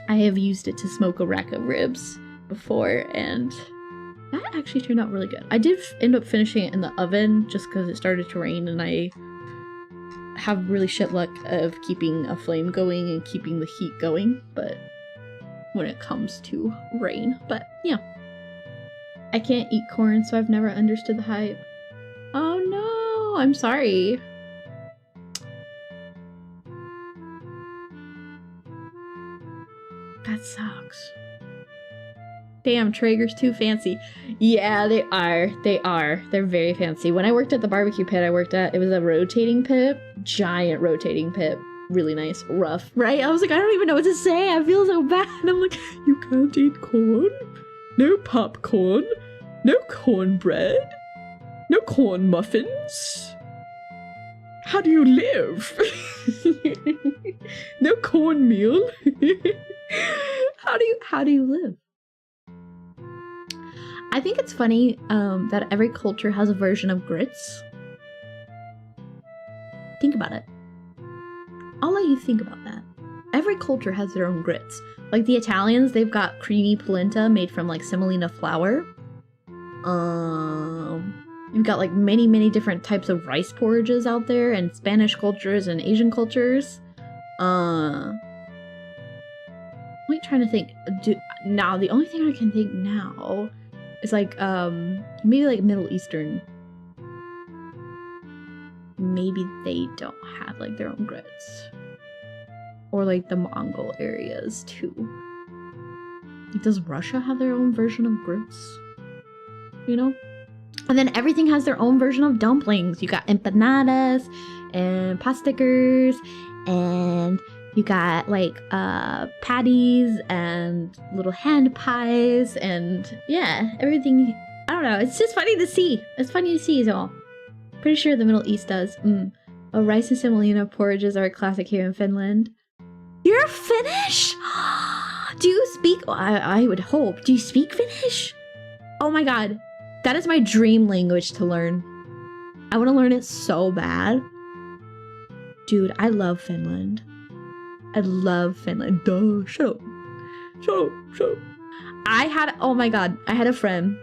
I have used it to smoke a rack of ribs before, and that actually turned out really good. I did end up finishing it in the oven just because it started to rain, and I have really shit luck of keeping a flame going and keeping the heat going, but when it comes to rain. But yeah, I can't eat corn, so I've never understood the hype. Oh no, I'm sorry. That sucks. Damn, Traeger's too fancy. Yeah, they are. They are. They're very fancy. When I worked at the barbecue pit I worked at, it was a rotating pit. Giant rotating pit. Really nice. Rough, right? I was like, I don't even know what to say. I feel so bad. I'm like, you can't eat corn? No popcorn? No cornbread? No corn muffins? How do you live? No cornmeal? How do you live? I think it's funny that every culture has a version of grits. Think about it. I'll let you think about that. Every culture has their own grits. Like the Italians, they've got creamy polenta made from like semolina flour. You've got like many different types of rice porridges out there, and Spanish cultures and Asian cultures. I'm like trying to think. Now the only thing I can think now is like maybe like Middle Eastern. Maybe they don't have like their own grits, or like the Mongol areas too. Does Russia have their own version of grits? You know? And then everything has their own version of dumplings. You got empanadas and pastikers, and you got like patties and little hand pies, and yeah, everything. I don't know. It's just funny to see. It's funny to see, is all. Pretty sure the Middle East does. Oh, rice and semolina porridges are a classic here in Finland. You're Finnish? Do you speak? I would hope. Do you speak Finnish? Oh my god. That is my dream language to learn. I want to learn it so bad. Dude, I love Finland. I love Finland. Duh, shut up. Shut up, shut up. Oh my god, I had a friend.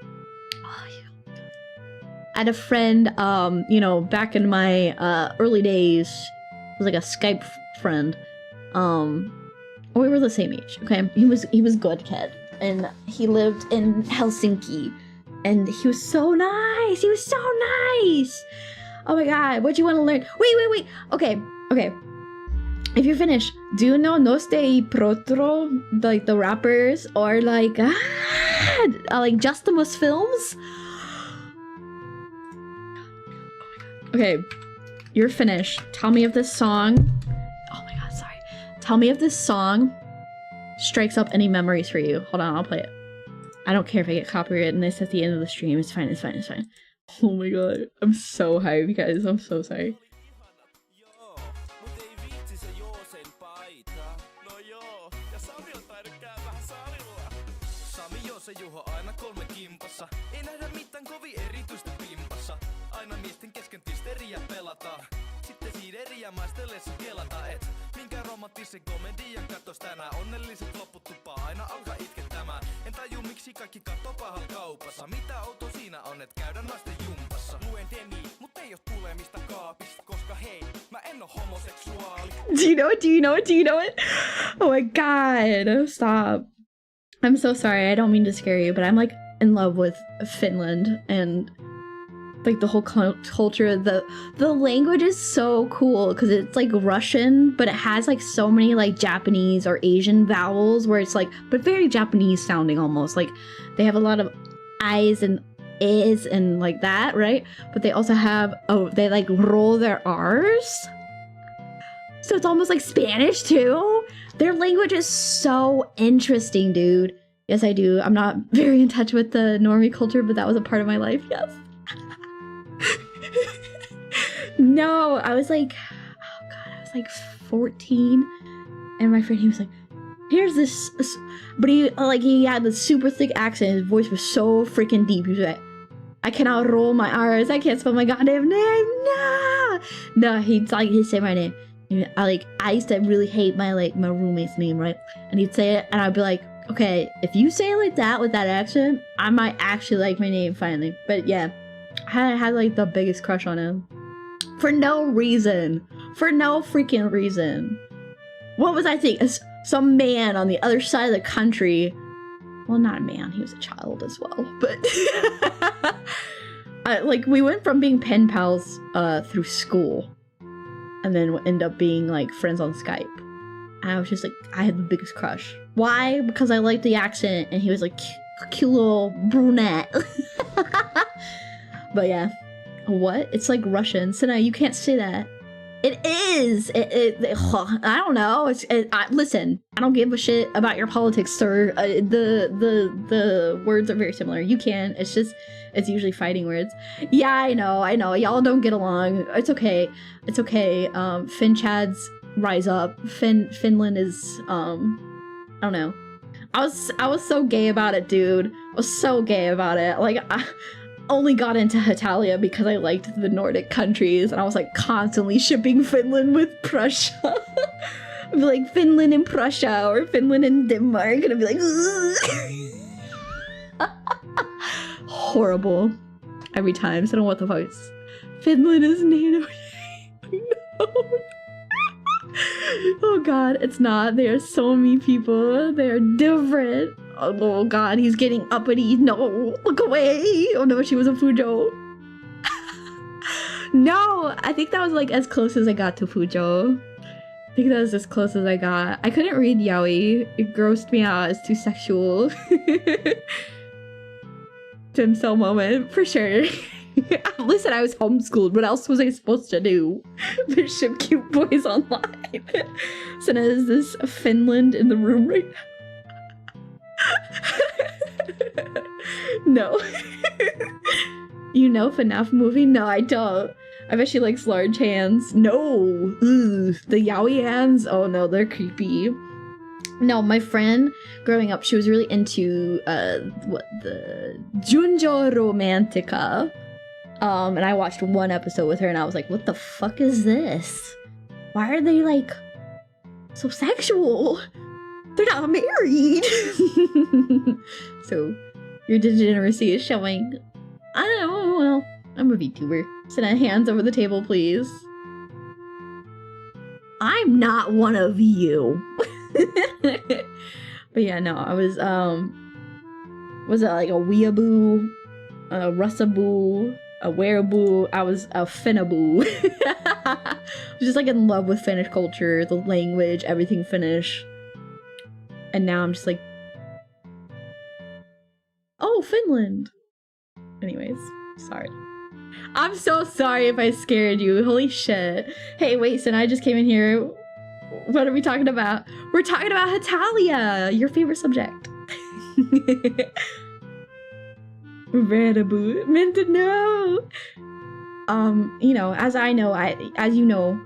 Oh, yeah. I had a friend, you know, back in my early days. It was like a Skype friend. We were the same age, okay? He was a good kid. and he lived in Helsinki, and he was so nice. He was so nice. Oh my god, what do you want to learn? Wait. Okay. If you're finished, do you know Noste y Protro, like the rappers, or like Justimus films? Okay, you're finished. Tell me if this song. Oh my god, sorry. Tell me if this song strikes up any memories for you. Hold on, I'll play it. I don't care if I get copyrighted and this at the end of the stream. It's fine. Oh my god, I'm so hyped, guys. I'm so sorry. Do you know it? Oh my god, stop. I'm so sorry, I don't mean to scare you, but I'm like in love with Finland and like the whole culture. The language is so cool because it's like Russian, but it has like so many like Japanese or Asian vowels where it's like, but very Japanese sounding almost. Like they have a lot of I's and is and like that, right? But they also have, they like roll their R's. So it's almost like Spanish too. Their language is so interesting, dude. Yes, I do. I'm not very in touch with the normie culture, but that was a part of my life, yes. No, I was like, oh god, I was like 14, and my friend, he was like, here's this, but he had this super thick accent. His voice was so freaking deep. He was like, I cannot roll my R's. I can't spell my goddamn name. No, he'd say my name. I used to really hate my roommate's name, right? And he'd say it, and I'd be like, okay, if you say it like that with that accent, I might actually like my name finally. But yeah, I had like the biggest crush on him. For no reason. For no freaking reason. What was I thinking? Some man on the other side of the country. Well, not a man, he was a child as well, but like we went from being pen pals through school and then end up being like friends on Skype. And I was just like, I had the biggest crush. Why? Because I liked the accent and he was like cute little brunette. But yeah. What? It's like Russian. Sena, you can't say that. It is. I don't know. Listen, I don't give a shit about your politics, sir. The words are very similar. You can. It's usually fighting words. Yeah, I know. Y'all don't get along. It's okay. Fin Chads rise up. Finland is I don't know. I was so gay about it, dude. I was so gay about it. Like I only got into Italia because I liked the Nordic countries, and I was like constantly shipping Finland with Prussia. I'd be like Finland and Prussia or Finland and Denmark, and I'd be like horrible every time. So I don't know what the fuck. Finland is NATO. No. Oh god, it's not. There are so many people. They're different. Oh god, he's getting uppity. No, look away. Oh no, she was a Fujo. No, I think that was like as close as I got to Fujo. I think that was as close as I got. I couldn't read yaoi. It grossed me out. It's too sexual. Timcell moment, for sure. Listen, I was homeschooled. What else was I supposed to do? Ship cute boys online. Sena, is this Finland in the room right now? No. You know FNAF movie? No, I don't. I bet she likes large hands. No. Ugh. The yaoi hands? Oh no, they're creepy. No, my friend growing up, she was really into the Junjo Romantica. And I watched one episode with her and I was like, what the fuck is this? Why are they like so sexual? They're not married. So your degeneracy is showing. I don't know, well, I'm a VTuber. Sena, hands over the table, please. I'm not one of you. But yeah, no, I was Was it like a weeaboo, a russaboo, a wereaboo? I was a Finnaboo. I was just like in love with Finnish culture, the language, everything Finnish. And now I'm just like, oh, Finland. Anyways, sorry. I'm so sorry if I scared you. Holy shit. Hey, wait, Sena, I just came in here. What are we talking about? We're talking about Hitalia, your favorite subject. Veraboo, meant to know. You know, as you know,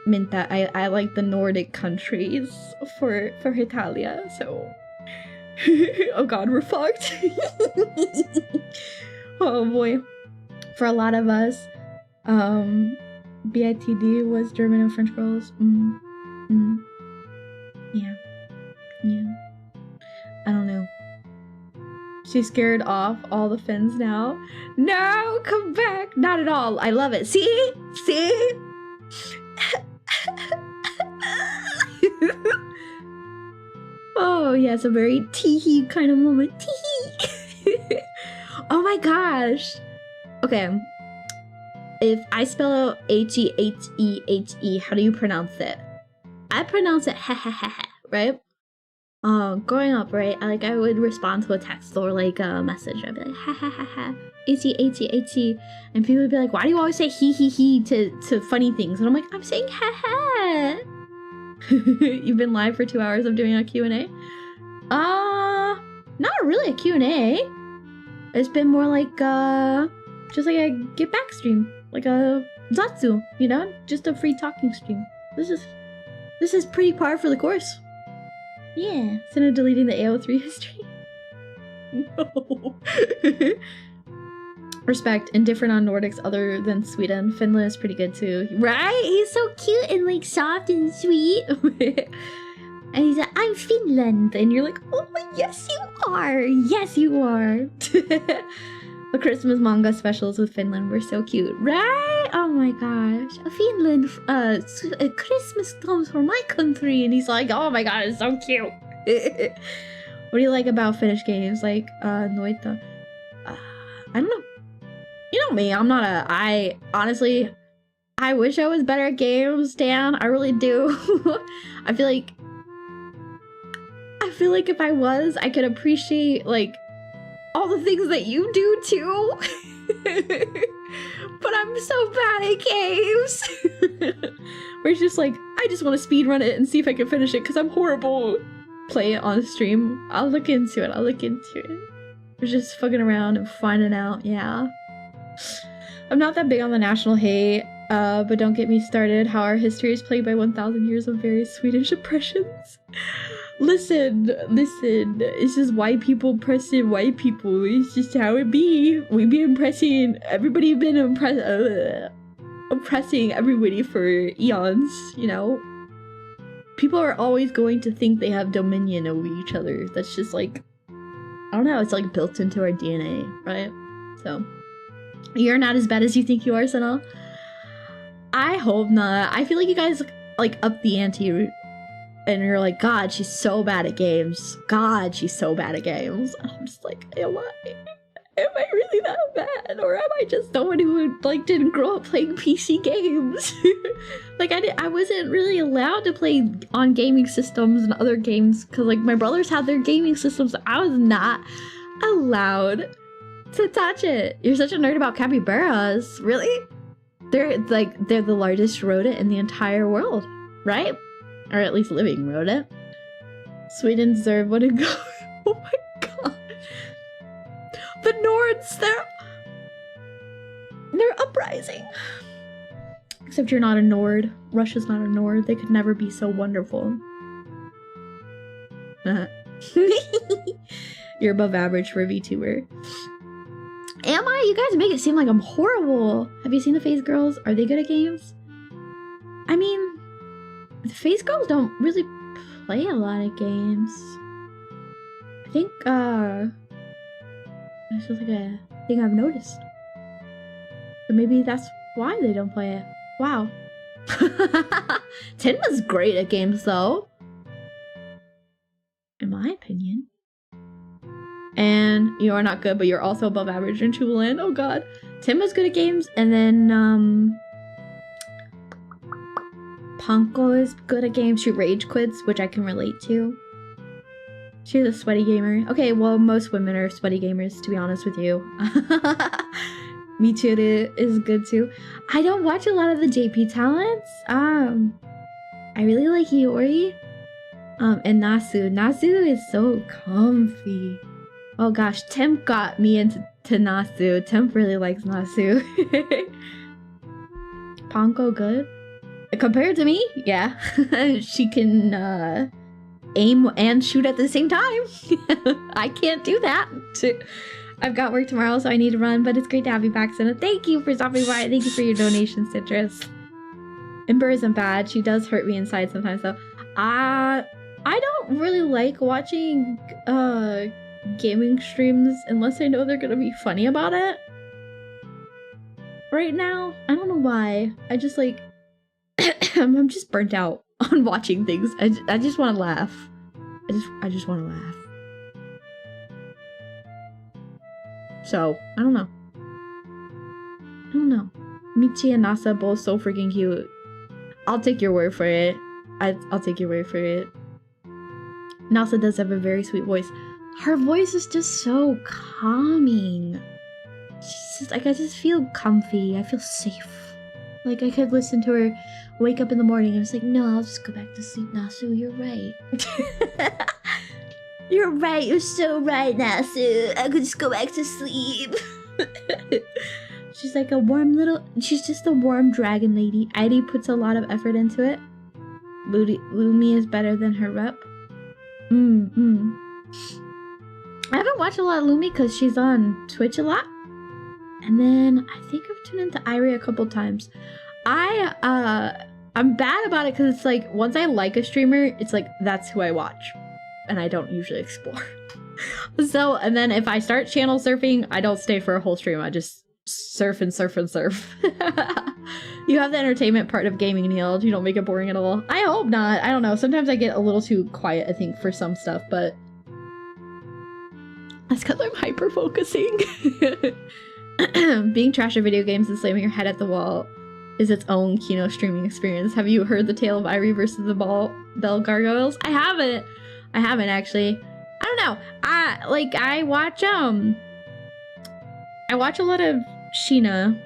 Minta, I like the Nordic countries for Hitalia, so oh god, we're fucked. Oh boy. For a lot of us, BITD was German and French girls. Yeah. I don't know. She's scared off all the Finns now. No, come back. Not at all. I love it. See? Oh, yeah, it's a very tee-hee kind of moment. Tee-hee. Oh my gosh. Okay. If I spell out H-E-H-E-H-E, how do you pronounce it? I pronounce it ha-ha-ha-ha, right? Growing up, right, I would respond to a text or like a message. I'd be like, ha-ha-ha-ha, H-E-H-E-H-E. And people would be like, why do you always say he-he-he to funny things? And I'm like, I'm saying ha-ha. You've been live for 2 hours of doing a Q&A? Not really a Q&A. It's been more like, just like a get back stream. Like a Zatsu, you know? Just a free talking stream. This is pretty par for the course. Yeah. Instead of deleting the AO3 history. No. Respect. Indifferent on Nordics other than Sweden. Finland is pretty good too. Right? He's so cute and like soft and sweet. And he's like, I'm Finland. And you're like, oh, yes you are. Yes you are. The Christmas manga specials with Finland were so cute, right? Oh my gosh. Finland, Christmas comes from my country. And he's like, oh my god, it's so cute. What do you like about Finnish games? Like, Noita? I don't know. You know me, I'm not honestly, I wish I was better at games, Dan. I really do. I feel like if I was, I could appreciate, like, all the things that you do too. But I'm so bad at games. Where it's just like, I just want to speedrun it and see if I can finish it because I'm horrible. Play it on stream. I'll look into it. We're just fucking around and finding out, yeah. I'm not that big on the national hate, but don't get me started how our history is plagued by 1,000 years of various Swedish oppressions. Listen, it's just white people oppressing white people. It's just how it be. We be oppressing, everybody been oppressing everybody for eons, you know? People are always going to think they have dominion over each other. That's just like, I don't know, it's like built into our DNA, right? So, you're not as bad as you think you are, Sena. I hope not. I feel like you guys like up the ante. And you're like, God, she's so bad at games. God, she's so bad at games. And I'm just like, am I really that bad? Or am I just someone who like didn't grow up playing PC games? Like I wasn't really allowed to play on gaming systems and other games because like my brothers had their gaming systems. I was not allowed to touch it. You're such a nerd about capybaras. Really? They're the largest rodent in the entire world, right? Or at least living rodent. Sweden deserve what it goes. Oh my god. The Nords, they're uprising. Except you're not a Nord. Russia's not a Nord. They could never be so wonderful. You're above average for a VTuber. Am I? You guys make it seem like I'm horrible. Have you seen the FaZe girls? Are they good at games? I mean, the FaZe girls don't really play a lot of games. I think, it's just like a thing I've noticed. So maybe that's why they don't play it. Wow. Tin was great at games, though. In my opinion. And you are not good, but you're also above average in Chubaland. Oh god. Tim was good at games, and then Panko is good at games. She rage quits, which I can relate to. She's a sweaty gamer. Okay, well, most women are sweaty gamers, to be honest with you. Michiru is good too. I don't watch a lot of the JP talents. I really like Hiyori. And Nasu. Nasu is so comfy. Oh gosh, Temp got me into Nasu. Temp really likes Nasu. Panko good? Compared to me, yeah. She can aim and shoot at the same time. I can't do that. I've got work tomorrow, so I need to run, but it's great to have you back, Sena. Thank you for stopping by. Thank you for your donation, Citrus. Ember isn't bad. She does hurt me inside sometimes, though. I don't really like watching gaming streams unless I know they're gonna be funny about it. Right now, I don't know why. I just like I'm just burnt out on watching things. I just want to laugh. I just want to laugh. So I don't know. Michi and Nasa both so freaking cute. I'll take your word for it. I'll take your word for it. Nasa does have a very sweet voice. Her voice is just so calming. She's just, like, I just feel comfy. I feel safe. Like, I could listen to her wake up in the morning and it's like, no, I'll just go back to sleep, Nasu. You're right. You're right. You're so right, Nasu. I could just go back to sleep. She's like a warm little... She's just a warm dragon lady. Airi puts a lot of effort into it. Lumi is better than her rep. I haven't watched a lot of Lumi because she's on Twitch a lot. And then I think I've tuned into Airi a couple times. I'm bad about it because it's like, once I like a streamer, it's like, that's who I watch. And I don't usually explore. So, and then if I start channel surfing, I don't stay for a whole stream. I just surf and surf and surf. You have the entertainment part of gaming, Neil. You don't make it boring at all. I hope not. I don't know. Sometimes I get a little too quiet, I think, for some stuff, but that's because I'm hyper-focusing. Being trash at video games and slamming your head at the wall is its own Kino streaming experience. Have you heard the tale of Irie versus the Bell Gargoyles? I haven't actually. I don't know. I watch a lot of Sheena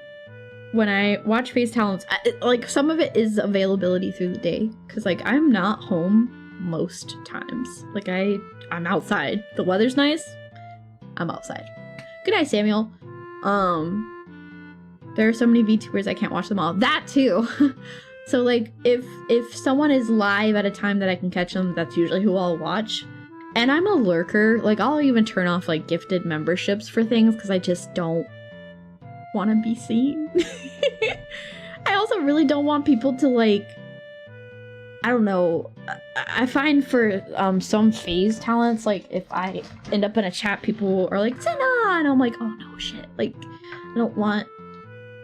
when I watch Face Talents. Like, some of it is availability through the day, because like I'm not home most times. Like I'm outside. The weather's nice. I'm outside. Good night, Samuel. There are so many VTubers I can't watch them all. That too. So like if someone is live at a time that I can catch them, that's usually who I'll watch. And I'm a lurker. Like, I'll even turn off like gifted memberships for things because I just don't want to be seen. I also really don't want people to like, I don't know. I find for some phase talents, like if I end up in a chat, people are like, Sena! And I'm like, oh no, shit. Like, I don't want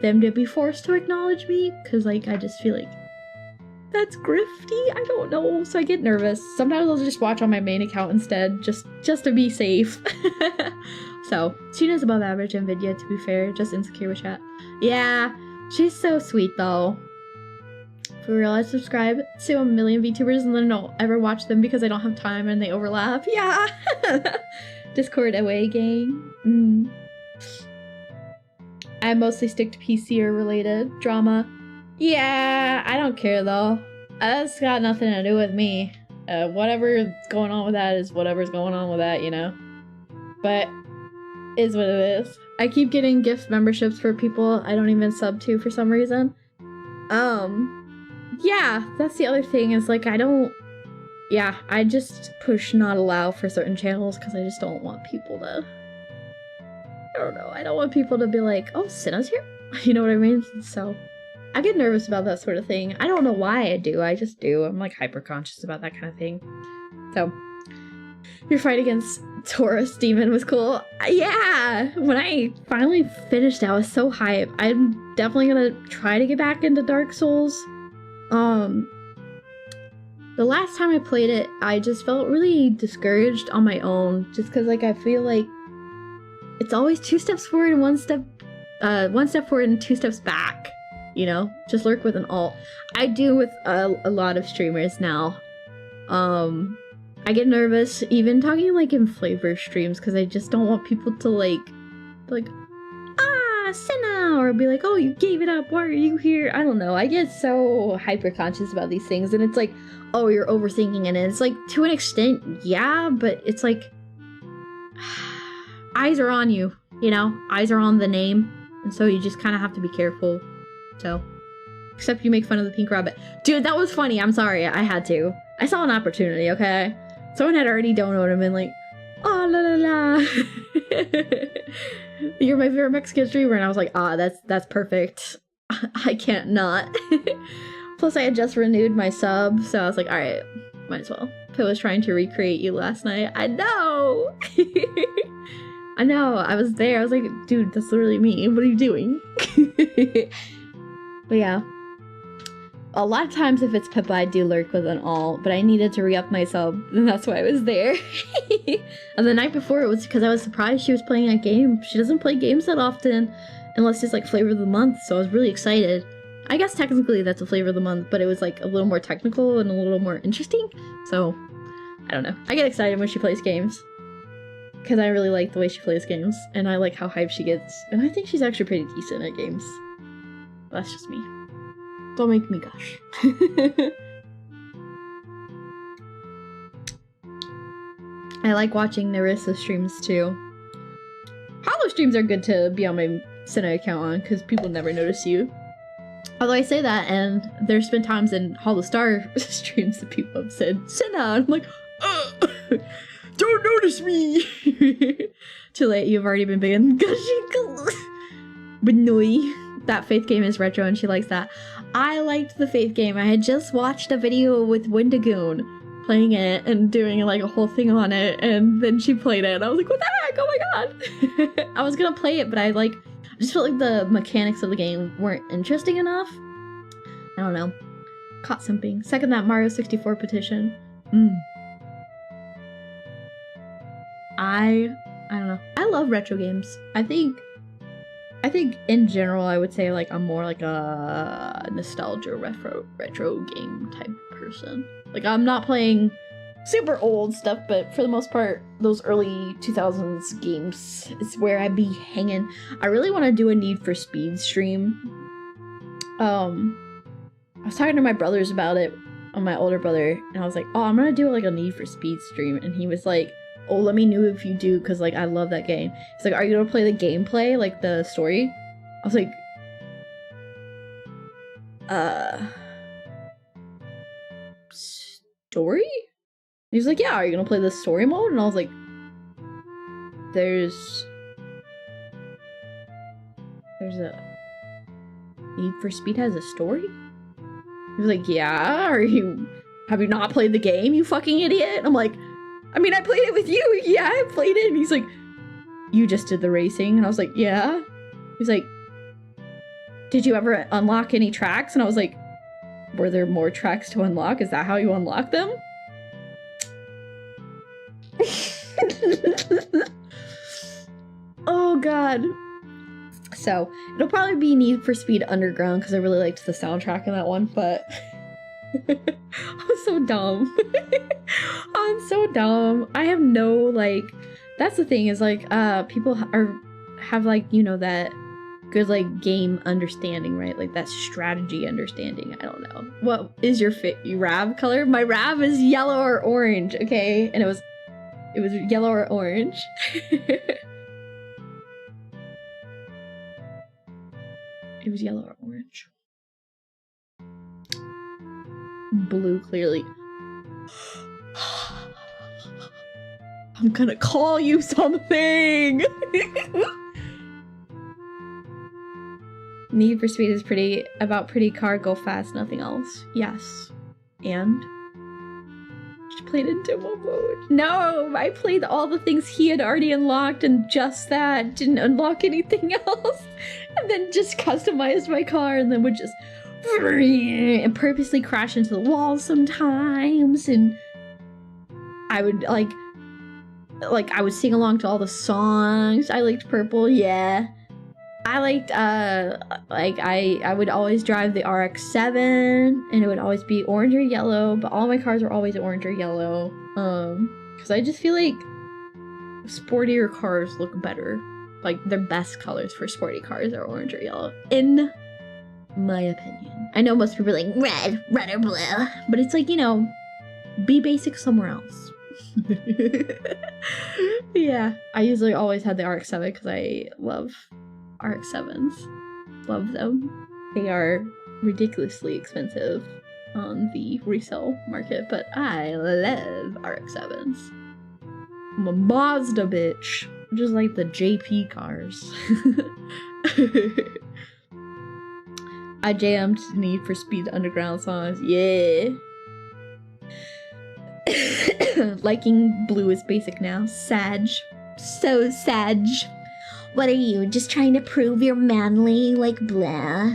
them to be forced to acknowledge me because like I just feel like that's grifty. I don't know. So I get nervous. Sometimes I'll just watch on my main account instead, just to be safe. So Sheena's above average in Vidya, to be fair, just insecure with chat. Yeah, she's so sweet though. For real, I subscribe to a million VTubers and then don't ever watch them because I don't have time and they overlap. Yeah. Discord away gang. I mostly stick to PC or related drama. Yeah, I don't care though. That's got nothing to do with me. Whatever's going on with that is whatever's going on with that, you know? But is what it is. I keep getting gift memberships for people I don't even sub to for some reason. Yeah, that's the other thing is like I just push not allow for certain channels because I just don't want people to, I don't know, I don't want people to be like, oh, Sena's here? You know what I mean? So I get nervous about that sort of thing. I don't know why I do. I just do. I'm like hyper conscious about that kind of thing. So your fight against Taurus Demon was cool. Yeah! When I finally finished it, I was so hyped. I'm definitely gonna try to get back into Dark Souls. The last time I played it, I just felt really discouraged on my own. Just because, like, I feel like it's always 2 steps forward and 1 step forward and 2 steps back. You know, just lurk with an alt. I do with a lot of streamers now. I get nervous even talking like in FlaVR streams because I just don't want people to like, ah, Sena, or be like, oh, you gave it up, why are you here? I don't know. I get so hyper conscious about these things, and it's like, oh, you're overthinking it. And it's like, to an extent, yeah, but it's like, eyes are on you, you know? Eyes are on the name, and so you just kind of have to be careful. So, except you make fun of the pink rabbit. Dude, that was funny. I'm sorry. I had to. I saw an opportunity, okay? Someone had already donated and been like, oh, la la la. You're my favorite Mexican streamer. And I was like, ah, that's perfect. I can't not. Plus, I had just renewed my sub, so I was like, alright, might as well. Pip was trying to recreate you last night. I know! I know, I was there. I was like, dude, that's literally me. What are you doing? But yeah, a lot of times if it's Pippa, I do lurk with an alt, but I needed to re-up my sub, and that's why I was there. And the night before, it was because I was surprised she was playing a game. She doesn't play games that often, unless it's like Flavor of the Month, so I was really excited. I guess technically that's a Flavor of the Month, but it was like a little more technical and a little more interesting, so I don't know. I get excited when she plays games, because I really like the way she plays games, and I like how hyped she gets, and I think she's actually pretty decent at games. That's just me. Don't make me gush. I like watching Narissa streams too. Hollow streams are good to be on my Sena account on, because people never notice you. Although I say that, and there's been times in Hollow Star streams that people have said, Sena, and I'm like, don't notice me! Too late, you've already been banned. But no. That Faith game is retro and she likes that. I liked the Faith game. I had just watched a video with Wendigoon playing it and doing like a whole thing on it, and then she played it and I was like, what the heck? Oh my god. I was gonna play it, but I just felt like the mechanics of the game weren't interesting enough. I don't know. Caught something. Second that Mario 64 petition. I don't know. I love retro games. I think in general, I would say like I'm more like a nostalgia retro game type person. Like I'm not playing super old stuff, but for the most part, those early 2000s games is where I'd be hanging. I really want to do a Need for Speed stream. I was talking to my brothers about it, my older brother, and I was like, oh, I'm gonna do like a Need for Speed stream, and he was like, oh, let me know if you do, because like I love that game. He's like, are you gonna play the gameplay, like the story? I was like, story? He was like, yeah, are you gonna play the story mode? And I was like, there's a Need for Speed has a story? He was like, yeah, have you not played the game, you fucking idiot? And I'm like, I mean, I played it with you. Yeah, I played it. And he's like, you just did the racing? And I was like, yeah. He's like, did you ever unlock any tracks? And I was like, were there more tracks to unlock? Is that how you unlock them? Oh god. So, it'll probably be Need for Speed Underground, because I really liked the soundtrack in that one, but I'm so dumb. I'm so dumb. I have no, like, that's the thing, is like, people have like, you know, that good like game understanding, right? Like that strategy understanding. I don't know. What is your Rav color? My Rav is yellow or orange, okay? And it was yellow or orange. It was yellow or orange. Blue, clearly. I'm gonna call you something! Need for Speed is about pretty car, go fast, nothing else. Yes. And? She played in demo mode. No! I played all the things he had already unlocked and just that. Didn't unlock anything else. And then just customized my car and then would just and purposely crash into the wall sometimes, and I would like like, I would sing along to all the songs. I liked purple, yeah. I liked, like, I would always drive the RX-7, and it would always be orange or yellow, but all my cars were always orange or yellow. Because I just feel like sportier cars look better. Like, the best colors for sporty cars are orange or yellow, in my opinion. I know most people are like, red or blue, but it's like, you know, be basic somewhere else. Yeah, I usually always had the RX-7 because I love RX-7s. Love them. They are ridiculously expensive on the resale market, but I love RX-7s. I'm a Mazda bitch. Just like the JP cars. I jammed Need for Speed Underground songs. Yeah. Liking blue is basic now. Sag. So Sag. What are you, just trying to prove you're manly? Like, blah.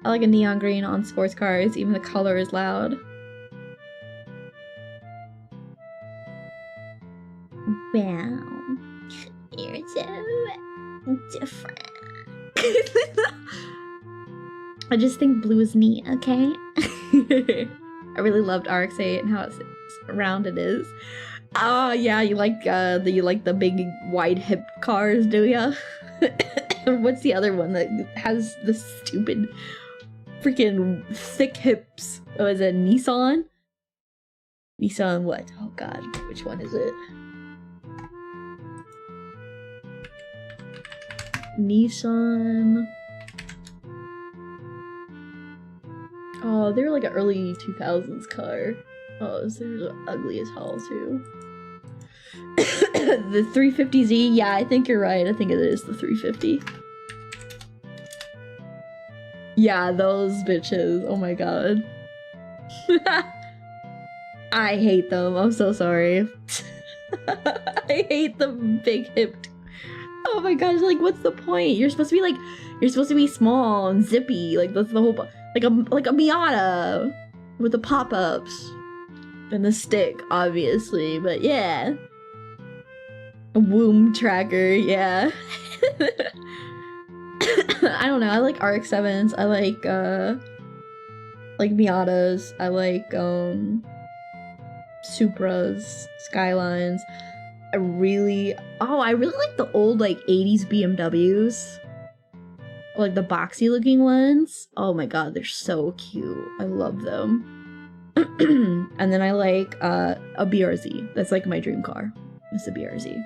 I like a neon green on sports cars. Even the color is loud. Wow. You're so different. I just think blue is neat, okay? I really loved RX-8 and how round it is. Oh yeah, you like the big wide hip cars, do ya? What's the other one that has the stupid freaking thick hips? Oh, is it Nissan? Nissan what? Oh god, which one is it? Nissan. Oh, they're like an early 2000s car. Oh, they're ugly as hell too. The 350Z, yeah, I think you're right. I think it is the 350. Yeah, those bitches. Oh my god. I hate them. I'm so sorry. I hate the big hipped. Oh my gosh, like what's the point? You're supposed to be small and zippy. Like that's the whole like a Miata with the pop-ups and the stick, obviously, but yeah. A womb tracker, yeah. I don't know, I like RX-7s, I like Miatas, I like Supras, Skylines. I really like the old like 80s BMWs. Like the boxy looking ones. Oh my god, they're so cute. I love them. And then I like a BRZ. That's like my dream car. It's a BRZ.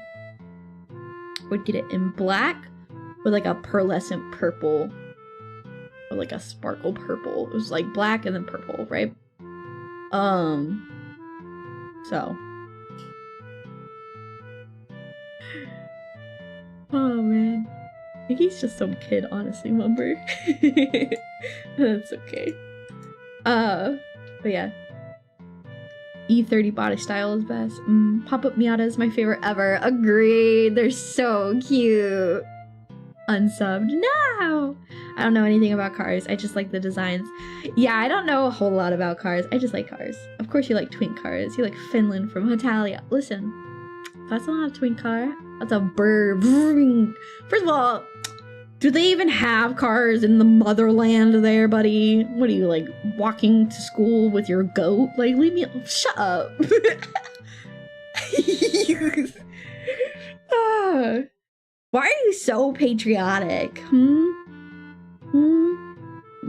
Would get it in black with like a pearlescent purple or like a sparkle purple. It was like black and then purple, right? So oh man, I think he's just some kid, honestly, Mumber. That's okay. But yeah. E30 body style is best. Pop-up Miata is my favorite ever. Agreed. They're so cute. Unsubbed. No! I don't know anything about cars. I just like the designs. Yeah, I don't know a whole lot about cars. I just like cars. Of course you like twink cars. You like Finland from Hitalia. Listen, that's not a twink car. That's a burr. First of all, do they even have cars in the motherland there, buddy? What are you, like, walking to school with your goat? Like, leave me alone. Shut up. Why are you so patriotic? You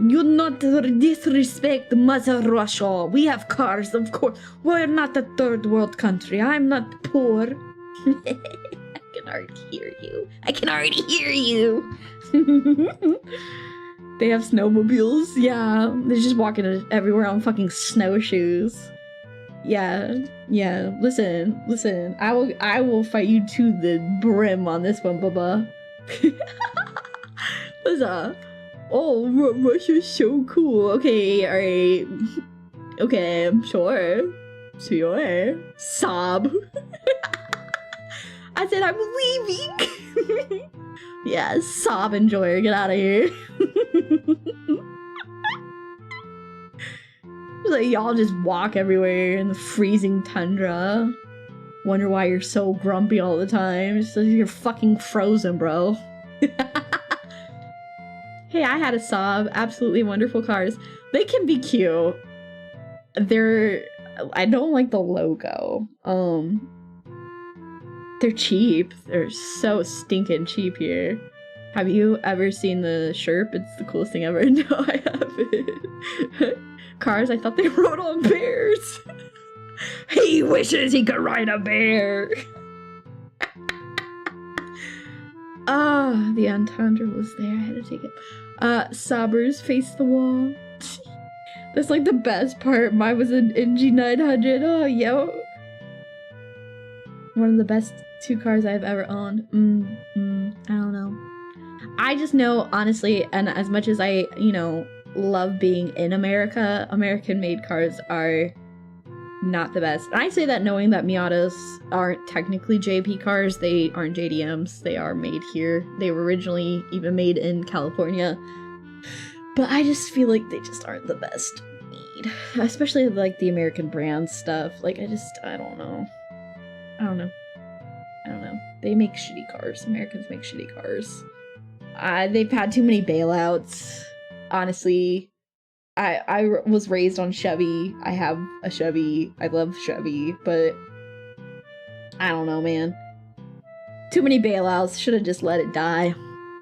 not disrespect Mother Russia. We have cars, of course. We're not a third world country. I'm not poor. I can already hear you. I can already hear you. They have snowmobiles. Yeah, they're just walking everywhere on fucking snowshoes. Yeah. Listen. I will fight you to the brim on this one, Bubba. Listen. Oh, Russia's so cool. Okay, alright. Okay, sure. Sob. I said I'm leaving. Yeah, sob enjoyer, get out of here. Like y'all just walk everywhere in the freezing tundra. Wonder why you're so grumpy all the time. It's like you're fucking frozen, bro. Hey, I had a Saab. Absolutely wonderful cars. They can be cute. I don't like the logo. They're cheap. They're so stinking cheap here. Have you ever seen the Sherp? It's the coolest thing ever. No, I haven't. Cars, I thought they rode on bears. He wishes he could ride a bear. Ah, the entendre was there. I had to take it. Sabers face the wall. That's like the best part. Mine was an NG900. Oh, yo. One of the best 2 cars I've ever owned. I don't know. I just know, honestly, and as much as I, you know, love being in America, American-made cars are not the best. And I say that knowing that Miatas aren't technically JP cars. They aren't JDMs. They are made here. They were originally even made in California. But I just feel like they just aren't the best made. Especially like the American brand stuff. Like, I don't know. I don't know. They make shitty cars. Americans make shitty cars. They've had too many bailouts. Honestly, I was raised on Chevy. I have a Chevy. I love Chevy, but I don't know, man. Too many bailouts. Should have just let it die.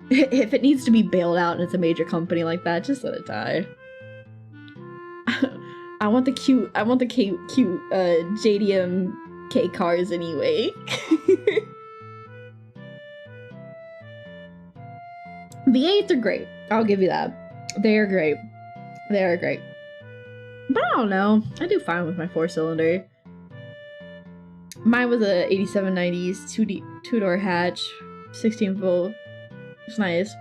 If it needs to be bailed out and it's a major company like that, just let it die. I want the cute JDM K cars anyway. V8s are great. I'll give you that. They are great. They are great. But I don't know. I do fine with my 4-cylinder. Mine was a 8790s 2-door hatch, 16 volt. It's nice.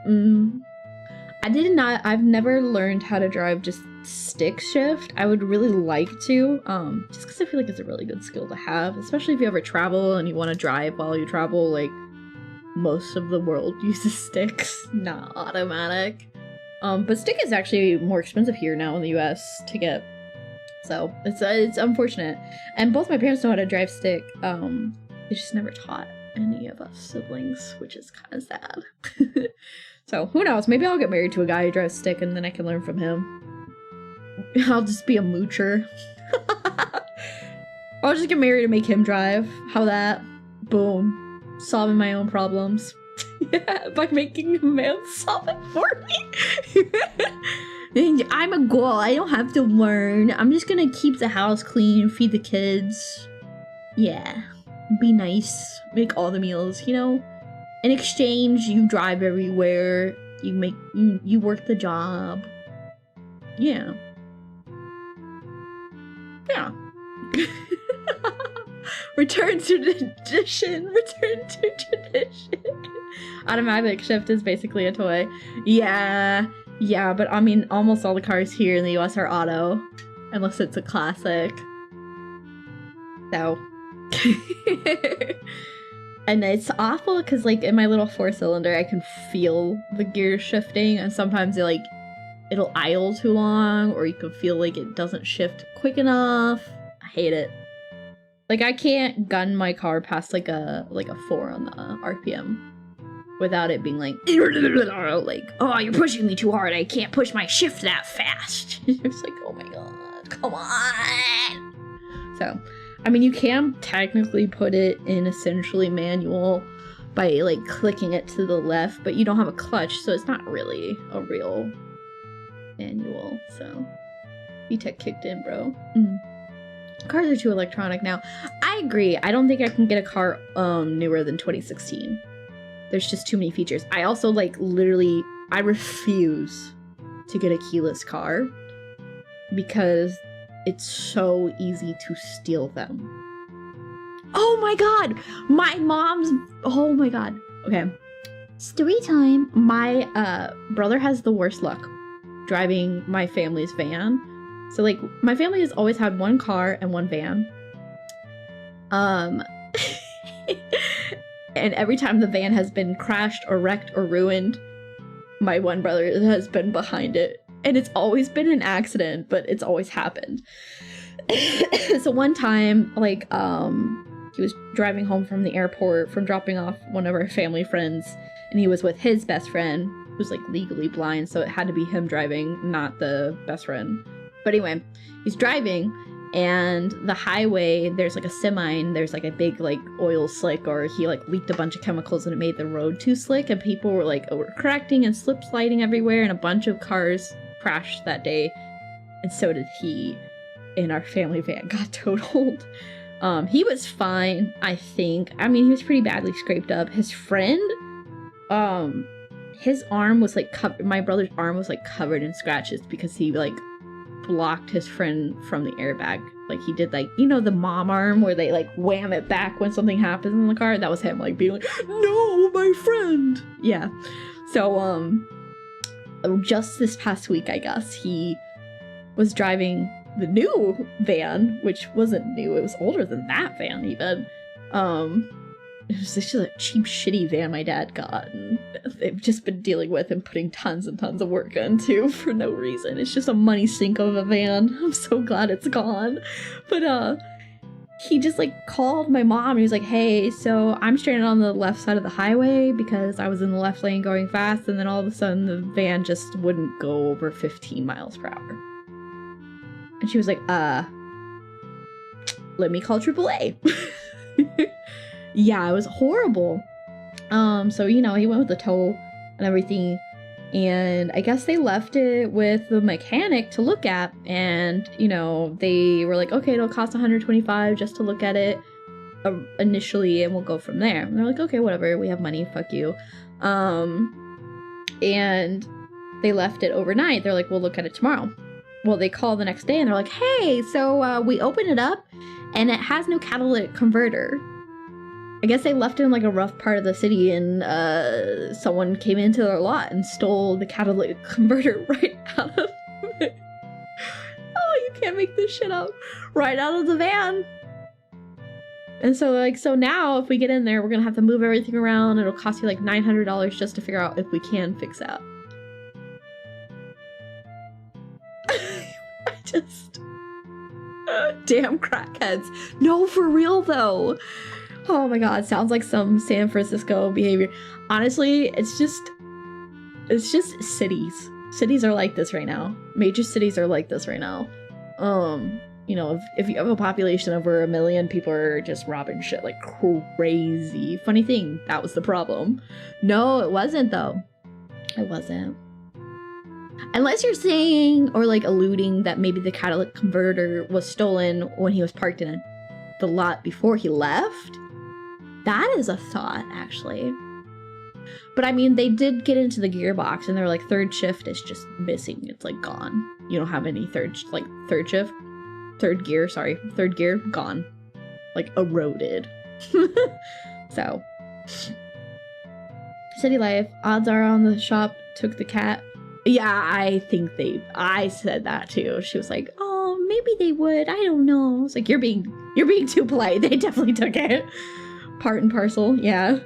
I've never learned how to drive just stick shift. I would really like to, just because I feel like it's a really good skill to have, especially if you ever travel and you want to drive while you travel. Like, most of the world uses sticks, not automatic. But stick is actually more expensive here now in the US to get. So it's unfortunate. And both my parents know how to drive stick. They just never taught any of us siblings, which is kind of sad. So who knows? Maybe I'll get married to a guy who drives stick and then I can learn from him. I'll just be a moocher. I'll just get married and make him drive. How that? Boom. Solving my own problems. Yeah, by making a man solve it for me. I'm a girl. I don't have to learn. I'm just gonna keep the house clean, feed the kids. Yeah. Be nice. Make all the meals, you know? In exchange, you drive everywhere. You work the job. Yeah. Yeah. Return to tradition. Automatic shift is basically a toy. Yeah, but I mean, almost all the cars here in the US are auto, unless it's a classic. So. And it's awful because, like, in my little 4-cylinder, I can feel the gears shifting, and sometimes it'll idle too long, or you can feel like it doesn't shift quick enough. I hate it. Like, I can't gun my car past like a 4 on the RPM without it being like, oh, you're pushing me too hard. I can't push my shift that fast. It's like, oh my god, come on. So, I mean, you can technically put it in essentially manual by like clicking it to the left, but you don't have a clutch, so it's not really a real manual. So, VTech kicked in, bro. Cars are too electronic now. I agree. I don't think I can get a car newer than 2016. There's just too many features. I also literally, I refuse to get a keyless car because it's so easy to steal them. Oh my god! Oh my god. Okay. Story time. My brother has the worst luck driving my family's van. So, like, my family has always had one car and one van. And every time the van has been crashed or wrecked or ruined, my one brother has been behind it. And it's always been an accident, but it's always happened. So one time, like, He was driving home from the airport from dropping off one of our family friends, and he was with his best friend, who's like legally blind, so it had to be him driving, not the best friend. But anyway, he's driving, and the highway, there's like a semi, and there's like a big like oil slick, or he like leaked a bunch of chemicals and it made the road too slick, and people were like overcorrecting and slip sliding everywhere, and a bunch of cars crashed that day, and so did he. And our family van got totaled. He was fine, I think. I mean, he was pretty badly scraped up. His friend, his arm was like covered. My brother's arm was like covered in scratches because he like blocked his friend from the airbag. Like he did, like, you know, the mom arm where they like wham it back when something happens in the car. That was him like being like, no, my friend. Yeah. So just this past week, I guess, he was driving the new van, which wasn't new, it was older than that van even. It was just a cheap, shitty van my dad got, and they've just been dealing with and putting tons and tons of work into for no reason. It's just a money sink of a van. I'm so glad it's gone. But he just like called my mom and he was like, hey, so I'm stranded on the left side of the highway because I was in the left lane going fast, and then all of a sudden the van just wouldn't go over 15 miles per hour. And she was like, let me call AAA. Yeah, it was horrible. So, you know, he went with the tow and everything. And I guess they left it with the mechanic to look at. And, you know, they were like, okay, it'll cost $125 just to look at it initially, and we'll go from there. And they're like, okay, whatever, we have money, fuck you. And they left it overnight. They're like, we'll look at it tomorrow. Well, they call the next day and they're like, hey, so we opened it up and it has no catalytic converter. I guess they left it in like a rough part of the city, and someone came into their lot and stole the catalytic converter right out of it. Oh, you can't make this shit up. Right out of the van. And so like, so now if we get in there, we're gonna have to move everything around. It'll cost you like $900 just to figure out if we can fix that. Just damn crackheads. No, for real though. Oh my god, sounds like some San Francisco behavior. Honestly, it's just cities. Cities are like this right now. Major cities are like this right now. You know, if you have a population over 1 million, people are just robbing shit like crazy. Funny thing, that was the problem. No, it wasn't though. It wasn't. Unless you're saying or like alluding that maybe the catalytic converter was stolen when he was parked in the lot before he left. That is a thought, actually. But I mean, they did get into the gearbox and they're like, third shift is just missing. It's like gone. You don't have any third shift. Third gear, gone. Like eroded. So. City life, odds are on the shop took the cat. Yeah, I said that too. She was like, oh, maybe they would. I don't know. I was like, you're being too polite. They definitely took it. Part and parcel. Yeah.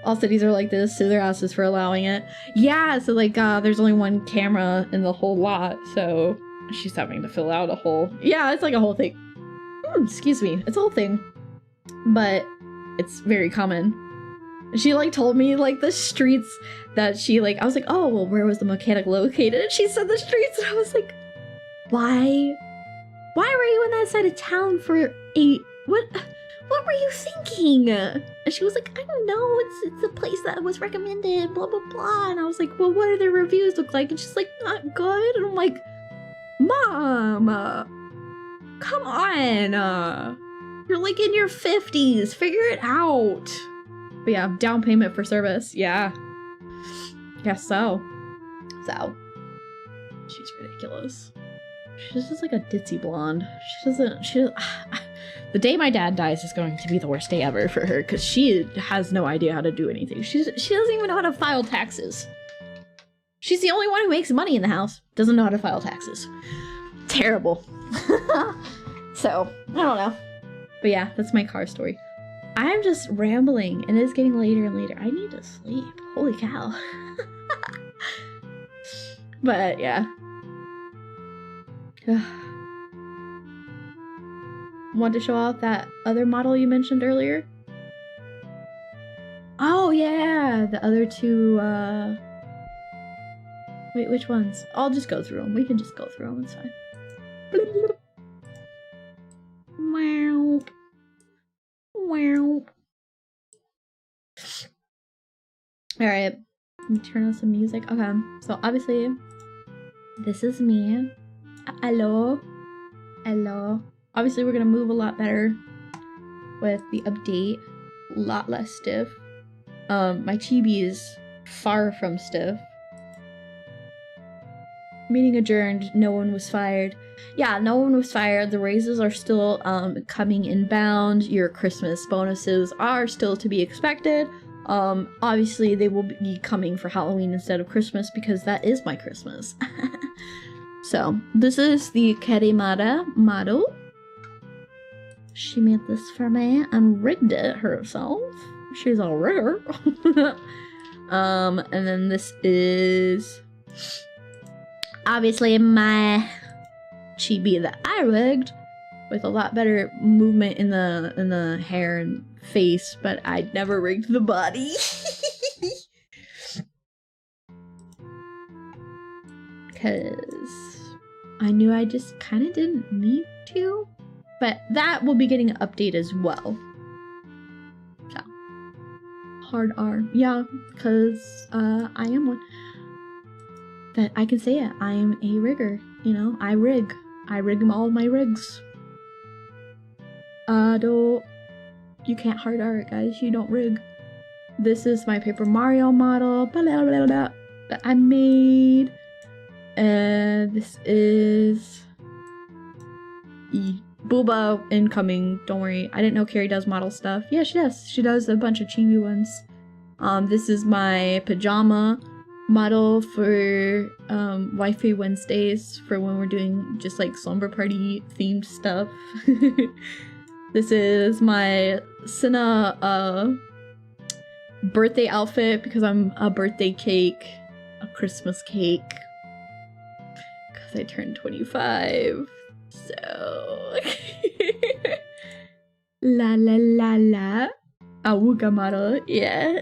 All cities are like this. Sue their asses for allowing it. Yeah, so like, there's only one camera in the whole lot. So she's having to fill out a whole, yeah, it's like a whole thing. Excuse me. It's a whole thing. But it's very common. She like told me like the streets that she like, I was like, oh, well, where was the mechanic located? And she said the streets, and I was like, why were you in that side of town for what were you thinking? And she was like, I don't know, it's a place that was recommended, blah, blah, blah. And I was like, well, what do their reviews look like? And she's like, not good. And I'm like, Mom, come on. You're like in your 50s, figure it out. But yeah, down payment for service. Yeah. Guess so. So. She's ridiculous. She's just like a ditzy blonde. The day my dad dies is going to be the worst day ever for her, because she has no idea how to do anything. She doesn't even know how to file taxes. She's the only one who makes money in the house. Doesn't know how to file taxes. Terrible. So, I don't know. But yeah, that's my car story. I'm just rambling, and it's getting later and later. I need to sleep. Holy cow. But yeah. want to show off that other model you mentioned earlier? Oh yeah, the other two, wait, which ones? I'll just go through them. We can just go through them, it's fine. Wow. Wow. Alright, let me turn on some music. Okay, so obviously, this is me. Hello. Hello. Obviously, we're gonna move a lot better with the update. A lot less stiff. My chibi is far from stiff. Meeting adjourned. No one was fired. Yeah, no one was fired. The raises are still coming inbound. Your Christmas bonuses are still to be expected. Obviously, they will be coming for Halloween instead of Christmas because that is my Christmas. So, this is the MENHARA model. She made this for me and rigged it herself. She's a rigger. And then this is obviously my chibi that I rigged with a lot better movement in the hair and face, but I never rigged the body. Because I knew I just kind of didn't need to. But that will be getting an update as well. So, hard R. Yeah, because I am one. That I can say it. I am a rigger. You know, I rig. I rig all my rigs. You can't hard R it, guys. You don't rig. This is my Paper Mario model. Blah, blah, blah, blah, that I made. And this is Booba incoming. Don't worry. I didn't know Carrie does model stuff. Yeah, she does. She does a bunch of chibi ones. This is my pajama model for Wi-Fi Wednesdays for when we're doing just like slumber party themed stuff. This is my Sena birthday outfit because I'm a birthday cake, a Christmas cake. Because I turned 25. So la la la la. Awuga model, yeah.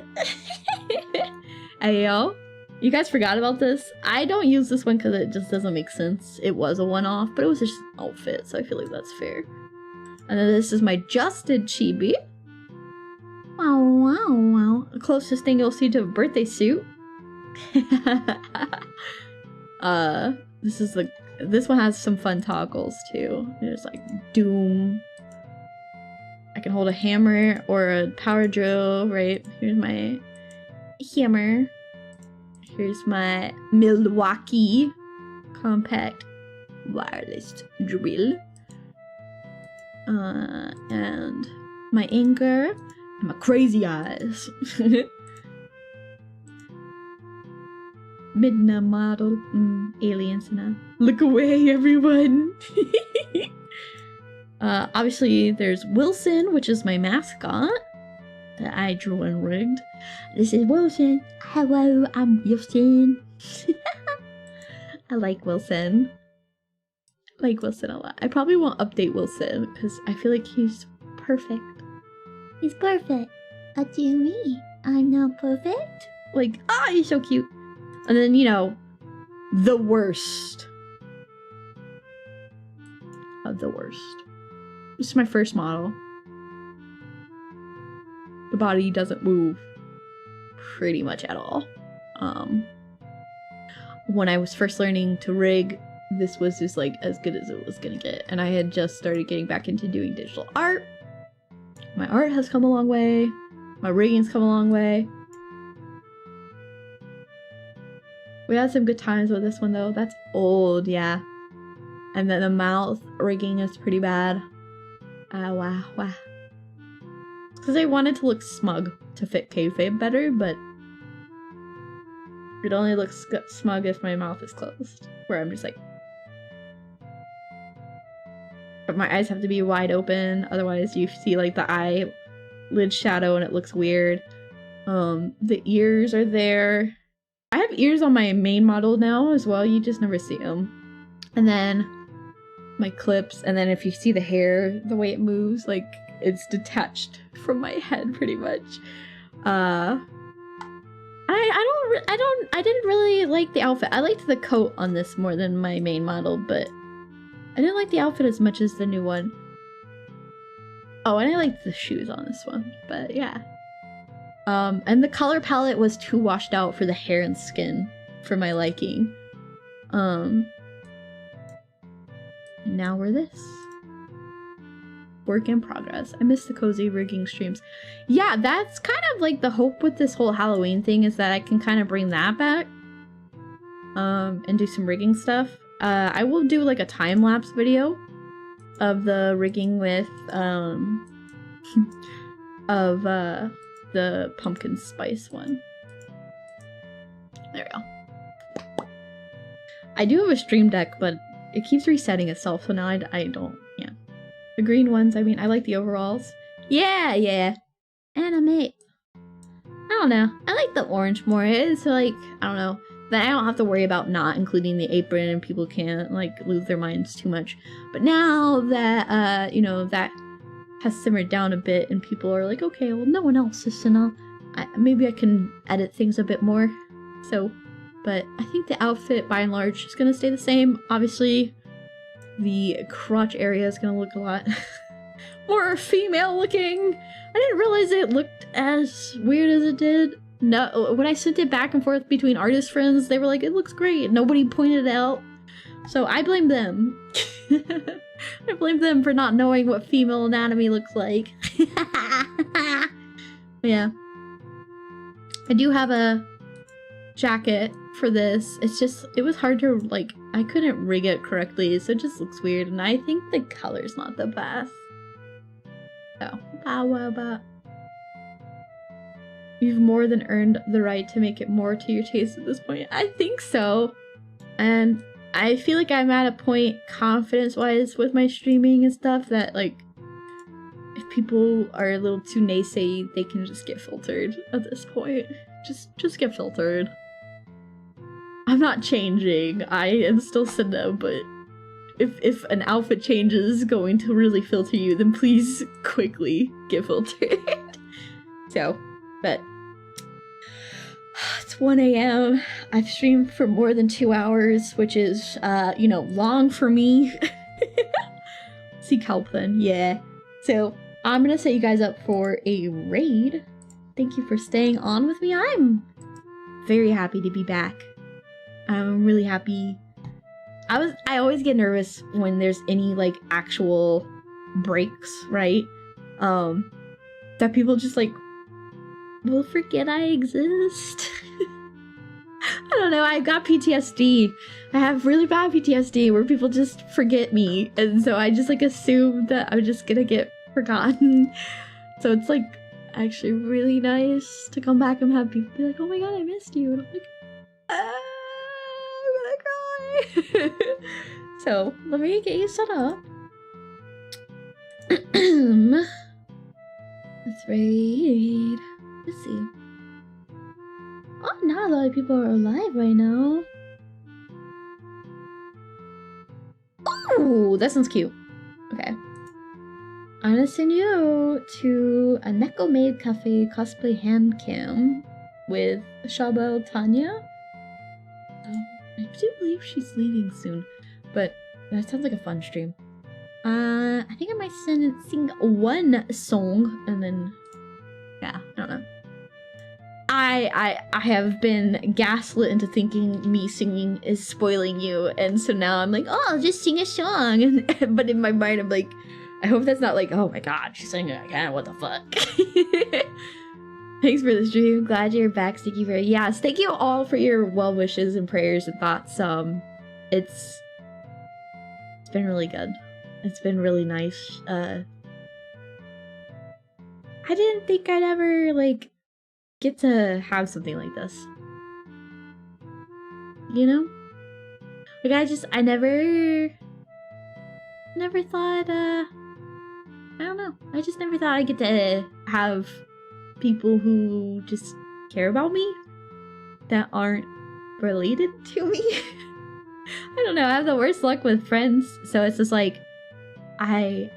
Ayo. You guys forgot about this? I don't use this one because it just doesn't make sense. It was a one-off, but it was just an outfit, so I feel like that's fair. And then this is my Justed chibi. Wow, wow, wow. The closest thing you'll see to a birthday suit. This one has some fun toggles too. There's like Doom. I can hold a hammer or a power drill, right? Here's my hammer. Here's my Milwaukee compact wireless drill. And my anger and my crazy eyes. Midna model. Alien Sena. Look away, everyone! Obviously, there's Wilson, which is my mascot that I drew and rigged. This is Wilson. Hello, I'm Wilson. I like Wilson. I like Wilson a lot. I probably won't update Wilson because I feel like he's perfect. He's perfect. What do you mean? I'm not perfect? Like, he's so cute. And then, you know, the worst of the worst. This is my first model. The body doesn't move pretty much at all. When I was first learning to rig, this was just like as good as it was gonna get. And I had just started getting back into doing digital art. My art has come a long way. My rigging's come a long way. We had some good times with this one though. That's old, yeah. And then the mouth rigging is pretty bad. Wow. Because I wanted to look smug to fit kayfabe better, but it only looks smug if my mouth is closed. Where I'm just like... But my eyes have to be wide open, otherwise you see like the eyelid shadow and it looks weird. The ears are there. I have ears on my main model now as well, you just never see them. And then my clips, and then if you see the hair, the way it moves, like it's detached from my head pretty much. I didn't really like the outfit. I liked the coat on this more than my main model, but I didn't like the outfit as much as the new one. Oh, and I liked the shoes on this one, but yeah. And the color palette was too washed out for the hair and skin for my liking. Now we're this. Work in progress. I miss the cozy rigging streams. Yeah, that's kind of like the hope with this whole Halloween thing, is that I can kind of bring that back. And do some rigging stuff. I will do like a time-lapse video of the rigging with, of, the pumpkin spice one. There we go. I do have a stream deck, but it keeps resetting itself, so now I don't, yeah. The green ones, I mean, I like the overalls. Yeah. Animate. I don't know. I like the orange more. It's like, I don't know. Then I don't have to worry about not including the apron and people can't, like, lose their minds too much. But now that, you know, that has simmered down a bit and people are like, okay, well, no one else is Sena. Maybe I can edit things a bit more. So, but I think the outfit, by and large, is gonna stay the same. Obviously, the crotch area is gonna look a lot more female looking. I didn't realize it looked as weird as it did. No, when I sent it back and forth between artist friends, they were like, it looks great. Nobody pointed it out. So I blame them. I blame them for not knowing what female anatomy looks like. Yeah. I do have a jacket for this. It's just, it was hard to, like, I couldn't rig it correctly, so it just looks weird, and I think the color's not the best. So, but you've more than earned the right to make it more to your taste at this point. I think so. And I feel like I'm at a point, confidence-wise, with my streaming and stuff, that, like, if people are a little too naysay, they can just get filtered at this point. Just get filtered. I'm not changing. I am still Sena, but if an outfit change is going to really filter you, then please quickly get filtered. So, but it's 1 a.m. I've streamed for more than 2 hours, which is, you know, long for me. Seek help then, yeah. So, I'm gonna set you guys up for a raid. Thank you for staying on with me. I'm very happy to be back. I'm really happy. I always get nervous when there's any, like, actual breaks, right? That people just, like, will forget I exist. I don't know, I got PTSD. I have really bad PTSD where people just forget me, and so I just, like, assume that I'm just gonna get forgotten. So it's, like, actually really nice to come back and have people be like, oh my god, I missed you, and I'm like, I'm gonna cry. So let me get you set up. Let's raid. Let's see. Oh, not a lot of people are alive right now. Oh, that sounds cute. Okay. I'm gonna send you to a Neko Maid Cafe cosplay hand cam with Shabelle Tanya. I do believe she's leaving soon, but that sounds like a fun stream. I think I might sing one song and then, yeah, I don't know. I have been gaslit into thinking me singing is spoiling you, and so now I'm like, oh, I'll just sing a song. But in my mind, I'm like, I hope that's not like, oh my god, she's singing again, what the fuck? Thanks for the stream. Glad you're back, Sticky Fairy. Yes, thank you all for your well wishes and prayers and thoughts. It's been really good. It's been really nice. I didn't think I'd ever, like, get to have something like this. You know? Like, I never thought, I don't know. I just never thought I'd get to have people who just care about me that aren't related to me. I don't know, I have the worst luck with friends, so it's just like, I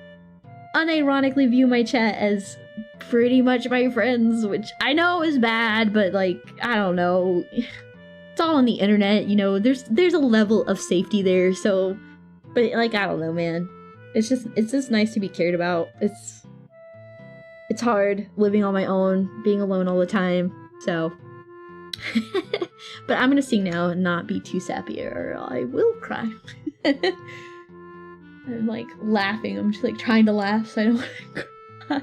unironically view my chat as pretty much my friends, which I know is bad, but like, I don't know. It's all on the internet, you know, there's a level of safety there, so, but like, I don't know, man. It's just nice to be cared about. It's hard living on my own, being alone all the time, so. But I'm gonna sing now and not be too sappy or I will cry. I'm like laughing, I'm just like trying to laugh so I don't want to cry.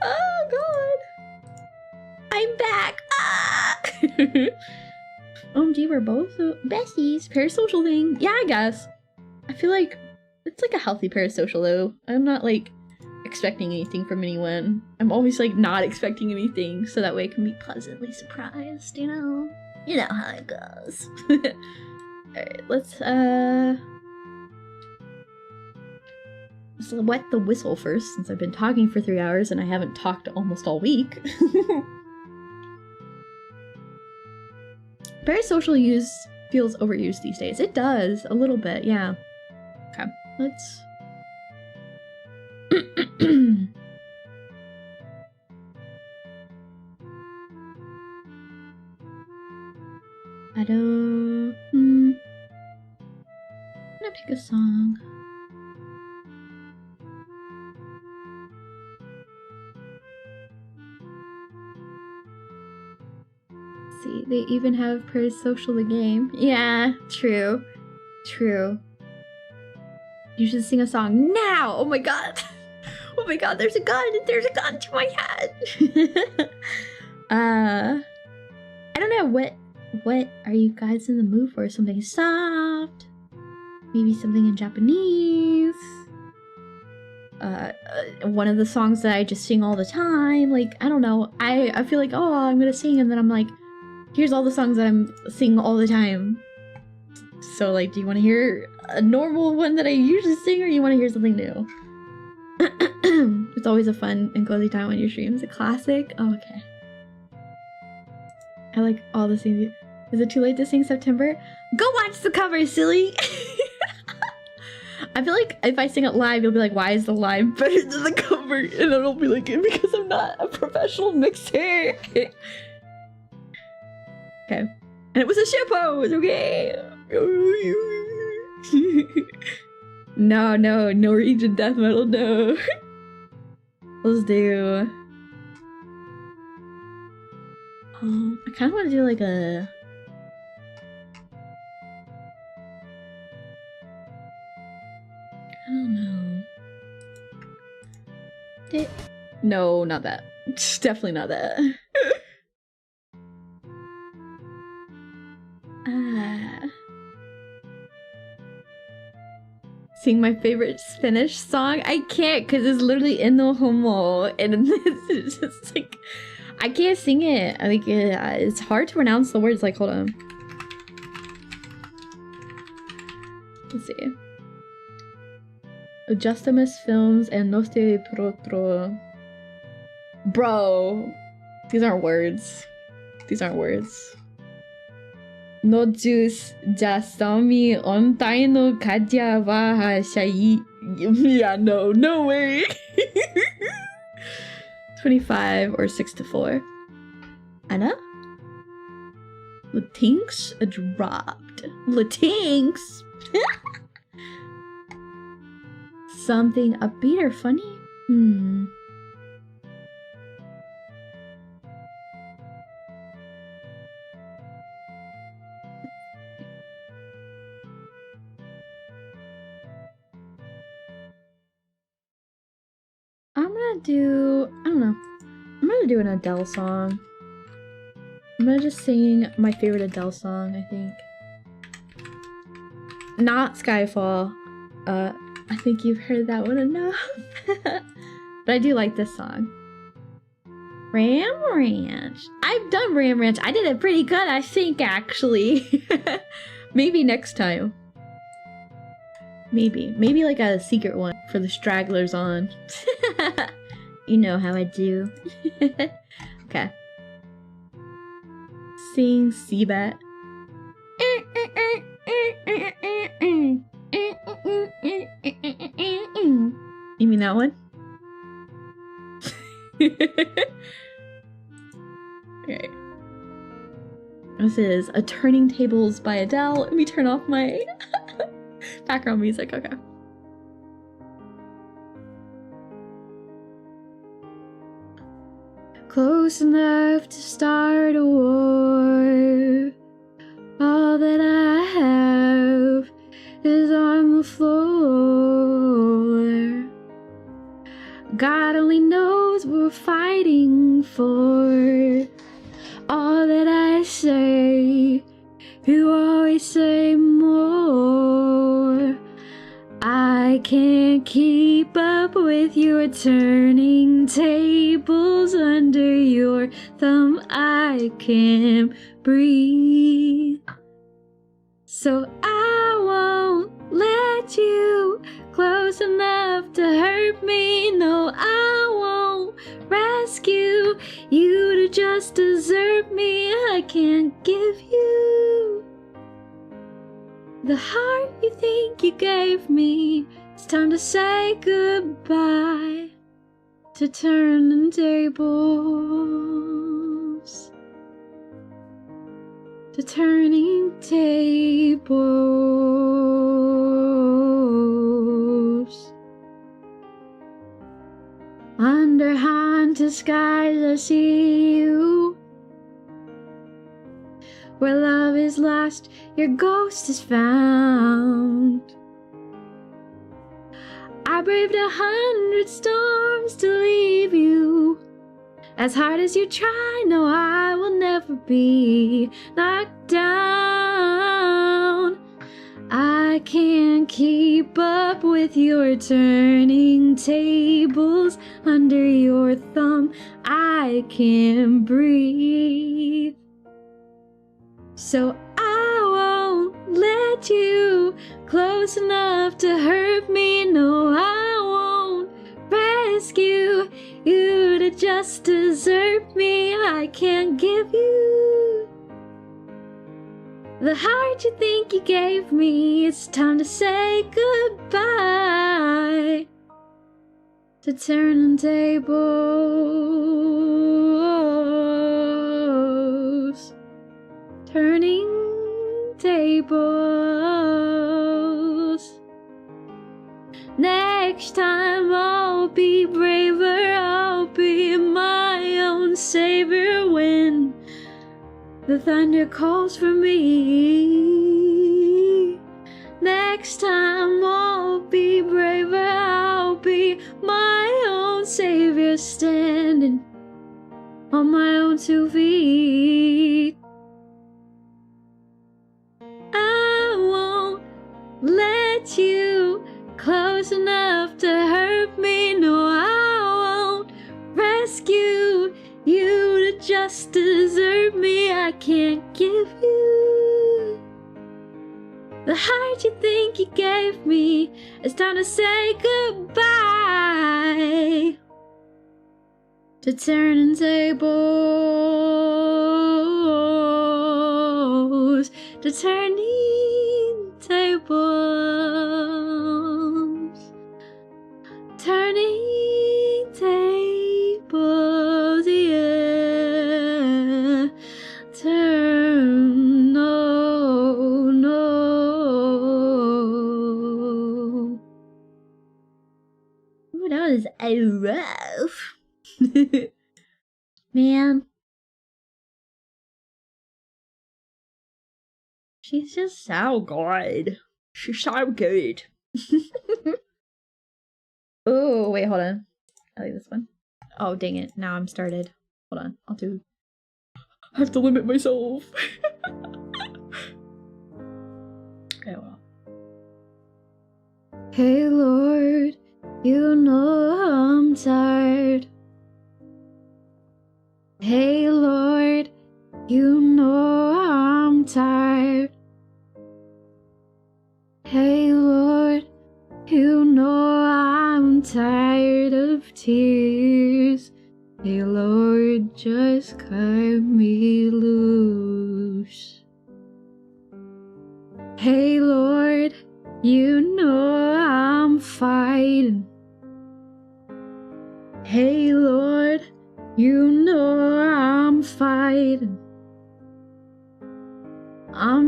Oh god! I'm back! Ah! OMG, we're both besties. Parasocial thing. Yeah, I guess. I feel like it's like a healthy parasocial though. I'm not like expecting anything from anyone. I'm always like not expecting anything so that way I can be pleasantly surprised, you know? You know how it goes. Alright, let's wet the whistle first since I've been talking for 3 hours and I haven't talked almost all week. Parasocial use feels overused these days. It does, a little bit, yeah. Okay, let's... I don't... I'm gonna pick a song. See, they even have Parasocial the game. Yeah, true. True. You should sing a song now! Oh my god! Oh my god, there's a gun! There's a gun to my head! I don't know, what are you guys in the mood for? Something soft? Maybe something in Japanese? One of the songs that I just sing all the time? Like, I don't know. I feel like, oh, I'm gonna sing, and then I'm like, here's all the songs that I'm singing all the time. So, like, do you want to hear a normal one that I usually sing, or you want to hear something new? It's always a fun and cozy time on your streams. A classic? Oh, okay. I like all the things. Is it too late to sing September? Go watch the cover, silly! I feel like if I sing it live, you'll be like, why is the live better than the cover? And then I'll be like, because I'm not a professional mixer. Okay. And it was a shit pose, okay? No, Norwegian death metal, no. Let's do... I kind of want to do like a... I don't know. No, not that. Definitely not that. Sing my favorite Finnish song? I can't because it's literally in the homo and it's just like I can't sing it. I think it's hard to pronounce the words. Like, hold on. Let's see. Adjustamus films and Noste Protro. Bro, these aren't words. These aren't words. No juice jasami ontai no kadya wa shai. Yeah, no way. 25 or 6 to 4. Anna? Latinx dropped. Latinx? Something upbeat or funny? I'm gonna do... I don't know. I'm gonna do an Adele song. I'm gonna just sing my favorite Adele song, I think. Not Skyfall. I think you've heard that one enough. But I do like this song. Ram Ranch. I've done Ram Ranch. I did it pretty good, I think, actually. Maybe next time. Maybe like a secret one for the stragglers on. You know how I do. Okay. Sing Seabat. This is a Turning Tables by Adele. Let me turn off my background music. Okay. Close enough to start a war. All that I have is on the floor. God only knows what we're fighting for. All that I say, you always say more. I can't keep up with your turning tables under your thumb. I can't breathe. So I won't let you close enough to hurt me. No, I won't rescue you to just desert me. I can't give you the heart you think you gave me. It's time to say goodbye to turning tables. To turning tables. Under haunted skies I see you. Where love is lost, your ghost is found. I braved 100 storms to leave you. As hard as you try, no, I will never be knocked down. I can't keep up with your turning tables under your thumb. I can't breathe. So I won't let you close enough to hurt me. No, I won't rescue you to just desert me. I can't give you the heart you think you gave me. It's time to say goodbye to turning tables. Turning tables. Next time I'll be braver, I'll be my own savior when the thunder calls for me. Next time I'll be braver, I'll be my own savior, standing on my own 2 feet. I won't let you close enough to hurt me. No, I won't rescue you to just desert me. I can't give you the heart you think you gave me. It's time to say goodbye to turning tables. To turning tables. Turning tables, yeah. Turn, no, no. Ooh, that was rough. Man. She's just so good. She's so good. Oh, wait, hold on. I like this one. Oh, dang it. Now I'm started. Hold on. I have to limit myself. Okay, hold on. Hey, Lord, you know I'm tired. Hey, Lord, you know I'm tired. Hey, Lord, you know I'm tired of tears. Hey, Lord, just cut me loose. Hey, Lord, you know I'm fighting. Hey, Lord, you know I'm fighting.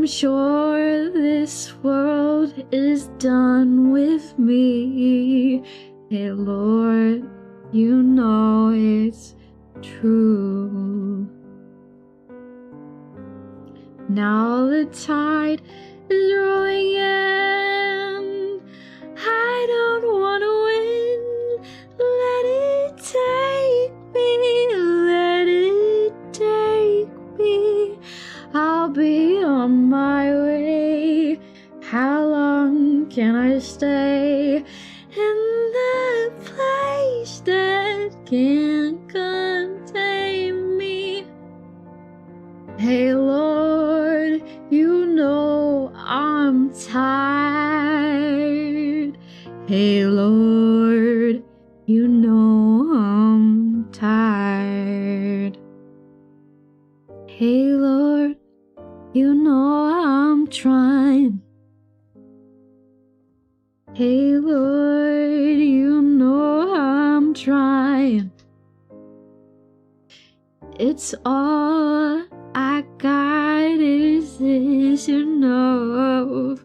sure this world is done with me. Hey Lord, you know it's true. Now the tide is rolling in. I don't want to win. Let it take me. Let it take me. I'll be on my way. How long can I stay in the place that can't contain me? Hey Lord, you know I'm tired. Hey Lord, you know I'm tired. Hey Lord, you know I'm trying. Hey Lord, you know I'm trying. It's all I got is this, you know.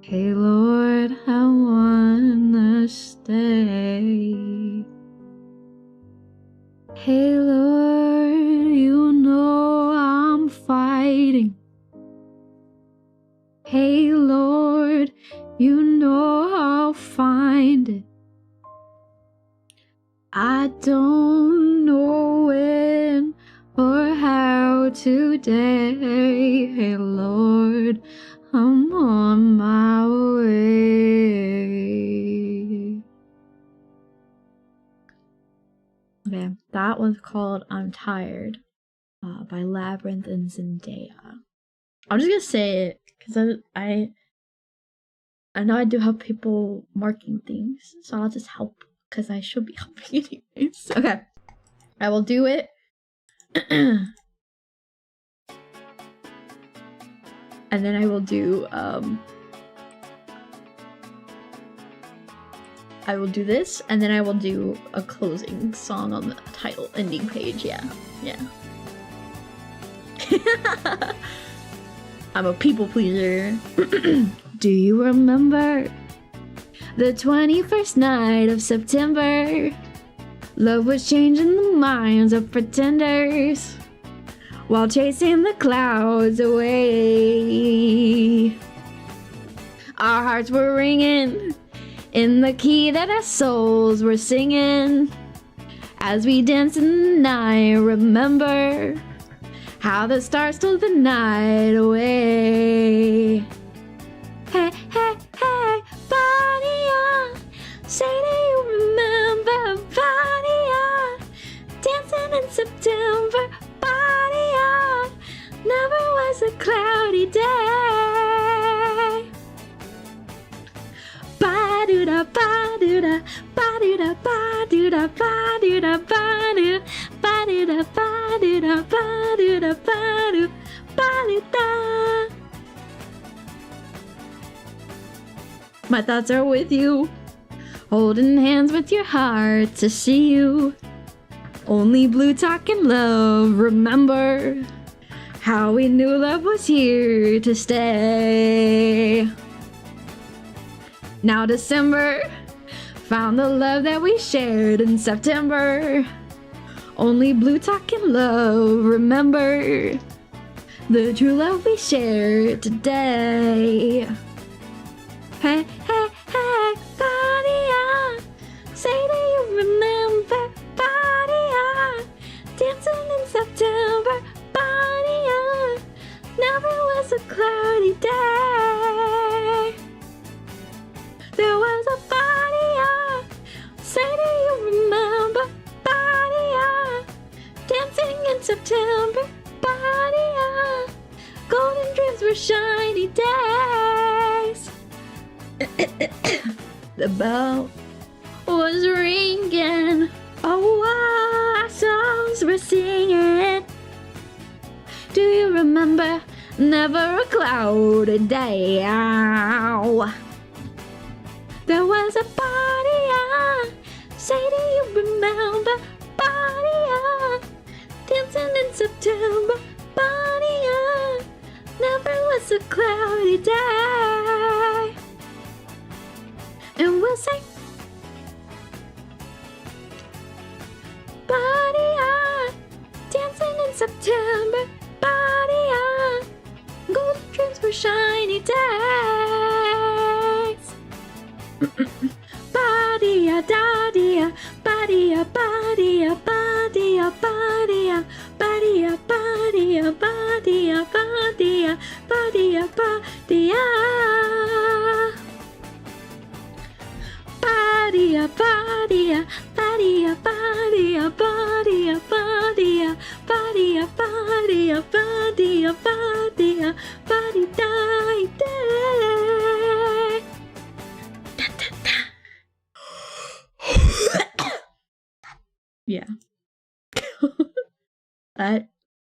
Hey Lord, I wanna stay. Hey Lord, you know I'm fighting. Hey Lord, you know I'll find it. I don't know when or how today. Hey Lord, I'm on my way. Okay, that was called I'm Tired by Labyrinth and Zendaya. I'm just gonna say it because I know I do have people marking things, so I'll just help because I should be helping anyways. Okay, I will do it. And then I will do this, and then I will do a closing song on the title ending page. Yeah. I'm a people pleaser. Do you remember the 21st night of September? Love was changing the minds of pretenders while chasing the clouds away. Our hearts were ringing in the key that our souls were singing as we danced in the night. Remember how the stars stole the night away. Hey, hey, hey, body on. Say, do you remember? Body on. Dancing in September. Body on. Never was a cloudy day. Ba-do-da, ba-do-da, ba-do-da, ba-do-da, ba-do-da, ba-do, ba-do-da, ba-do-da, ba-do-da, ba-do, ba-do-da. My thoughts are with you, holding hands with your heart to see you. Only blue talking love, remember how we knew love was here to stay. Now December found the love that we shared in September. Only blue talking love, remember the true love we shared today. Hey, hey, hey, body on. Say, do you remember? Body on. Dancing in September. Body on. Never was a cloudy day. There was a body on. Say, do you remember? Body on. Dancing in September. Body on. Golden dreams were shiny days. The bell was ringing. Oh, our songs were singing. Do you remember? Never a cloudy day. Ow. There was a body on. Say, do you remember? Body on. Dancing in September. Body on. Never it's a cloudy day. And we'll say, body on, dancing in September. Body on, golden dreams for shiny days. Body-a, da-dee-a, body-a, body-a, body-a, body-a, body-a, body-a, body-a, body-a, body-a, body-a. Body-a, body-a, body-a, body-a, body-a, body-a, body-a, body-a, body-a, body-a, body-da-da. Yeah.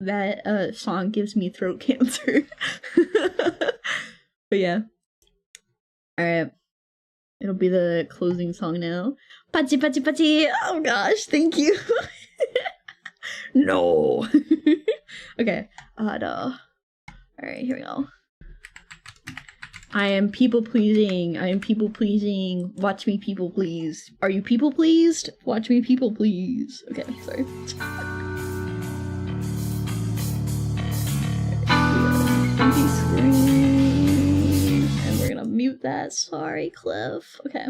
that song gives me throat cancer. But yeah. Alright. It'll be the closing song now. Pachi pachi pachi! Oh gosh, thank you. No. Okay. Alright, here we go. I am people pleasing. I am people pleasing. Watch me people please. Are you people pleased? Watch me people please. Okay, sorry. Empty screen. And we're gonna mute that. Sorry, Cliff. Okay.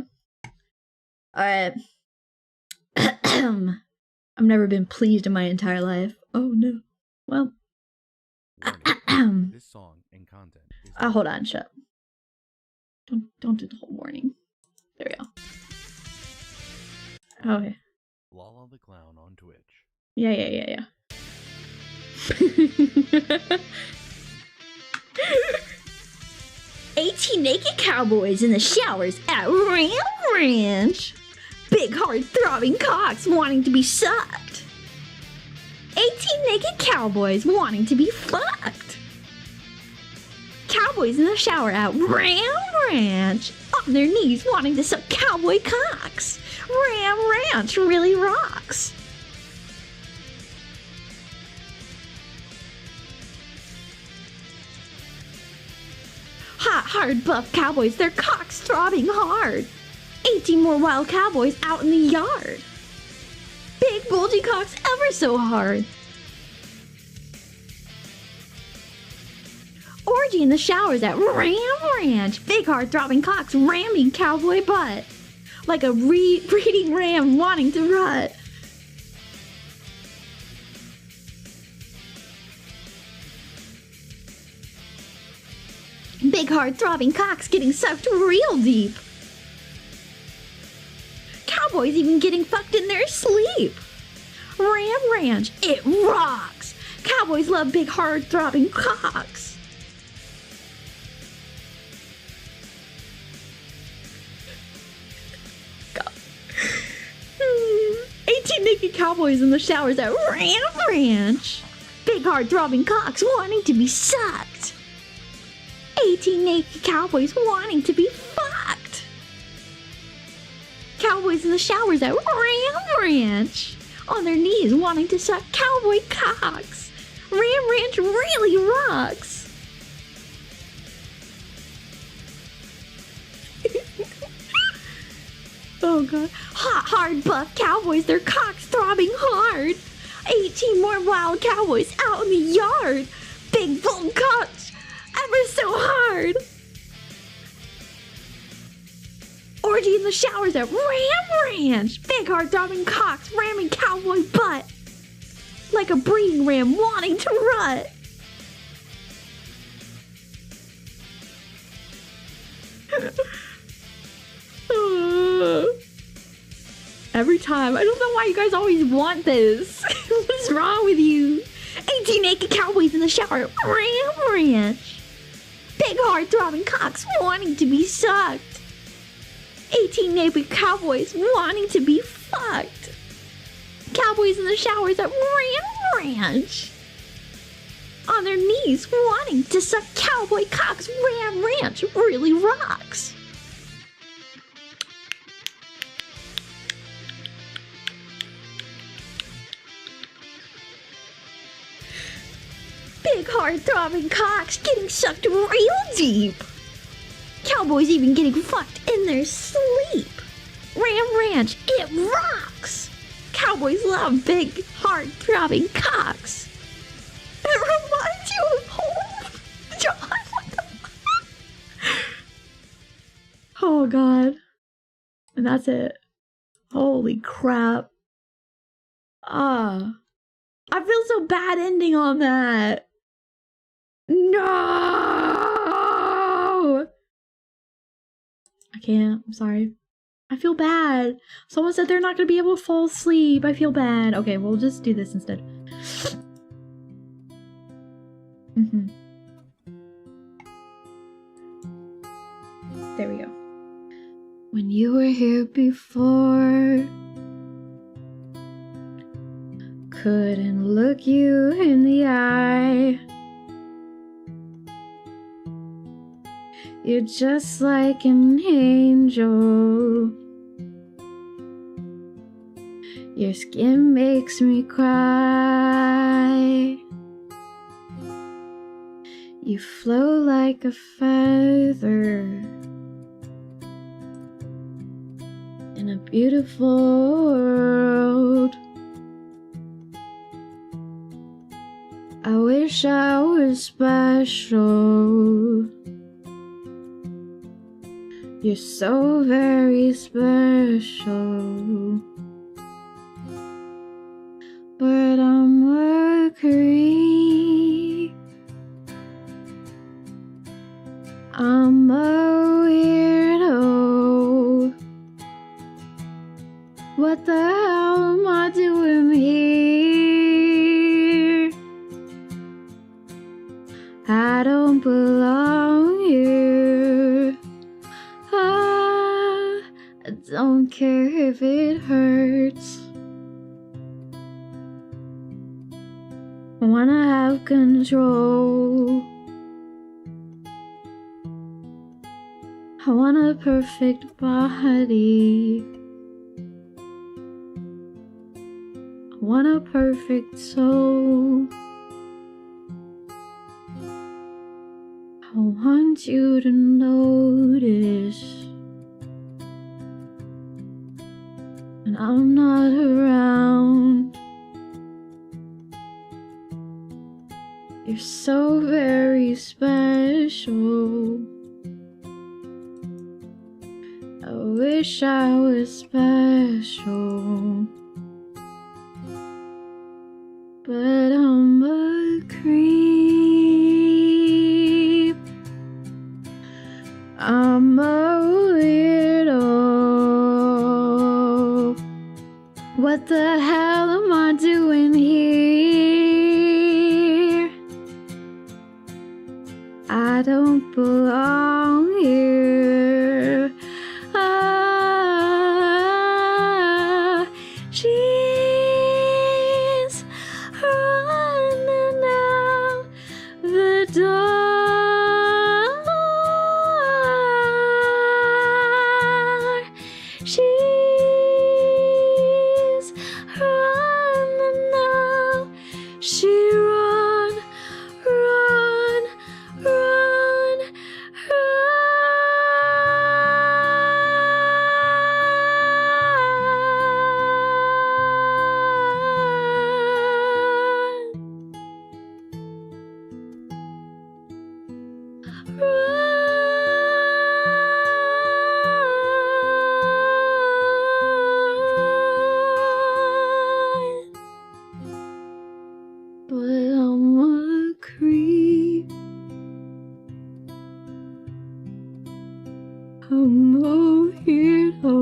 Alright. I've never been pleased in my entire life. Oh no. Well. This song and content is hold on, shut up. Don't do the whole warning. There we go. Okay. Lala the Clown on Twitch. Yeah. 18 naked cowboys in the showers at Ram Ranch. Big hard throbbing cocks wanting to be sucked. 18 naked cowboys wanting to be fucked. Cowboys in the shower at Ram Ranch, on their knees wanting to suck cowboy cocks. Ram Ranch really rocks. Hot, hard, buff cowboys, their cocks throbbing hard. 18 more wild cowboys out in the yard. Big bulgy cocks ever so hard. Orgy in the showers at Ram Ranch. Big hard throbbing cocks ramming cowboy butt. Like a breeding ram wanting to rut. Big hard throbbing cocks getting sucked real deep. Cowboys even getting fucked in their sleep. Ram Ranch, it rocks. Cowboys love big hard throbbing cocks. God. 18 naked cowboys in the showers at Ram Ranch. Big hard throbbing cocks wanting to be sucked. 18 naked cowboys wanting to be fucked. Cowboys in the showers at Ram Ranch, on their knees wanting to suck cowboy cocks. Ram Ranch really rocks. Oh god. Hot, hard, buff cowboys, their cocks throbbing hard. 18 more wild cowboys out in the yard. Big bull cocks ever so hard. Orgy in the showers at Ram Ranch. Big hard throbbing cocks ramming cowboy butt. Like a breeding ram wanting to rut. Every time. I don't know why you guys always want this. What's wrong with you? 18 naked cowboys in the shower at Ram Ranch. Big hard throbbing cocks wanting to be sucked. 18 naked cowboys wanting to be fucked. Cowboys in the showers at Ram Ranch. On their knees wanting to suck cowboy cocks. Ram Ranch really rocks. Big hard Hard-throbbing cocks getting sucked real deep. Cowboys even getting fucked in their sleep. Ram Ranch, it rocks. Cowboys love big, hard-throbbing cocks. It reminds you of home. John, what the fuck? Oh god. And that's it. Holy crap. I feel so bad ending on that. No! I can't. I'm sorry. I feel bad. Someone said they're not going to be able to fall asleep. I feel bad. Okay, we'll just do this instead. There we go. When you were here before, couldn't look you in the eye. You're just like an angel. Your skin makes me cry. You flow like a feather in a beautiful world. I wish I was special. You're so very special. But I'm Mercury. I'm a weirdo. What the hell am I doing here? I don't belong here. I don't care if it hurts. I wanna have control. I want a perfect body. I want a perfect soul. I want you to notice when I'm not around. You're so very special. I wish I was special, but I'm a creep. I'm a weirdo. What the hell am I doing here? I don't belong here. She's running out the door. She's running out. She run, run, run, but I'm a creep. I'm a weirdo.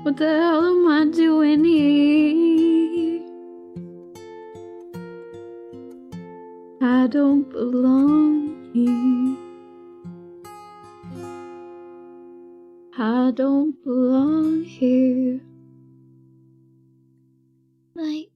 What the hell am I doing here? I don't belong here. I don't belong here. Night.